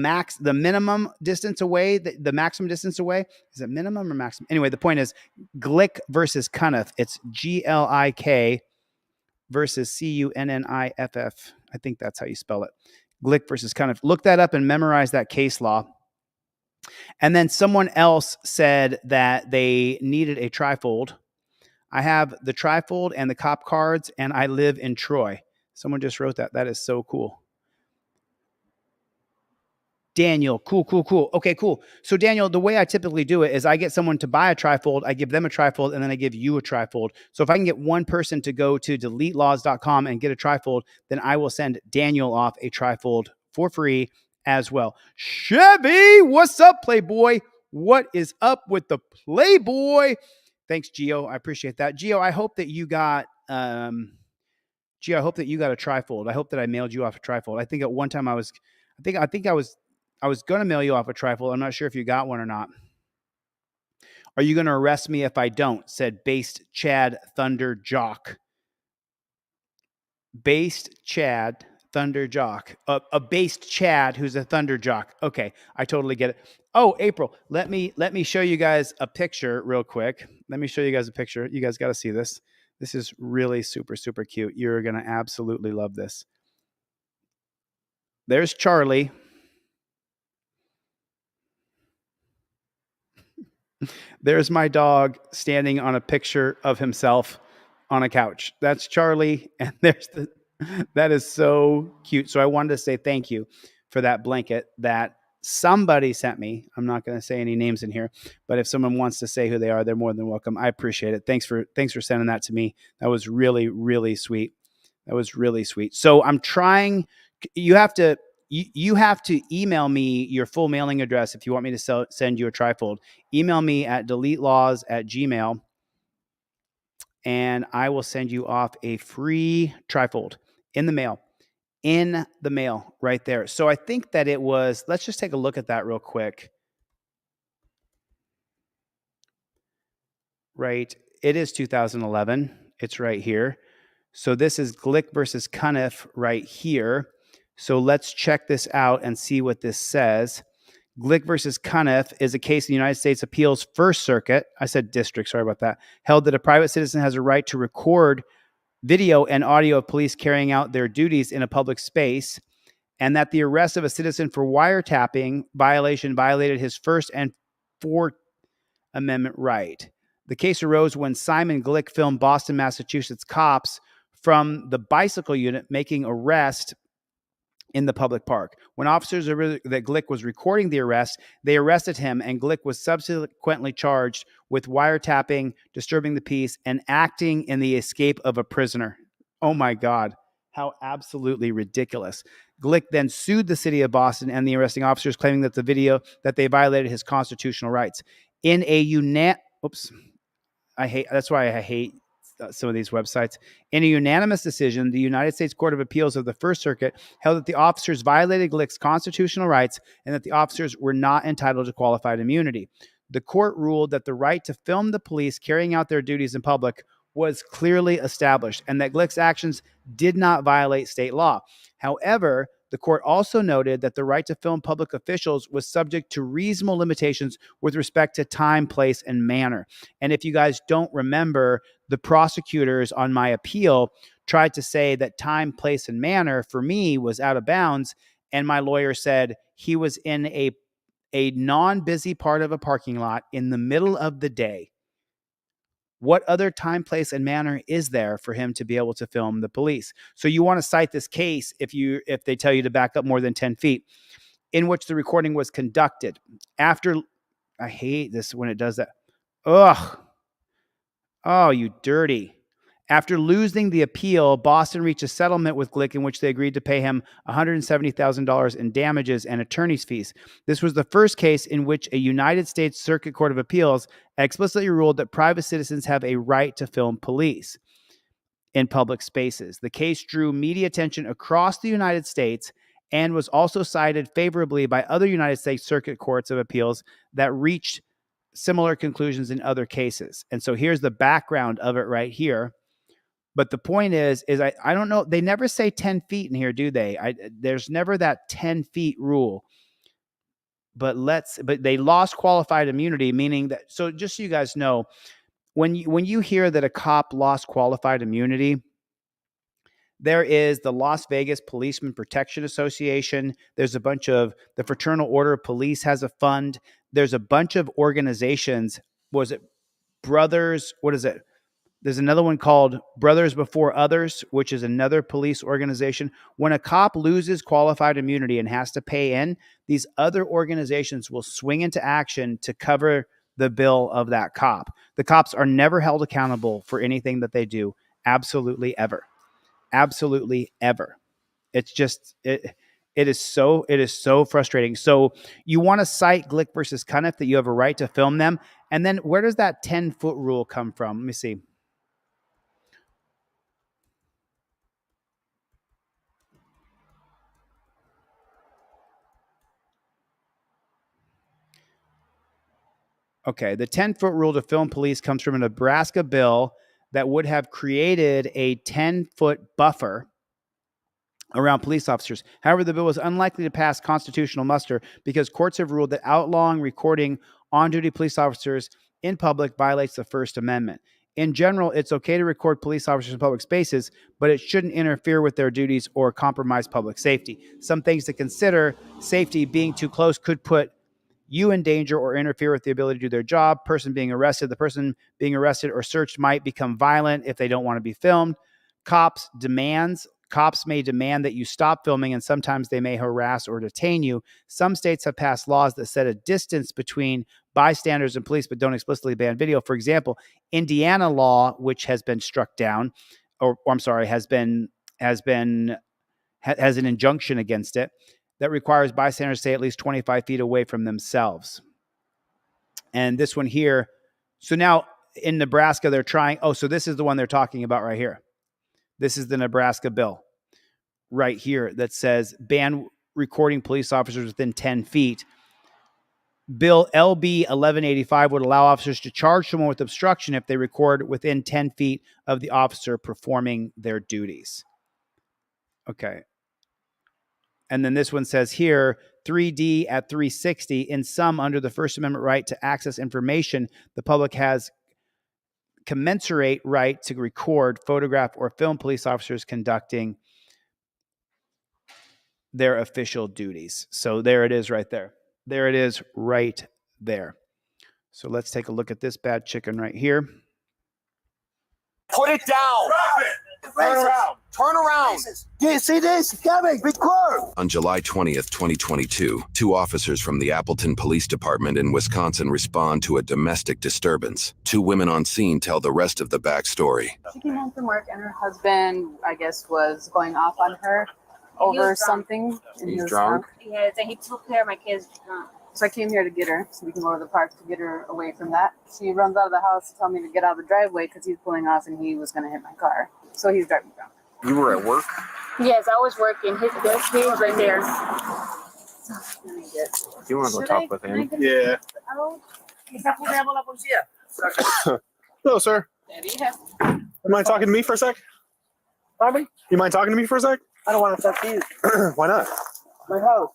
minimum distance away, the maximum distance away. Is it minimum or maximum? Anyway, the point is Glick versus Cunniff. It's Glik versus Cunniff. I think that's how you spell it. Glick versus Cunniff. Look that up and memorize that case law. And then someone else said that they needed a trifold. I have the trifold and the cop cards, and I live in Troy. Someone just wrote that. That is so cool. Daniel. Cool. Okay, cool. So Daniel, the way I typically do it is I get someone to buy a trifold, I give them a trifold, and then I give you a trifold. So if I can get one person to go to deletelaws.com and get a trifold, then I will send Daniel off a trifold for free as well. Chevy, what's up, Playboy? What is up with the Playboy? Thanks, Gio. I appreciate that. Gio, I hope that you got a trifold. I hope that I mailed you off a trifold. I think at one time I was going to mail you off a trifold. I'm not sure if you got one or not. Are you going to arrest me if I don't? Said Based Chad Thunder Jock. Based Chad Thunder Jock. A based Chad who's a Thunder Jock. Okay, I totally get it. Oh, April, let me show you guys a picture real quick. Let me show you guys a picture. You guys got to see this. This is really super, super cute. You're going to absolutely love this. There's Charlie. There's my dog standing on a picture of himself on a couch. That's Charlie. And that is so cute. So I wanted to say thank you for that blanket that somebody sent me. I'm not going to say any names in here, but if someone wants to say who they are, they're more than welcome. I appreciate it. Thanks for sending that to me. That was really, really sweet. That was really sweet. So I'm trying, you have to email me your full mailing address if you want me to send you a trifold. Email me at deletelaws@gmail.com and I will send you off a free trifold in the mail. In the mail right there. So I think that it was, let's just take a look at that real quick. Right. It is 2011. It's right here. So this is Glick versus Cuniff right here. So let's check this out and see what this says. Glick versus Cuniff is a case in the United States Appeals First Circuit. I said district, sorry about that. Held that a private citizen has a right to record video and audio of police carrying out their duties in a public space, and that the arrest of a citizen for wiretapping violation violated his First and Fourth Amendment right. The case arose when Simon Glick filmed Boston, Massachusetts cops from the bicycle unit making arrest in the public park. When officers that Glick was recording the arrest, they arrested him, and Glick was subsequently charged with wiretapping, disturbing the peace, and acting in the escape of a prisoner. Oh my God, how absolutely ridiculous. Glick then sued the city of Boston and the arresting officers, claiming that that they violated his constitutional rights. In a that's why I hate some of these websites. In a unanimous decision, the United States Court of Appeals of the First Circuit held that the officers violated Glick's constitutional rights and that the officers were not entitled to qualified immunity. The court ruled that the right to film the police carrying out their duties in public was clearly established and that Glick's actions did not violate state law. However, the court also noted that the right to film public officials was subject to reasonable limitations with respect to time, place, and manner. And if you guys don't remember, the prosecutors on my appeal tried to say that time, place, and manner for me was out of bounds. And my lawyer said he was in a non-busy part of a parking lot in the middle of the day. What other time, place, and manner is there for him to be able to film the police? So you want to cite this case if they tell you to back up more than 10 feet, in which the recording was conducted. I hate this when it does that. Ugh. Oh, you dirty. After losing the appeal, Boston reached a settlement with Glick in which they agreed to pay him $170,000 in damages and attorney's fees. This was the first case in which a United States Circuit Court of Appeals explicitly ruled that private citizens have a right to film police in public spaces. The case drew media attention across the United States and was also cited favorably by other United States Circuit Courts of Appeals that reached similar conclusions in other cases. And so here's the background of it right here. But the point is I don't know. They never say 10 feet in here, do they? There's never that 10 feet rule. But they lost qualified immunity, meaning that. So just so you guys know, when you hear that a cop lost qualified immunity, there is the Las Vegas Policeman Protection Association. There's a bunch of the Fraternal Order of Police has a fund. There's a bunch of organizations. Was it Brothers? What is it? There's another one called Brothers Before Others, which is another police organization. When a cop loses qualified immunity and has to pay in, these other organizations will swing into action to cover the bill of that cop. The cops are never held accountable for anything that they do. Absolutely ever. Absolutely ever. It's just it is so frustrating. So you want to cite Glick versus Cuniff that you have a right to film them. And then where does that 10-foot rule come from? Let me see. Okay, the 10-foot rule to film police comes from a Nebraska bill that would have created a 10-foot buffer around police officers. However, the bill was unlikely to pass constitutional muster because courts have ruled that outlawing recording on-duty police officers in public violates the First Amendment. In general, it's okay to record police officers in public spaces, but it shouldn't interfere with their duties or compromise public safety. Some things to consider: safety, being too close could put you in danger or interfere with the ability to do their job. The person being arrested or searched might become violent if they don't want to be filmed. Cops may demand that you stop filming, and sometimes they may harass or detain you. Some states have passed laws that set a distance between bystanders and police, but don't explicitly ban video. For example, Indiana law, which has been struck down, has an injunction against it that requires bystanders to stay at least 25 feet away from themselves. And this one here, so now in Nebraska, they're trying, so this is the one they're talking about right here. This is the Nebraska bill right here that says ban recording police officers within 10 feet. Bill LB 1185 would allow officers to charge someone with obstruction if they record within 10 feet of the officer performing their duties. Okay. And then this one says here, 3D at 360, in sum, under the First Amendment right to access information, the public has commensurate right to record, photograph, or film police officers conducting their official duties. So there it is right there. There it is right there. So let's take a look at this bad chicken right here. Put it down. Drop it. Turn around. Turn around. Do you see this? Coming. Record. On July 20th, 2022, 2 officers from the Appleton Police Department in Wisconsin respond to a domestic disturbance. 2 women on scene tell the rest of the backstory. She came home from work and her husband, I guess, was going off on her over something. And He's drunk? Yeah, he took care of my kids drunk. So I came here to get her so we can go to the park to get her away from that. She runs out of the house to tell me to get out of the driveway because he's pulling off and he was going to hit my car. So he's driving drunk. You were at work? Yes, I was working. He was right there. Do you want to go talk with him? Yeah. Hello, sir. You mind talking to me for a sec? Pardon me? You mind talking to me for a sec? I don't want to talk to you. Why not? My house.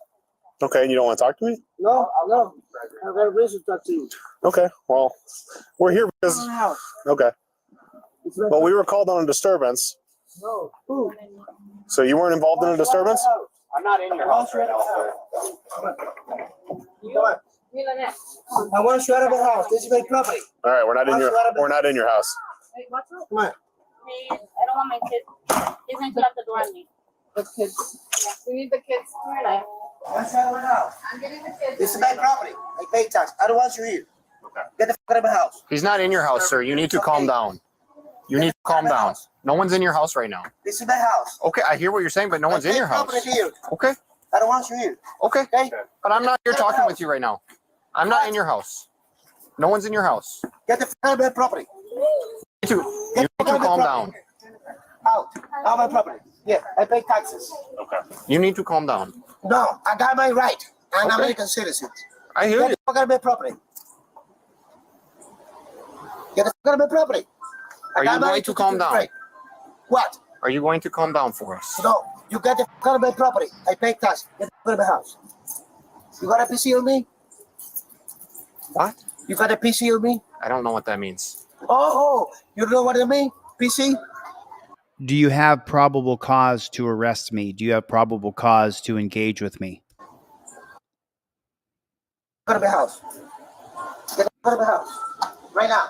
Okay, and you don't want to talk to me? No. I've got a reason to talk to you. Okay, well, we're here because... My house. Okay. Well, we were called on a disturbance. No. Who? So you weren't involved in a disturbance? I'm not in your house right now, sir. I want you out of my house. This is my property. All right, we're not in your house. Hey, what's up? Come on. I don't want my kids. He's going to lock the door on me. The kids. Yeah, we need the kids. Come here, What's out of my house? I'm getting the kids. This is my property. I pay tax. I don't want you here. Get the fuck out of my house. He's not in your house, sir. You need to calm down. You need to calm down. No one's in your house right now. This is my house. Okay, I hear what you're saying, but no one's in your house. Here. Okay. I don't want you here. Okay. Okay. But I'm not here talking with you right now. I'm not in your house. No one's in your house. Get the fuck out of my property. You need to calm down. Out of my property. Yeah, I pay taxes. Okay. You need to calm down. No, I got my right. I'm an American citizen. I hear Get you. the fuck out of my property. Get the fuck out of my property. Are you going to calm down? Right. What? Are you going to calm down for us? No, you get the fuck out of my property. I pay tax. Get the fuck out of my house. You got a PC on me? What? You got a PC on me? I don't know what that means. Oh, you don't know what I mean? PC? Do you have probable cause to arrest me? Do you have probable cause to engage with me? Get out of my house. Get the fuck out of my house. Right now.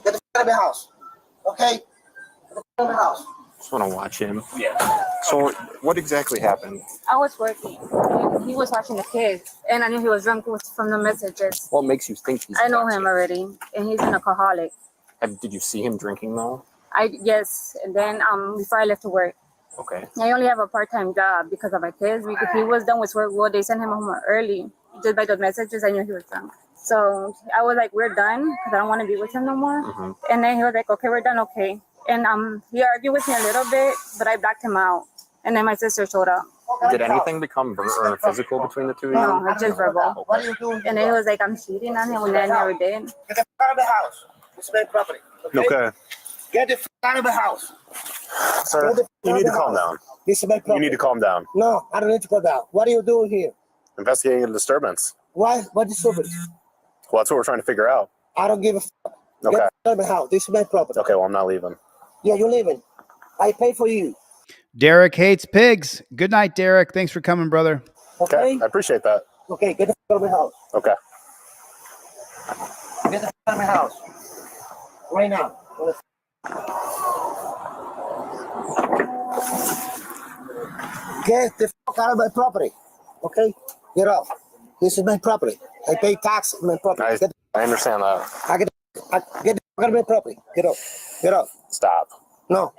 Get the fuck out of my house. Okay? In the house. Just want to watch him. Yeah. So what exactly happened? I was working. He was watching the kids, and I knew he was drunk from the messages. What makes you think he's I know toxic? him already, and he's an alcoholic. Did you see him drinking though? Yes, and then before I left to work. Okay. I only have a part-time job because of my kids. Because he was done with work, well, they sent him home early. Just by those messages, I knew he was drunk. So I was like, we're done, because I don't want to be with him no more. Mm-hmm. And then he was like, okay, we're done, okay. And he argued with me a little bit, but I blocked him out. And then my sister showed up. Did anything become physical between the two of you? No, it's just verbal. What are you doing? And then he was like, I'm cheating on him, when I never did. Get the out of the house. This is my property. Okay? Get the out of the house. Sir, you need to calm down. This is my property. You need to calm down. No, I don't need to calm down. What are you doing here? Investigating a disturbance. Why? What disturbance? Well, that's what we're trying to figure out. I don't give a fuck. Okay. Get out of my house. This is my property. Okay, well, I'm not leaving. Yeah, you're leaving. I pay for you. Derek hates pigs. Good night, Derek. Thanks for coming, brother. Okay? I appreciate that. Okay, get the out of my house. Okay. Get the out of my house. Right now. Get the fuck out of my property. Okay? Get off. This is my property. I pay tax on my property. I understand that. Get the fuck out of my property. Get off. Get off. Stop. No.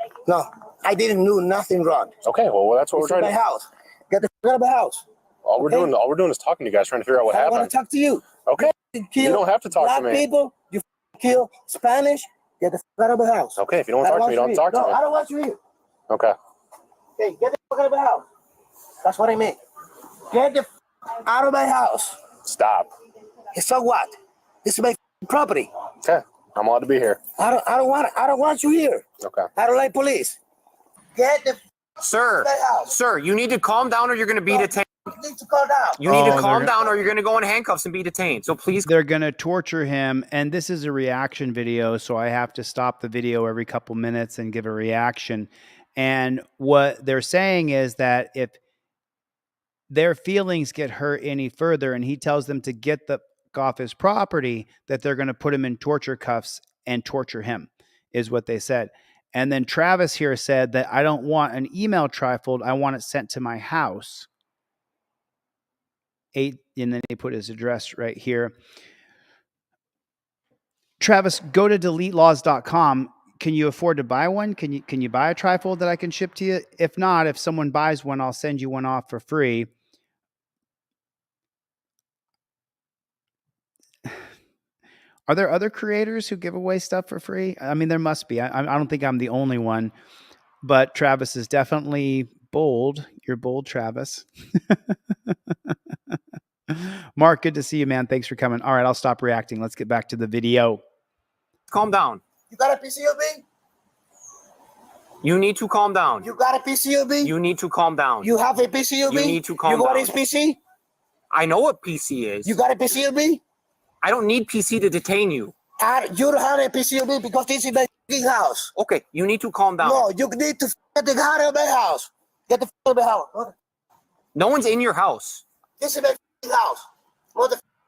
I didn't do nothing wrong. Okay, well, that's what This we're trying is my house. Get the fuck out of my house. All we're doing is talking to you guys, trying to figure out what I happened. want to talk to you. Okay. You You don't have to talk to black me. people. You kill Spanish. Get the fuck out of my house. Okay, if you don't want to talk to me, you don't have to talk to me. I don't want you here. Okay. Okay, get the fuck out of my house. That's what I mean. Get the fuck out of my house. Stop. So what? This is my property. Okay. I'm allowed to be here. I don't want you here. Okay. I don't like police. Get the Sir, sir, you need to calm down or you're going to be detained. You need to calm down. You need to calm down or you're going to go in handcuffs and be detained. So please. They're going to torture him. And this is a reaction video, so I have to stop the video every couple minutes and give a reaction. And what they're saying is that if their feelings get hurt any further and he tells them to get the off his property, that they're going to put him in torture cuffs and torture him, is what they said. And then Travis here said that I don't want an email trifold. I want it sent to my house. And then they put his address right here. Travis, go to deletelaws.com. Can you afford to buy one? Can you buy a trifold that I can ship to you? If not, if someone buys one, I'll send you one off for free. Are there other creators who give away stuff for free? I mean, there must be. I don't think I'm the only one, but Travis is definitely bold. You're bold, Travis. Mark, good to see you, man. Thanks for coming. All right, I'll stop reacting. Let's get back to the video. Calm down. You got a PCOB? You need to calm down. You got a PCOB? You need to calm down. You have a PCOB? You need to calm down. You got down. his PC? I know what PC is. You got a PCOB? I don't need PC to detain you. You don't have a PCOB because this is my house. Okay, you need to calm down. No, you need to get the out of my house. Get the out of my house. No one's in your house. This is my house.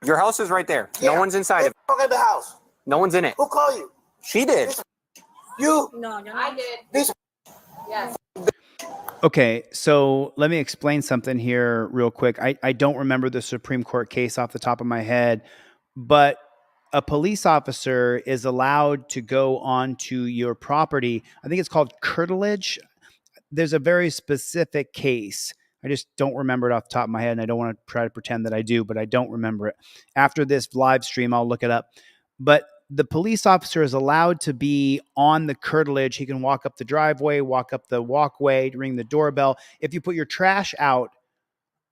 Your house is right there. Yeah. No one's inside of it. Get the house. No one's in it. Who called you? She did. You? No, I did. This. Yes. Okay, so let me explain something here real quick. I don't remember the Supreme Court case off the top of my head, but a police officer is allowed to go onto your property. I think it's called curtilage. There's a very specific case. I just don't remember it off the top of my head, and I don't want to try to pretend that I do, but I don't remember it. After this live stream, I'll look it up. But the police officer is allowed to be on the curtilage. He can walk up the driveway, walk up the walkway, ring the doorbell. If you put your trash out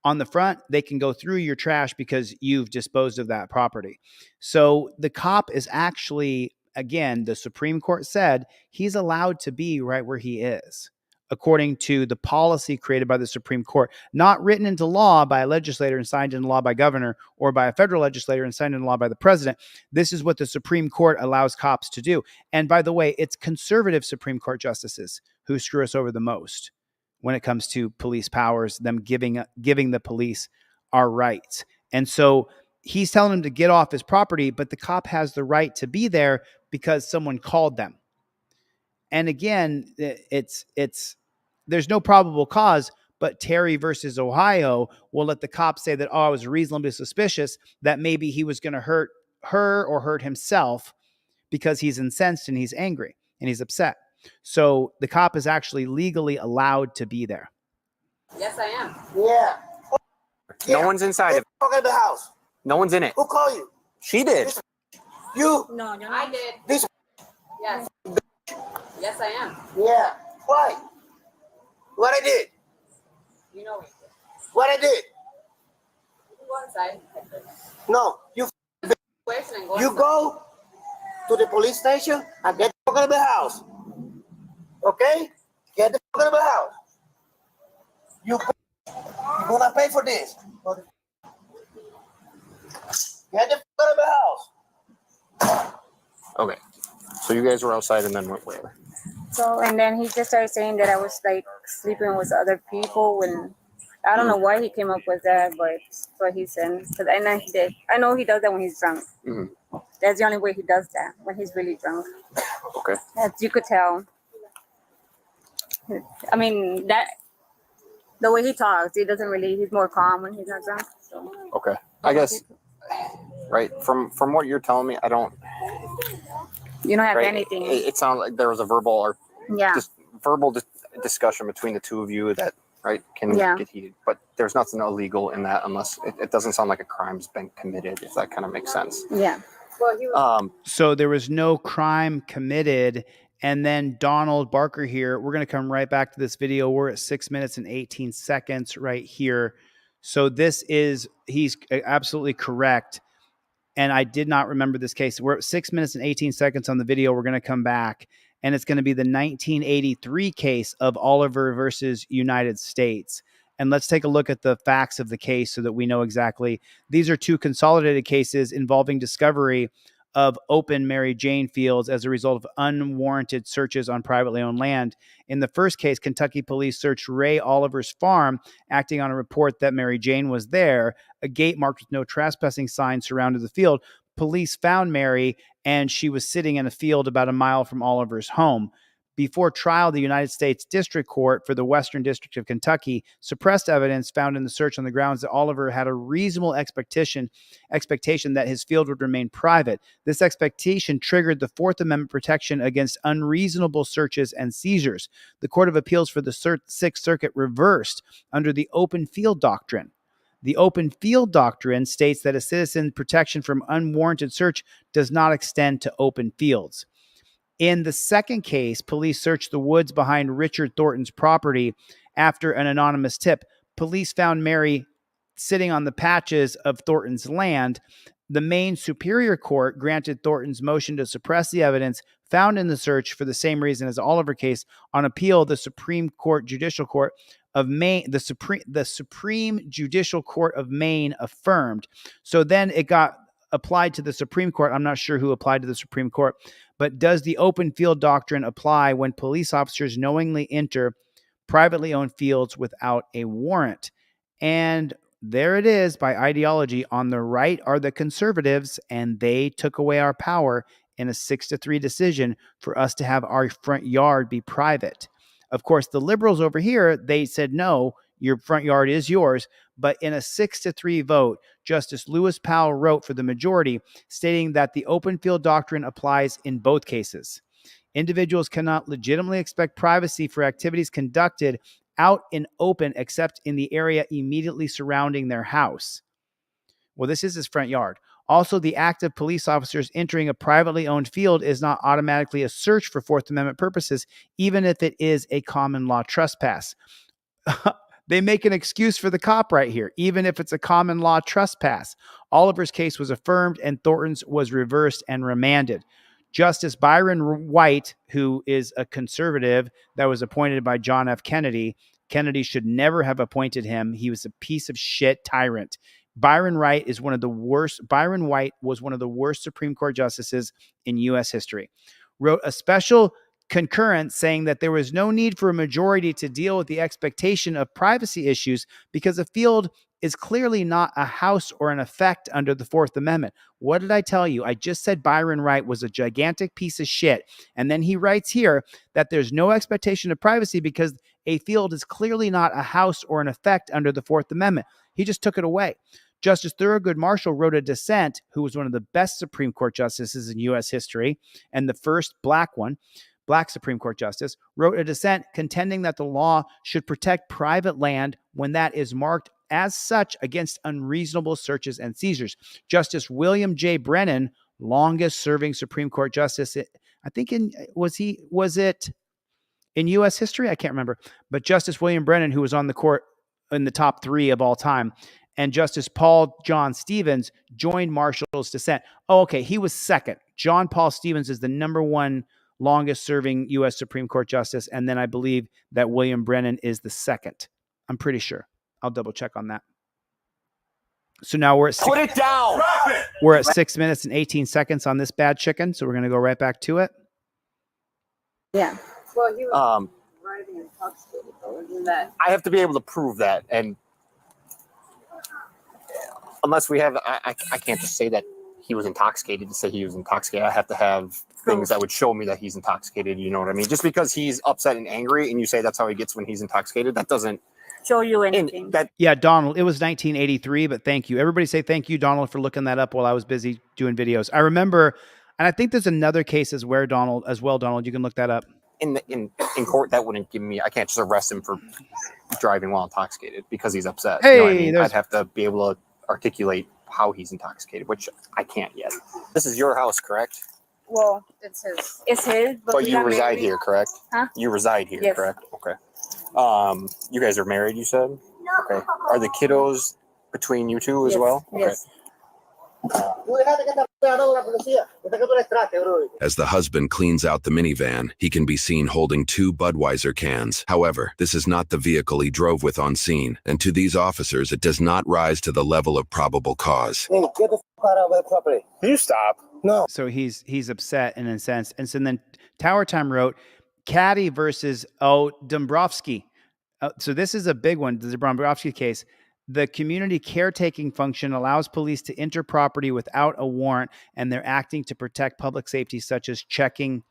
on the front, they can go through your trash because you've disposed of that property. So the cop is actually, again, the Supreme Court said he's allowed to be right where he is, according to the policy created by the Supreme Court, not written into law by a legislator and signed into law by governor or by a federal legislator and signed into law by the president. This is what the Supreme Court allows cops to do. And by the way, it's conservative Supreme Court justices who screw us over the most when it comes to police powers, them giving the police our rights. And so he's telling him to get off his property, but the cop has the right to be there because someone called them. And again, there's no probable cause, but Terry versus Ohio will let the cops say that, oh, I was reasonably suspicious that maybe he was going to hurt her or hurt himself because he's incensed and he's angry and he's upset. So the cop is actually legally allowed to be there. Yes, I am. Yeah. No one's inside of it. Fuck in the house. No one's in it. Who called you? She did. You? No, I did. This. Yes. Yes, I am. Yeah. Why? What I did? You know it. What I did? Go inside. No. You go to the police station and get the fuck out of the house. Okay? Get the fuck out of the house. You're gonna pay for this. Get the fuck out of the house. Okay. So you guys were outside and then went where? So, and then he just started saying that I was like sleeping with other people when I don't know why he came up with that, but that's what he said. Because I know he did. I know he does that when he's drunk. Mm-hmm. That's the only way he does that, when he's really drunk. Okay. As you could tell. I mean, that the way he talks, he's more calm when he's not drunk. So. Okay. I guess, right, from what you're telling me, I don't... You don't have right, anything. It sounds like there was a verbal or verbal discussion between the two of you that, right, can get heated. But there's nothing illegal in that unless it doesn't sound like a crime's been committed, if that kind of makes sense. Yeah. Well, so there was no crime committed. And then Donald Barker here, we're going to come right back to this video. We're at 6 minutes and 18 seconds right here. So he's absolutely correct. And I did not remember this case. We're at 6 minutes and 18 seconds on the video. We're going to come back. And it's going to be the 1983 case of Oliver versus United States. And let's take a look at the facts of the case so that we know exactly. These are two consolidated cases involving discovery of open Mary Jane fields as a result of unwarranted searches on privately owned land. In the first case, Kentucky police searched Ray Oliver's farm, acting on a report that Mary Jane was there. A gate marked with no trespassing sign surrounded the field. Police found Mary, and she was sitting in a field about a mile from Oliver's home. Before trial, the United States District Court for the Western District of Kentucky suppressed evidence found in the search on the grounds that Oliver had a reasonable expectation that his field would remain private. This expectation triggered the Fourth Amendment protection against unreasonable searches and seizures. The Court of Appeals for the Sixth Circuit reversed under the open field doctrine. The open field doctrine states that a citizen's protection from unwarranted search does not extend to open fields. In the second case, police searched the woods behind Richard Thornton's property after an anonymous tip. Police found Mary sitting on the patches of Thornton's land. The Maine Superior Court granted Thornton's motion to suppress the evidence found in the search for the same reason as the Oliver case. On appeal, the Supreme Judicial Court of Maine affirmed. So then it got applied to the Supreme Court. I'm not sure who applied to the Supreme Court, but does the open field doctrine apply when police officers knowingly enter privately owned fields without a warrant? And there it is by ideology. On the right are the conservatives, and they took away our power in a 6-3 decision for us to have our front yard be private. Of course, the liberals over here, they said, no, your front yard is yours. But in a 6-3 vote, Justice Lewis Powell wrote for the majority, stating that the open field doctrine applies in both cases. Individuals cannot legitimately expect privacy for activities conducted out in open except in the area immediately surrounding their house. Well, this is his front yard. Also, the act of police officers entering a privately owned field is not automatically a search for Fourth Amendment purposes, even if it is a common law trespass. They make an excuse for the cop right here, even if it's a common law trespass. Oliver's case was affirmed and Thornton's was reversed and remanded. Justice Byron White, who is a conservative that was appointed by John F. Kennedy. Kennedy should never have appointed him. He was a piece of shit tyrant. Byron White was one of the worst Supreme Court justices in U.S. history. Wrote a special concurrence saying that there was no need for a majority to deal with the expectation of privacy issues because a field is clearly not a house or an effect under the Fourth Amendment. What did I tell you? I just said Byron Wright was a gigantic piece of shit. And then he writes here that there's no expectation of privacy because a field is clearly not a house or an effect under the Fourth Amendment. He just took it away. Justice Thurgood Marshall wrote a dissent, who was one of the best Supreme Court justices in U.S. history and the first black Supreme Court justice, wrote a dissent contending that the law should protect private land when that is marked as such against unreasonable searches and seizures. Justice William J. Brennan, longest serving Supreme Court justice, I think was it in U.S. history? I can't remember. But Justice William Brennan, who was on the court in the top 3 of all time, and Justice Paul John Stevens joined Marshall's dissent. Oh, okay. He was second. John Paul Stevens is the number 1 longest serving U.S. Supreme Court justice. And then I believe that William Brennan is the second. I'm pretty sure. I'll double check on that. So now we're at Put it down. We're at 6 minutes and 18 seconds on this bad chicken. So we're going to go right back to it. Yeah. Well, he was driving intoxicated, though, isn't that? I have to be able to prove that, and unless we have, I can't just say that he was intoxicated to say he was intoxicated. I have to have things that would show me that he's intoxicated. You know what I mean? Just because he's upset and angry, and you say that's how he gets when he's intoxicated, that doesn't show you anything. Yeah, Donald, it was 1983, but thank you. Everybody say thank you, Donald, for looking that up while I was busy doing videos. I remember, and I think there's another case as well, Donald. You can look that up. In court, that wouldn't give me. I can't just arrest him for driving while intoxicated because he's upset. Hey, you know what I mean? I'd have to be able to articulate how he's intoxicated, which I can't yet. This is your house, correct? Well, it's his. It's his. But you reside here, correct? Huh? You reside here, Yes. correct? Okay. You guys are married, you said? Okay. Are the kiddos between you two as well? Okay. Yes. As the husband cleans out the minivan, he can be seen holding 2 Budweiser cans. However, this is not the vehicle he drove with on scene, and to these officers, it does not rise to the level of probable cause. Hey, get the f out of my property. You stop. No. So he's upset in a sense. And so then Tower Time wrote, Caddy versus Dombrowski. So this is a big one, the Dombrowski case. The community caretaking function allows police to enter property without a warrant, and they're acting to protect public safety, such as checking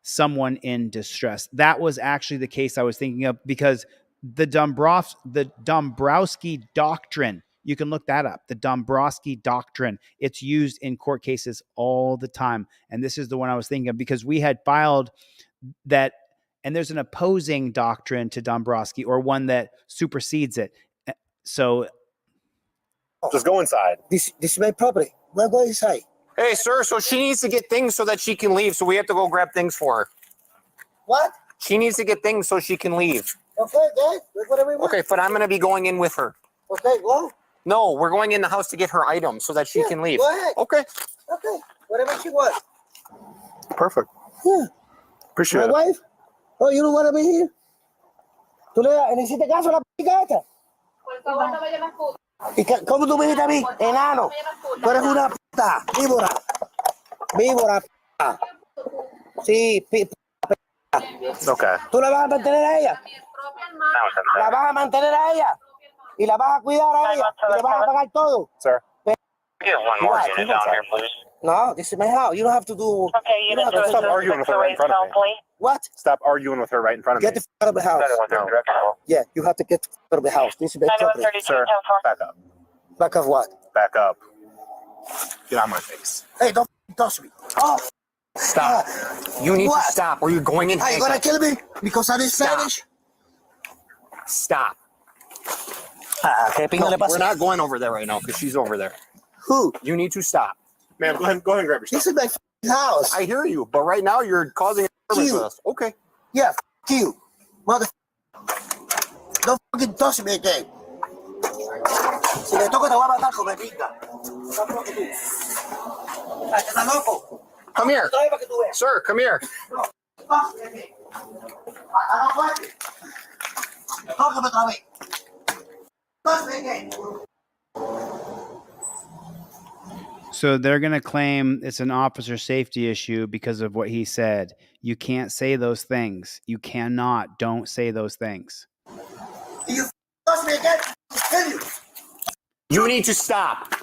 someone in distress. That was actually the case I was thinking of, because the Dombrowski doctrine, you can look that up, the Dombrowski doctrine. It's used in court cases all the time. And this is the one I was thinking of, because we had filed that, and there's an opposing doctrine to Dombrowski, or one that supersedes it. So just go inside. This is my property. We'll go inside. Hey, sir, so she needs to get things so that she can leave, so we have to go grab things for her. What? She needs to get things so she can leave. Okay, guys. Whatever you want. Okay, but I'm going to be going in with her. Okay, go. No, we're going in the house to get her items so that she can leave. Go ahead. Okay. Okay. Whatever she wants. Perfect. Yeah. Appreciate My it. wife? Oh, you don't want to be here? Tú le hiciste caso a la p***a esta. ¿Cómo tú me dijiste a mí? Enano. Tú eres una puta. Víbora. Víbora. P***. Sí, Okay. ¿Tú la vas a mantener a ella? La vas a mantener a ella. Y la vas a cuidar a ella. Y le vas a pagar todo. Sir. Get one more unit down here, please. No, this is my house. You don't have to do. Okay, you don't have to Stop arguing with her right in front of me. What? Stop arguing with her right in front of Get me. the f out of the house. No. Yeah, you have to get the f out of the house. This is my property. Sir, back up. Back of what? Back up. Get out of my face. Hey, don't touch me. Oh. Stop. You need What? to stop, or you're going in. Are you gonna kill me because I didn't Spanish? Stop. No, We're not going over there right now because she's over there. Who? You need to stop. Ma'am, go ahead and grab your stuff. This is my house. I hear you, but right now you're causing a disturbance with us. Okay. Yeah, you. Mother. Don't fucking touch me again. Si me toca te voy a matar con pinga. ¿Estás loco? Come here. Trae para que tú veas. Sir, come here. Tócame otra vez. Tócame again. So they're going to claim it's an officer safety issue because of what he said. You can't say those things. You cannot. Don't say those things. You touch me again, I'll kill you. You need to stop.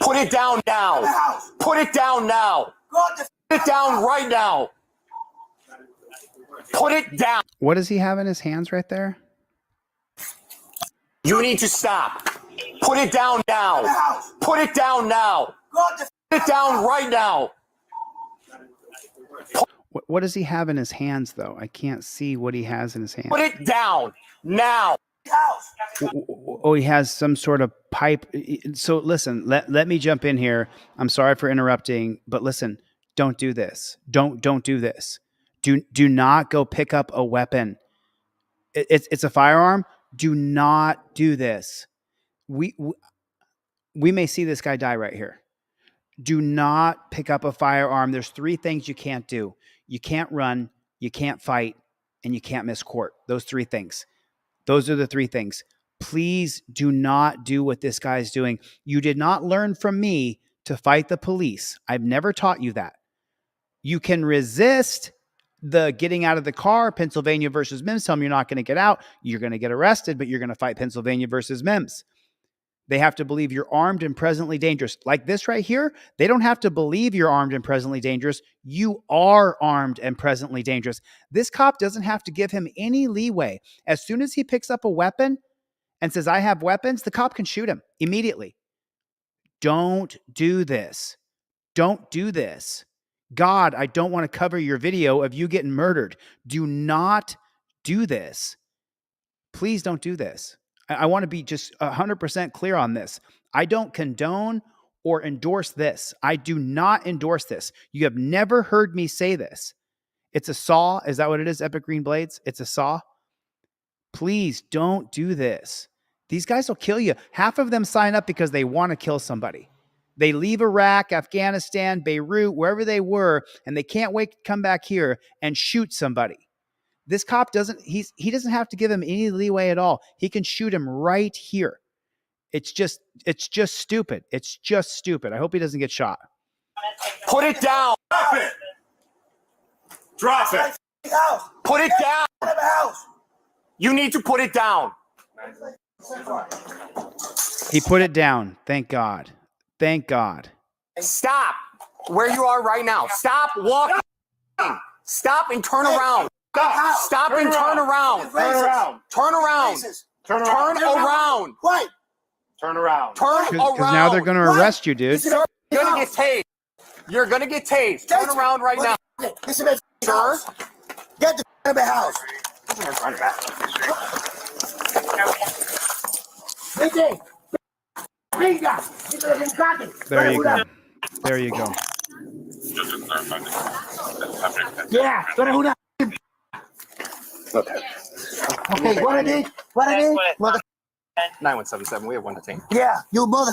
Put it down now. Put it down now. Put it down right now. Put it down. What does he have in his hands right there? You need to stop. Put it down now. Put it down now. Put it down right now. What does he have in his hands, though? I can't see what he has in his hands. Put it down now. Oh, he has some sort of pipe. So listen, let me jump in here. I'm sorry for interrupting, but listen, don't do this. Don't do this. Do not go pick up a weapon. It's a firearm. Do not do this. We may see this guy die right here. Do not pick up a firearm. There's 3 things you can't do. You can't run, you can't fight, and you can't miss court. Those 3 things. Those are the 3 things. Please do not do what this guy's doing. You did not learn from me to fight the police. I've never taught you that. You can resist the getting out of the car, Pennsylvania versus Mims. Tell them you're not going to get out. You're going to get arrested, but you're going to fight Pennsylvania versus Mims. They have to believe you're armed and presently dangerous. Like this right here, they don't have to believe you're armed and presently dangerous. You are armed and presently dangerous. This cop doesn't have to give him any leeway. As soon as he picks up a weapon and says, I have weapons, the cop can shoot him immediately. Don't do this. Don't do this. God, I don't want to cover your video of you getting murdered. Do not do this. Please don't do this. I want to be just 100% clear on this. I don't condone or endorse this. I do not endorse this. You have never heard me say this. It's a saw. Is that what it is? Epic Green Blades? It's a saw. Please don't do this. These guys will kill you. Half of them sign up because they want to kill somebody. They leave Iraq, Afghanistan, Beirut, wherever they were, and they can't wait to come back here and shoot somebody. This cop doesn't have to give him any leeway at all. He can shoot him right here. It's just stupid. It's just stupid. I hope he doesn't get shot. Put it down. Drop it. Drop it. Put it down. You need to put it down. He put it down. Thank God. Thank God. Stop where you are right now. Stop walking. Stop and turn around. Stop and turn around. Turn around. Turn around. Turn around. What? Turn around. Turn around. Because now they're going to arrest you, dude. Sir, you're going to get tased. You're going to get tased. Turn around right now. Sir, get the out of the house. There you go. There you go. Yeah, Okay. okay, what I did? Mother. 9177. We have 1 detained. Yeah, you mother.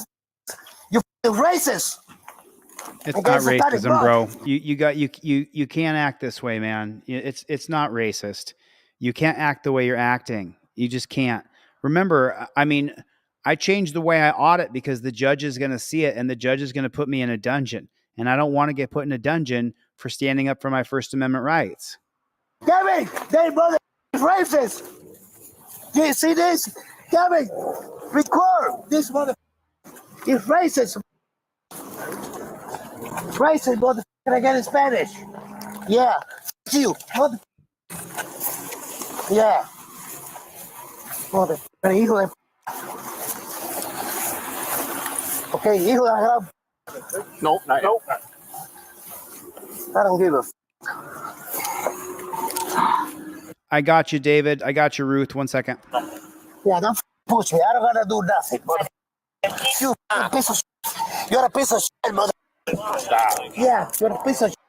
You racist. It's not racism, bro. You can't act this way, man. It's not racist. You can't act the way you're acting. You just can't. Remember, I mean, I changed the way I audit because the judge is going to see it and the judge is going to put me in a dungeon. And I don't want to get put in a dungeon for standing up for my First Amendment rights. Kevin, they mother is racist. Do you see this? Kevin, record this mother is racist. Racist mother again in Spanish. Yeah. You mother. Yeah. Mother. Hijo de. Okay, hijo de. Nope, not nope. I don't give a. I got you, David. I got you, Ruth. 1 second. Yeah, don't push me. I don't gotta do nothing, mother. You a piece of shit. You're a piece of shit, mother. Yeah, you're a piece of shit.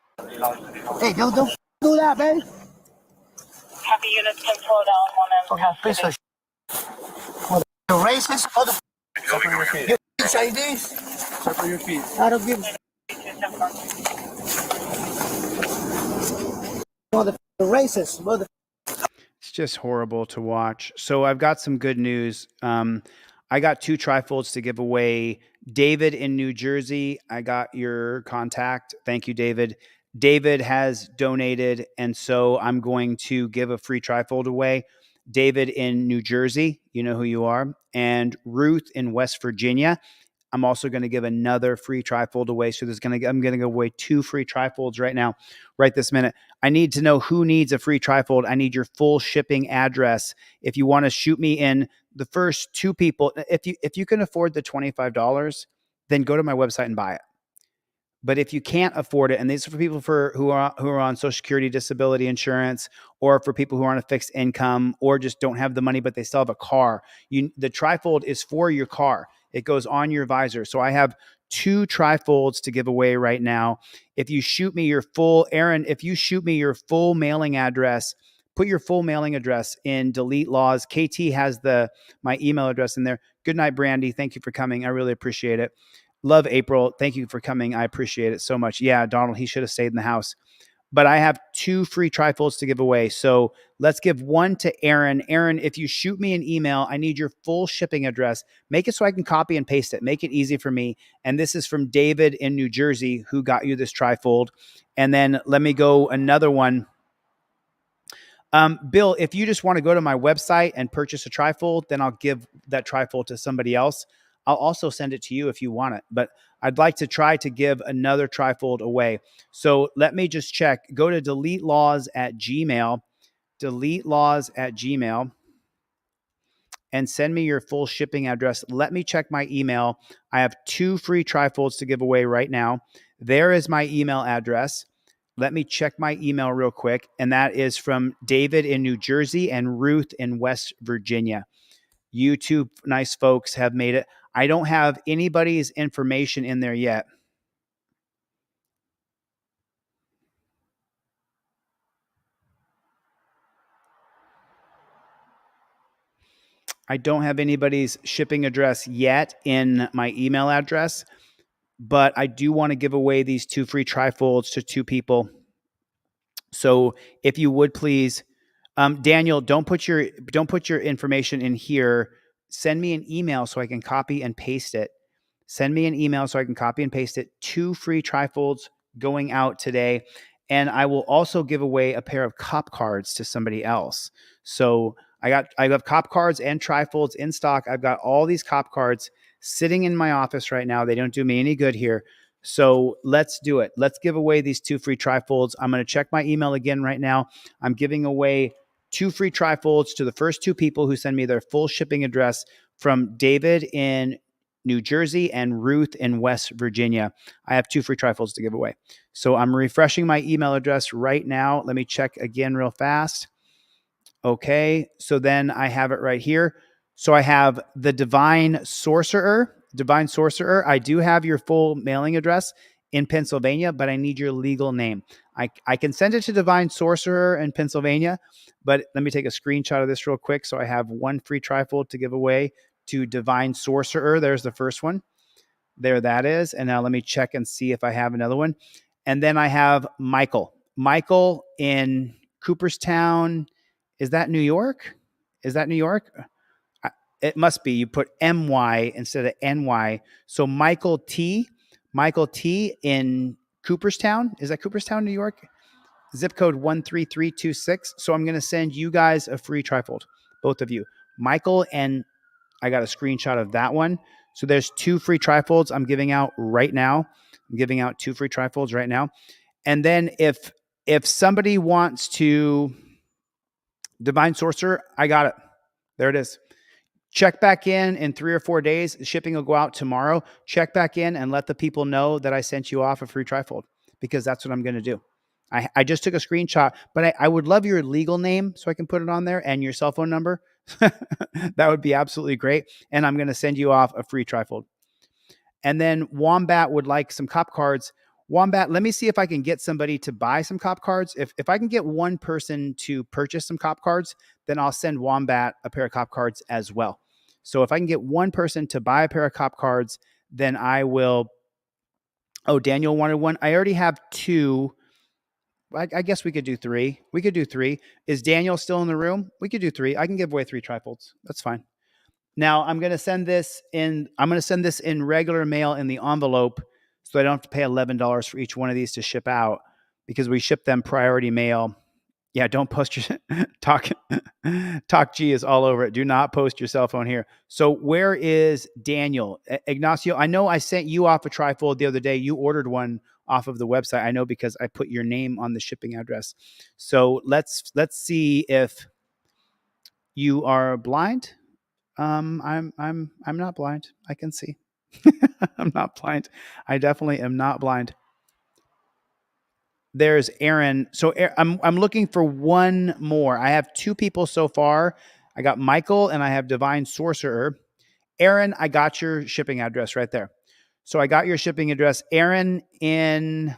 Hey, don't do that, man. Heavy units can slow down 1 Okay, piece of shit. Mother, you're racist, mother. You're Chinese. Separate your feet. I don't give a mother, racist, mother. It's just horrible to watch. So I've got some good news. I got 2 trifolds to give away. David in New Jersey, I got your contact. Thank you, David. David has donated, and so I'm going to give a free trifold away. David in New Jersey, you know who you are, and Ruth in West Virginia. I'm also going to give another free trifold away. So I'm going to give away 2 free trifolds right now, right this minute. I need to know who needs a free trifold. I need your full shipping address. If you want to shoot me in the first 2 people, if you can afford the $25, then go to my website and buy it. But if you can't afford it, and these are for people who are on Social Security disability insurance, or for people who are on a fixed income, or just don't have the money but they still have a car, the trifold is for your car. It goes on your visor. So I have 2 trifolds to give away right now. If you shoot me your full, Aaron, if you shoot me your full mailing address, put your full mailing address in Delete Laws. KT has my email address in there. Good night, Brandy. Thank you for coming. I really appreciate it. Love April. Thank you for coming. I appreciate it so much. Yeah, Donald, he should have stayed in the house. But I have 2 free trifolds to give away. So let's give one to Aaron. Aaron, if you shoot me an email, I need your full shipping address. Make it so I can copy and paste it. Make it easy for me. And this is from David in New Jersey, who got you this trifold. And then let me go another one. Bill, if you just want to go to my website and purchase a trifold, then I'll give that trifold to somebody else. I'll also send it to you if you want it, but I'd like to try to give another trifold away. So let me just check. Go to deletelaws@gmail, deletelaws@gmail, and send me your full shipping address. Let me check my email. I have 2 free trifolds to give away right now. There is my email address. Let me check my email real quick. And that is from David in New Jersey and Ruth in West Virginia. You 2 nice folks have made it. I don't have anybody's information in there yet. I don't have anybody's shipping address yet in my email address, but I do want to give away these 2 free trifolds to 2 people. So if you would please, Daniel, don't put your information in here. Send me an email so I can copy and paste it. Send me an email so I can copy and paste it. 2 free trifolds going out today. And I will also give away a pair of cop cards to somebody else. So I have cop cards and trifolds in stock. I've got all these cop cards sitting in my office right now. They don't do me any good here. So let's do it. Let's give away these 2 free trifolds. I'm going to check my email again right now. I'm giving away 2 free trifolds to the first 2 people who send me their full shipping address, from David in New Jersey and Ruth in West Virginia. I have 2 free trifolds to give away. So I'm refreshing my email address right now. Let me check again real fast. Okay, so then I have it right here. So I have the Divine Sorcerer. I do have your full mailing address in Pennsylvania, but I need your legal name. I can send it to Divine Sorcerer in Pennsylvania, but let me take a screenshot of this real quick. So I have 1 free trifold to give away to Divine Sorcerer. There's the first one. There that is. And now let me check and see if I have another one. And then I have Michael. Michael in Cooperstown. Is that New York? It must be. You put MY instead of NY. So Michael T in Cooperstown. Is that Cooperstown, New York? Zip code 13326. So I'm going to send you guys a free trifold, both of you. Michael, and I got a screenshot of that one. So there's 2 free trifolds I'm giving out right now. I'm giving out 2 free trifolds right now. And then if somebody wants to Divine Sorcerer, I got it. There it is. Check back in 3 or 4 days. Shipping will go out tomorrow. Check back in and let the people know that I sent you off a free trifold, because that's what I'm going to do. I just took a screenshot, but I would love your legal name so I can put it on there, and your cell phone number. That would be absolutely great. And I'm going to send you off a free trifold. And then Wombat would like some cop cards. Wombat, let me see if I can get somebody to buy some cop cards. If I can get 1 person to purchase some cop cards, then I'll send Wombat a pair of cop cards as well. So if I can get 1 person to buy a pair of cop cards, then I will. Oh, Daniel wanted 1. I already have 2. I guess we could do 3. We could do 3. Is Daniel still in the room? We could do 3. I can give away 3 trifolds. That's fine. Now I'm going to send this in. I'm going to send this in regular mail in the envelope, so I don't have to pay $11 for each one of these to ship out because we ship them priority mail. Yeah, don't post your talk G is all over it. Do not post your cell phone here. So where is Daniel? Ignacio, I know I sent you off a trifold the other day. You ordered one off of the website. I know because I put your name on the shipping address. So let's see if you are blind. I'm not blind. I can see. I'm not blind. I definitely am not blind. There's Aaron. So I'm looking for one more. I have 2 people so far. I got Michael and I have Divine Sorcerer. Aaron, I got your shipping address right there. So I got your shipping address. Aaron in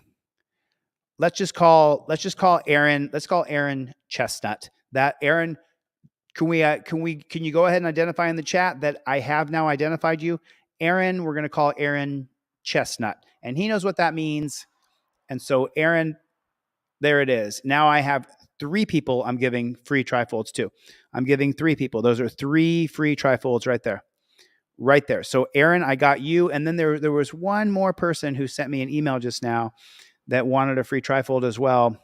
let's just call Aaron. Let's call Aaron Chestnut. That Aaron, can you go ahead and identify in the chat that I have now identified you? Aaron, we're going to call Aaron Chestnut. And he knows what that means. And so Aaron, there it is. Now I have 3 people I'm giving free trifolds to. I'm giving 3 people. Those are 3 free trifolds right there. Right there. So Aaron, I got you. And then there was one more person who sent me an email just now that wanted a free trifold as well.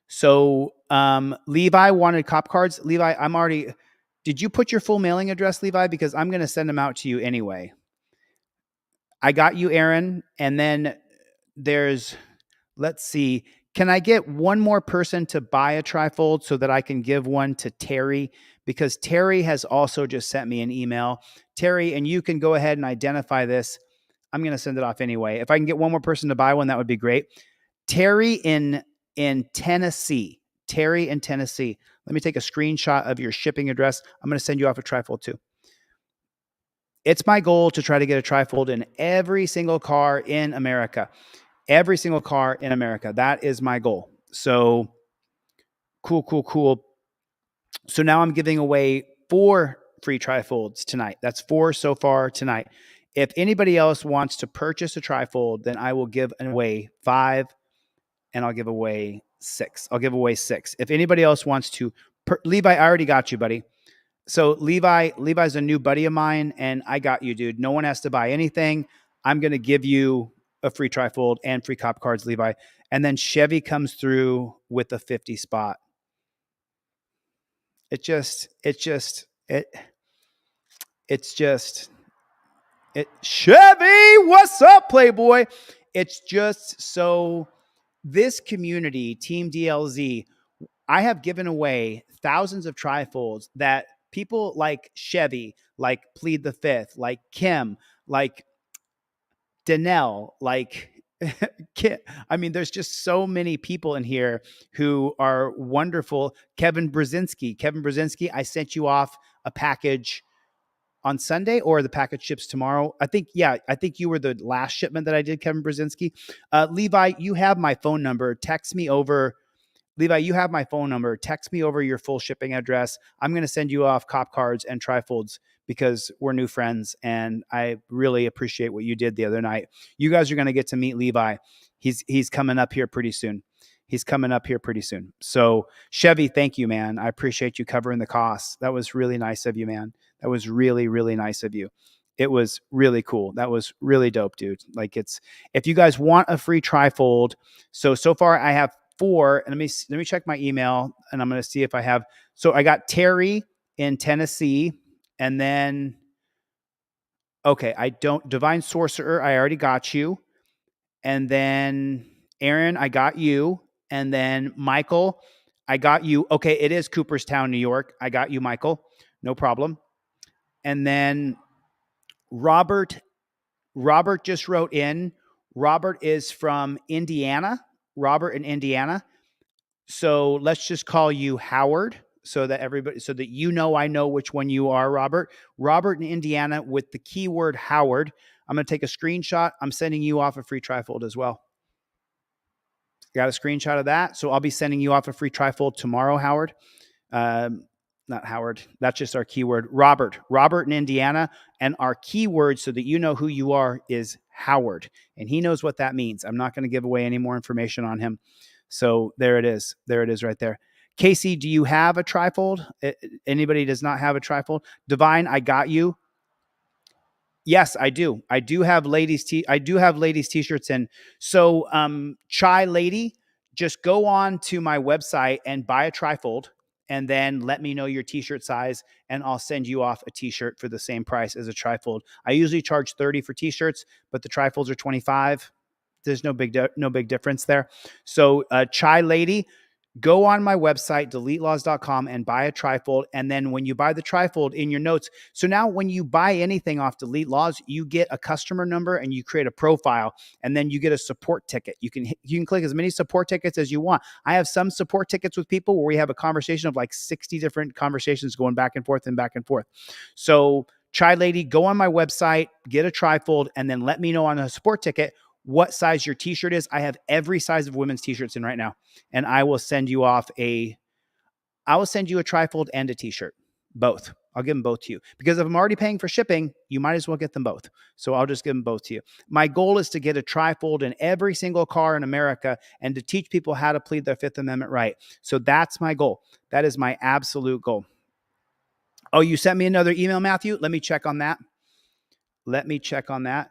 So Levi wanted cop cards. Levi, did you put your full mailing address, Levi? Because I'm going to send them out to you anyway. I got you, Aaron. And then let's see. Can I get one more person to buy a trifold so that I can give one to Terry? Because Terry has also just sent me an email. Terry, and you can go ahead and identify this. I'm going to send it off anyway. If I can get one more person to buy one, that would be great. Terry in Tennessee. Terry in Tennessee. Let me take a screenshot of your shipping address. I'm going to send you off a trifold too. It's my goal to try to get a trifold in every single car in America. Every single car in America. That is my goal. So cool. So now I'm giving away 4 free trifolds tonight. That's 4 so far tonight. If anybody else wants to purchase a trifold, then I will give away 5 and I'll give away 6. I'll give away 6. If anybody else wants to, Levi, I already got you, buddy. So Levi's a new buddy of mine and I got you, dude. No one has to buy anything. I'm going to give you a free trifold and free cop cards, Levi. And then Chevy comes through with a 50 spot. Chevy, what's up, Playboy? It's just so this community, Team DLZ, I have given away thousands of trifolds that people like Chevy, like Plead the Fifth, like Kim, like Danelle, like I mean, there's just so many people in here who are wonderful. Kevin Brzezinski, I sent you off a package on Sunday, or the package ships tomorrow. I think you were the last shipment that I did, Kevin Brzezinski. Levi, you have my phone number. Text me over. Levi, you have my phone number. Text me over your full shipping address. I'm going to send you off cop cards and trifolds because we're new friends and I really appreciate what you did the other night. You guys are going to get to meet Levi. He's coming up here pretty soon. So Chevy, thank you, man. I appreciate you covering the costs. That was really nice of you, man. That was really, really nice of you. It was really cool. That was really dope, dude. Like if you guys want a free trifold, so far I have 4, and let me check my email and I'm going to see if I have. So I got Terry in Tennessee, and then Divine Sorcerer, I already got you. And then Aaron, I got you. And then Michael, I got you. Okay, it is Cooperstown, New York. I got you, Michael. No problem. And then Robert just wrote in. Robert is from Indiana. Robert in Indiana. So let's just call you Howard so that I know which one you are, Robert. Robert in Indiana with the keyword Howard. I'm going to take a screenshot. I'm sending you off a free trifold as well. Got a screenshot of that. So I'll be sending you off a free trifold tomorrow, Howard. Not Howard. That's just our keyword. Robert in Indiana. And our keyword, so that you know who you are, is Howard. And he knows what that means. I'm not going to give away any more information on him. So there it is. There it is right there. Casey, do you have a trifold? Anybody does not have a trifold? Divine, I got you. Yes, I do. I do have ladies t-shirts in. So, Chai Lady, just go on to my website and buy a trifold, and then let me know your t-shirt size, and I'll send you off a t-shirt for the same price as a trifold. I usually charge 30 for t-shirts, but the trifolds are 25. There's no big difference there. So, Chai Lady, go on my website, deletelaws.com, and buy a trifold. And then when you buy the trifold, in your notes, so now when you buy anything off Delete Laws, you get a customer number and you create a profile, and then you get a support ticket. You can click as many support tickets as you want. I have some support tickets with people where we have a conversation of like 60 different conversations going back and forth and back and forth. So, Chai Lady, go on my website, get a trifold, and then let me know on a support ticket what size your t-shirt is. I have every size of women's t-shirts in right now, and I will send you a trifold and a t-shirt, both. I'll give them both to you, because if I'm already paying for shipping, you might as well get them both. So I'll just give them both to you. My goal is to get a trifold in every single car in America and to teach people how to plead their Fifth Amendment right. So that's my goal. That is my absolute goal. Oh, you sent me another email, Matthew? Let me check on that.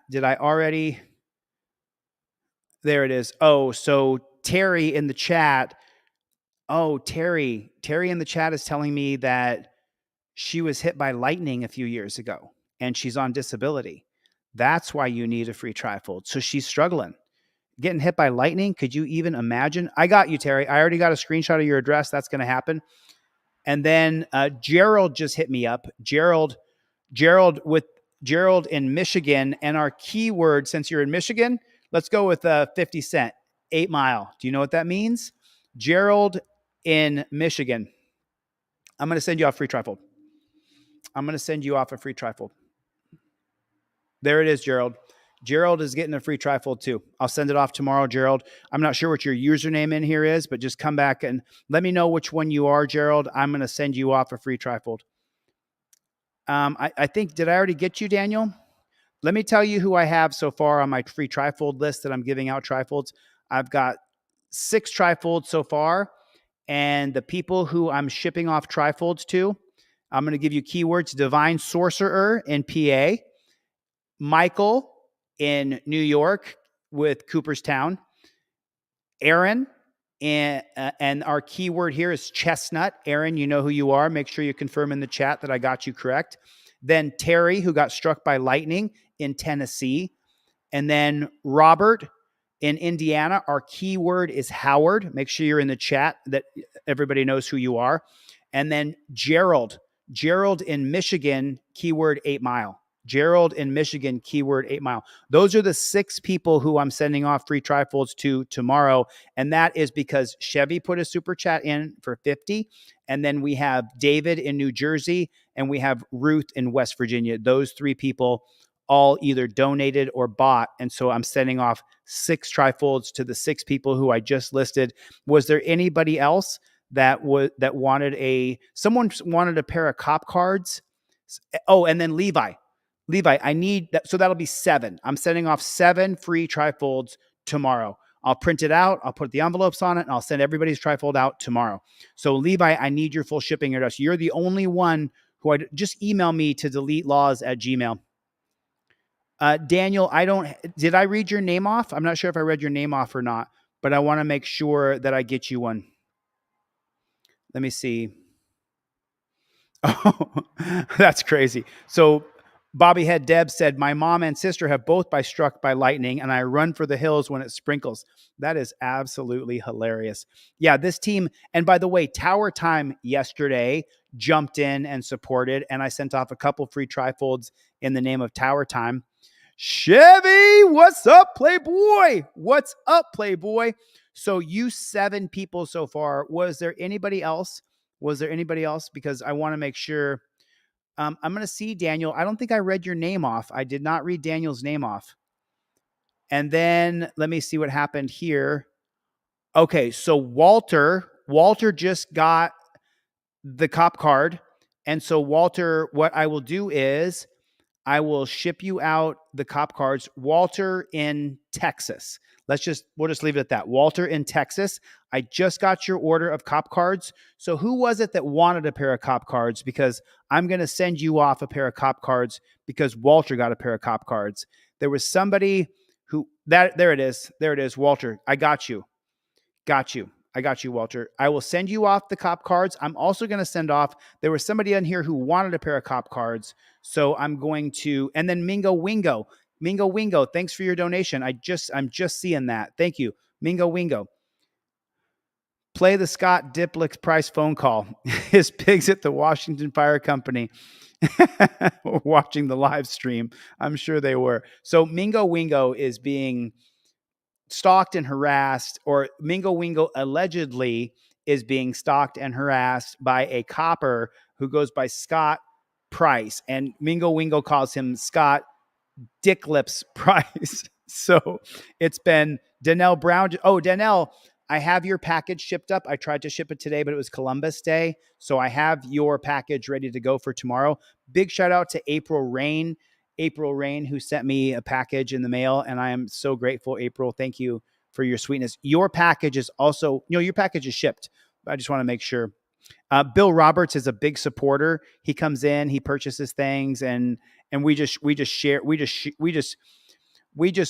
Did I already? There it is. Oh, so Terry in the chat. Oh, Terry in the chat is telling me that she was hit by lightning a few years ago and she's on disability. That's why you need a free trifold. So she's struggling. Getting hit by lightning. Could you even imagine? I got you, Terry. I already got a screenshot of your address. That's going to happen. And then Gerald just hit me up. Gerald in Michigan. And our keyword, since you're in Michigan, let's go with 50 Cent, 8 Mile. Do you know what that means? Gerald in Michigan. I'm going to send you off a free trifold. There it is, Gerald. Gerald is getting a free trifold too. I'll send it off tomorrow, Gerald. I'm not sure what your username in here is, but just come back and let me know which one you are, Gerald. I'm going to send you off a free trifold. I think, did I already get you, Daniel? Let me tell you who I have so far on my free trifold list that I'm giving out trifolds. I've got 6 trifolds so far, and the people who I'm shipping off trifolds to, I'm going to give you keywords: Divine Sorcerer in PA, Michael in New York with Cooperstown, Aaron, and our keyword here is chestnut. Aaron, you know who you are. Make sure you confirm in the chat that I got you correct. Then Terry, who got struck by lightning in Tennessee. And then Robert in Indiana. Our keyword is Howard. Make sure you're in the chat that everybody knows who you are. And then Gerald in Michigan, keyword 8 Mile. Gerald in Michigan, keyword 8 Mile. Those are the 6 people who I'm sending off free trifolds to tomorrow. And that is because Chevy put a super chat in for 50. And then we have David in New Jersey, and we have Ruth in West Virginia. Those 3 people all either donated or bought. And so I'm sending off 6 trifolds to the 6 people who I just listed. Was there anybody else that wanted someone wanted a pair of cop cards? Oh, and then Levi, I need that. So that'll be 7. I'm sending off 7 free trifolds tomorrow. I'll print it out. I'll put the envelopes on it, and I'll send everybody's trifold out tomorrow. So Levi, I need your full shipping address. You're the only one who just email me to deletelaws@gmail.com. Daniel, did I read your name off? I'm not sure if I read your name off or not, but I want to make sure that I get you one. Let me see. Oh, that's crazy. So Bobby Head Deb said, my mom and sister have both been struck by lightning, and I run for the hills when it sprinkles. That is absolutely hilarious. Yeah, this team, and by the way, Tower Time yesterday jumped in and supported, and I sent off a couple free trifolds in the name of Tower Time. Chevy, what's up, Playboy? What's up, Playboy? So you 7 people so far. Was there anybody else? Because I want to make sure. I'm going to see Daniel. I don't think I read your name off. I did not read Daniel's name off. And then let me see what happened here. Okay, so Walter just got the cop card. And so Walter, what I will do is I will ship you out the cop cards. Walter in Texas. We'll just leave it at that. Walter in Texas. I just got your order of cop cards. So who was it that wanted a pair of cop cards? Because I'm going to send you off a pair of cop cards because Walter got a pair of cop cards. There was somebody who there it is. Walter, I got you. I got you, Walter. I will send you off the cop cards. I'm also going to send off, there was somebody in here who wanted a pair of cop cards. So I'm going to, and then Mingo Wingo, thanks for your donation. I'm just seeing that. Thank you. Mingo Wingo. Play the Scott Diplex Price phone call. His pigs at the Washington Fire Company. Watching the live stream. I'm sure they were. So Mingo Wingo is being stalked and harassed, or Mingo Wingo allegedly is being stalked and harassed by a copper who goes by Scott Price, and Mingo Wingo calls him Scott Dick Lips Price. So it's been Danelle Brown. Oh, Danelle, I have your package shipped up. I tried to ship it today, but it was Columbus Day. So I have your package ready to go for tomorrow. Big shout out to April Rain, who sent me a package in the mail. And I am so grateful, April. Thank you for your sweetness. Your package is also, your package is shipped. I just want to make sure. Bill Roberts is a big supporter. He comes in, he purchases things, and we just share, we just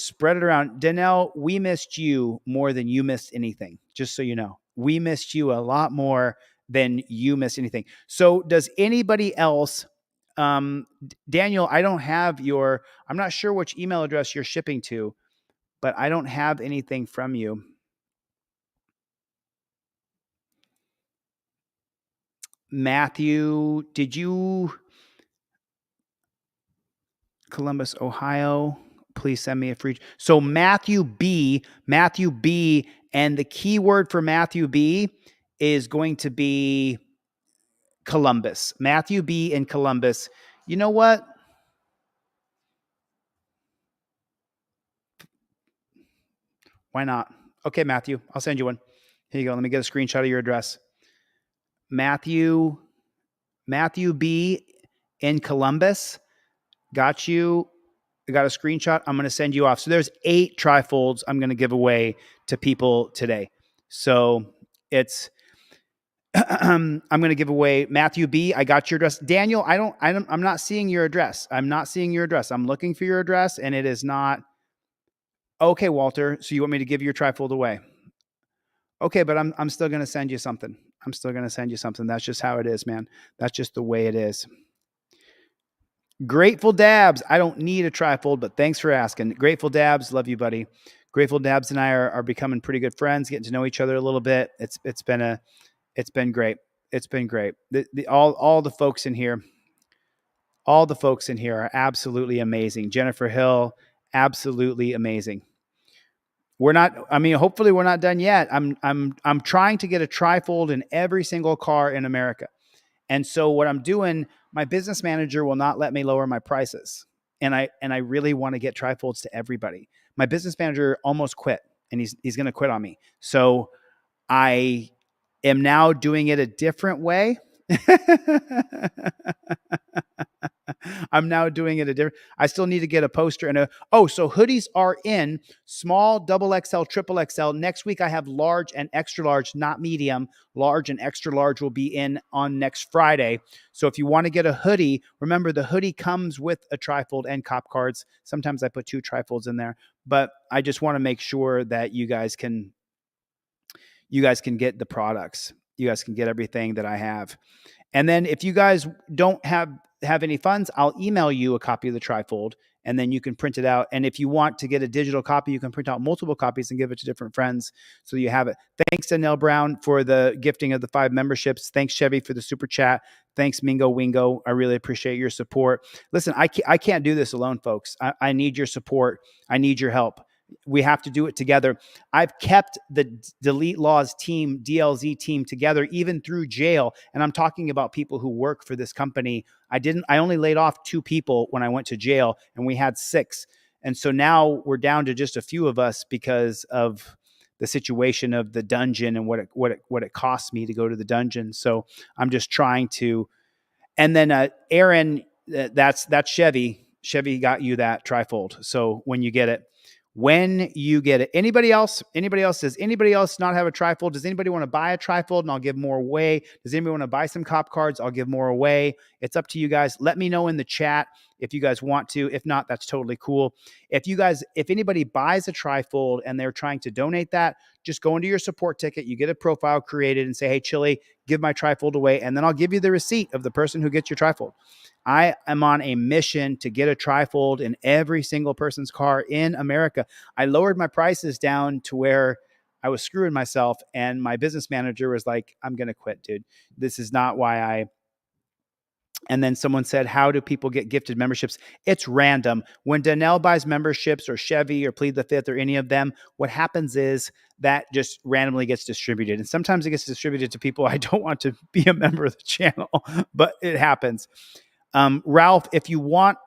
spread it around. Danelle, we missed you more than you missed anything. Just so you know, we missed you a lot more than you missed anything. So does anybody else, Daniel, I don't have I'm not sure which email address you're shipping to, but I don't have anything from you. Matthew, did you, Columbus, Ohio, please send me a free. So Matthew B, and the keyword for Matthew B is going to be Columbus. Matthew B in Columbus. You know what? Why not? Okay, Matthew, I'll send you one. Here you go. Let me get a screenshot of your address. Matthew B in Columbus. Got you. I got a screenshot. I'm going to send you off. So there's 8 trifolds I'm going to give away to people today. So it's, I'm going to give away Matthew B. I got your address. Daniel, I'm not seeing your address. I'm looking for your address and it is not. Okay, Walter. So you want me to give your trifold away? Okay, but I'm still going to send you something. That's just how it is, man. That's just the way it is. Grateful Dabs. I don't need a trifold, but thanks for asking. Grateful Dabs. Love you, buddy. Grateful Dabs and I are becoming pretty good friends, getting to know each other a little bit. It's been great. It's been great. All the folks in here are absolutely amazing. Jennifer Hill, absolutely amazing. Hopefully we're not done yet. I'm trying to get a trifold in every single car in America. And so what I'm doing, my business manager will not let me lower my prices. And I really want to get trifolds to everybody. My business manager almost quit and he's going to quit on me. So I am now doing it a different way. I'm now doing it a different. I still need to get a poster and so hoodies are in small, double XL, triple XL. Next week I have large and extra large, not medium. Large and extra large will be in on next Friday. So if you want to get a hoodie, remember the hoodie comes with a trifold and cop cards. Sometimes I put 2 trifolds in there, but I just want to make sure that you guys can get the products. You guys can get everything that I have. And then if you guys don't have any funds, I'll email you a copy of the trifold and then you can print it out. And if you want to get a digital copy, you can print out multiple copies and give it to different friends so you have it. Thanks, Danelle Brown, for the gifting of the 5 memberships. Thanks, Chevy, for the super chat. Thanks, Mingo Wingo. I really appreciate your support. Listen, I can't do this alone, folks. I need your support. I need your help. We have to do it together. I've kept the Delete Laws team, DLZ team together, even through jail. And I'm talking about people who work for this company. I only laid off 2 people when I went to jail and we had 6. And so now we're down to just a few of us because of the situation of the dungeon and what it costs me to go to the dungeon. So I'm just trying to, and then Aaron, that's Chevy. Chevy got you that trifold. So when you get it, anybody else, does anybody else not have a trifold? Does anybody want to buy a trifold and I'll give more away? Does anybody want to buy some cop cards? I'll give more away. It's up to you guys. Let me know in the chat if you guys want to. If not, that's totally cool. If anybody buys a trifold and they're trying to donate that, just go into your support ticket. You get a profile created and say, hey, Chili, give my trifold away. And then I'll give you the receipt of the person who gets your trifold. I am on a mission to get a trifold in every single person's car in America. I lowered my prices down to where I was screwing myself. And my business manager was like, I'm going to quit, dude. This is not why And then someone said, how do people get gifted memberships? It's random. When Donnell buys memberships or Chevy or Plead the Fifth or any of them, what happens is that just randomly gets distributed. And sometimes it gets distributed to people I don't want to be a member of the channel, but it happens. Ralph, if you want,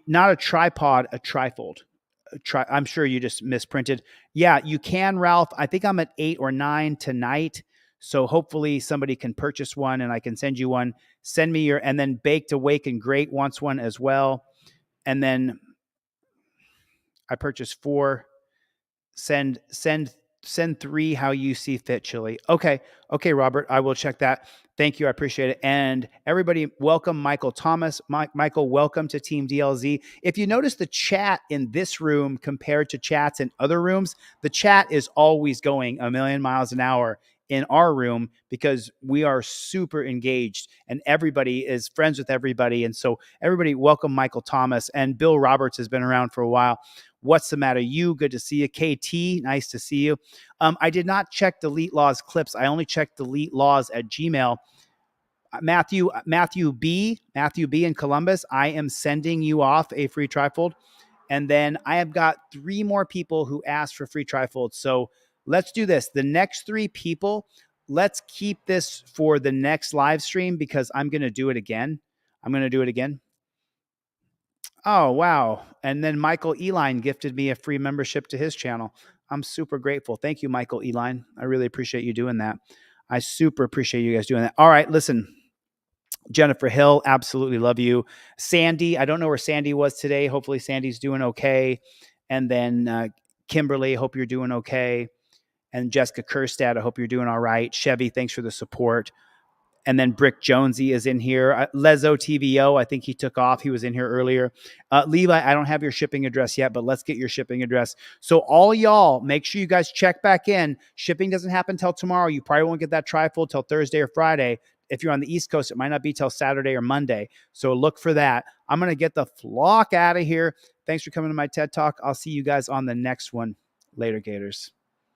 not a tripod, a trifold. I'm sure you just misprinted. Yeah, you can, Ralph. I think I'm at 8 or 9 tonight. So hopefully somebody can purchase one and I can send you one. Send me and then Baked Awake and Great wants one as well. And then I purchased 4. Send 3 how you see fit, Chili. Okay, Robert, I will check that. Thank you, I appreciate it. And everybody, welcome Michael Thomas. Michael, welcome to Team DLZ. If you notice the chat in this room compared to chats in other rooms, the chat is always going a million miles an hour in our room because we are super engaged and everybody is friends with everybody. And so everybody, welcome Michael Thomas. And Bill Roberts has been around for a while. What's the matter? You good to see you. KT, nice to see you. I did not check Delete Laws clips. I only checked Delete Laws at Gmail. Matthew B in Columbus, I am sending you off a free trifold. And then I have got 3 more people who asked for free trifolds. So let's do this. The next 3 people, let's keep this for the next live stream because I'm going to do it again. Oh, wow. And then Michael Eline gifted me a free membership to his channel. I'm super grateful. Thank you, Michael Eline. I really appreciate you doing that. I super appreciate you guys doing that. All right, listen. Jennifer Hill, absolutely love you. Sandy, I don't know where Sandy was today. Hopefully Sandy's doing okay. And then Kimberly, hope you're doing okay. And Jessica Kerstad, I hope you're doing all right. Chevy, thanks for the support. And then Brick Jonesy is in here. Lezo TVO, I think he took off. He was in here earlier. Levi, I don't have your shipping address yet, but let's get your shipping address. So all y'all, make sure you guys check back in. Shipping doesn't happen till tomorrow. You probably won't get that trifold till Thursday or Friday. If you're on the East Coast, it might not be till Saturday or Monday. So look for that. I'm going to get the flock out of here. Thanks for coming to my TED Talk. I'll see you guys on the next one. Later, Gators.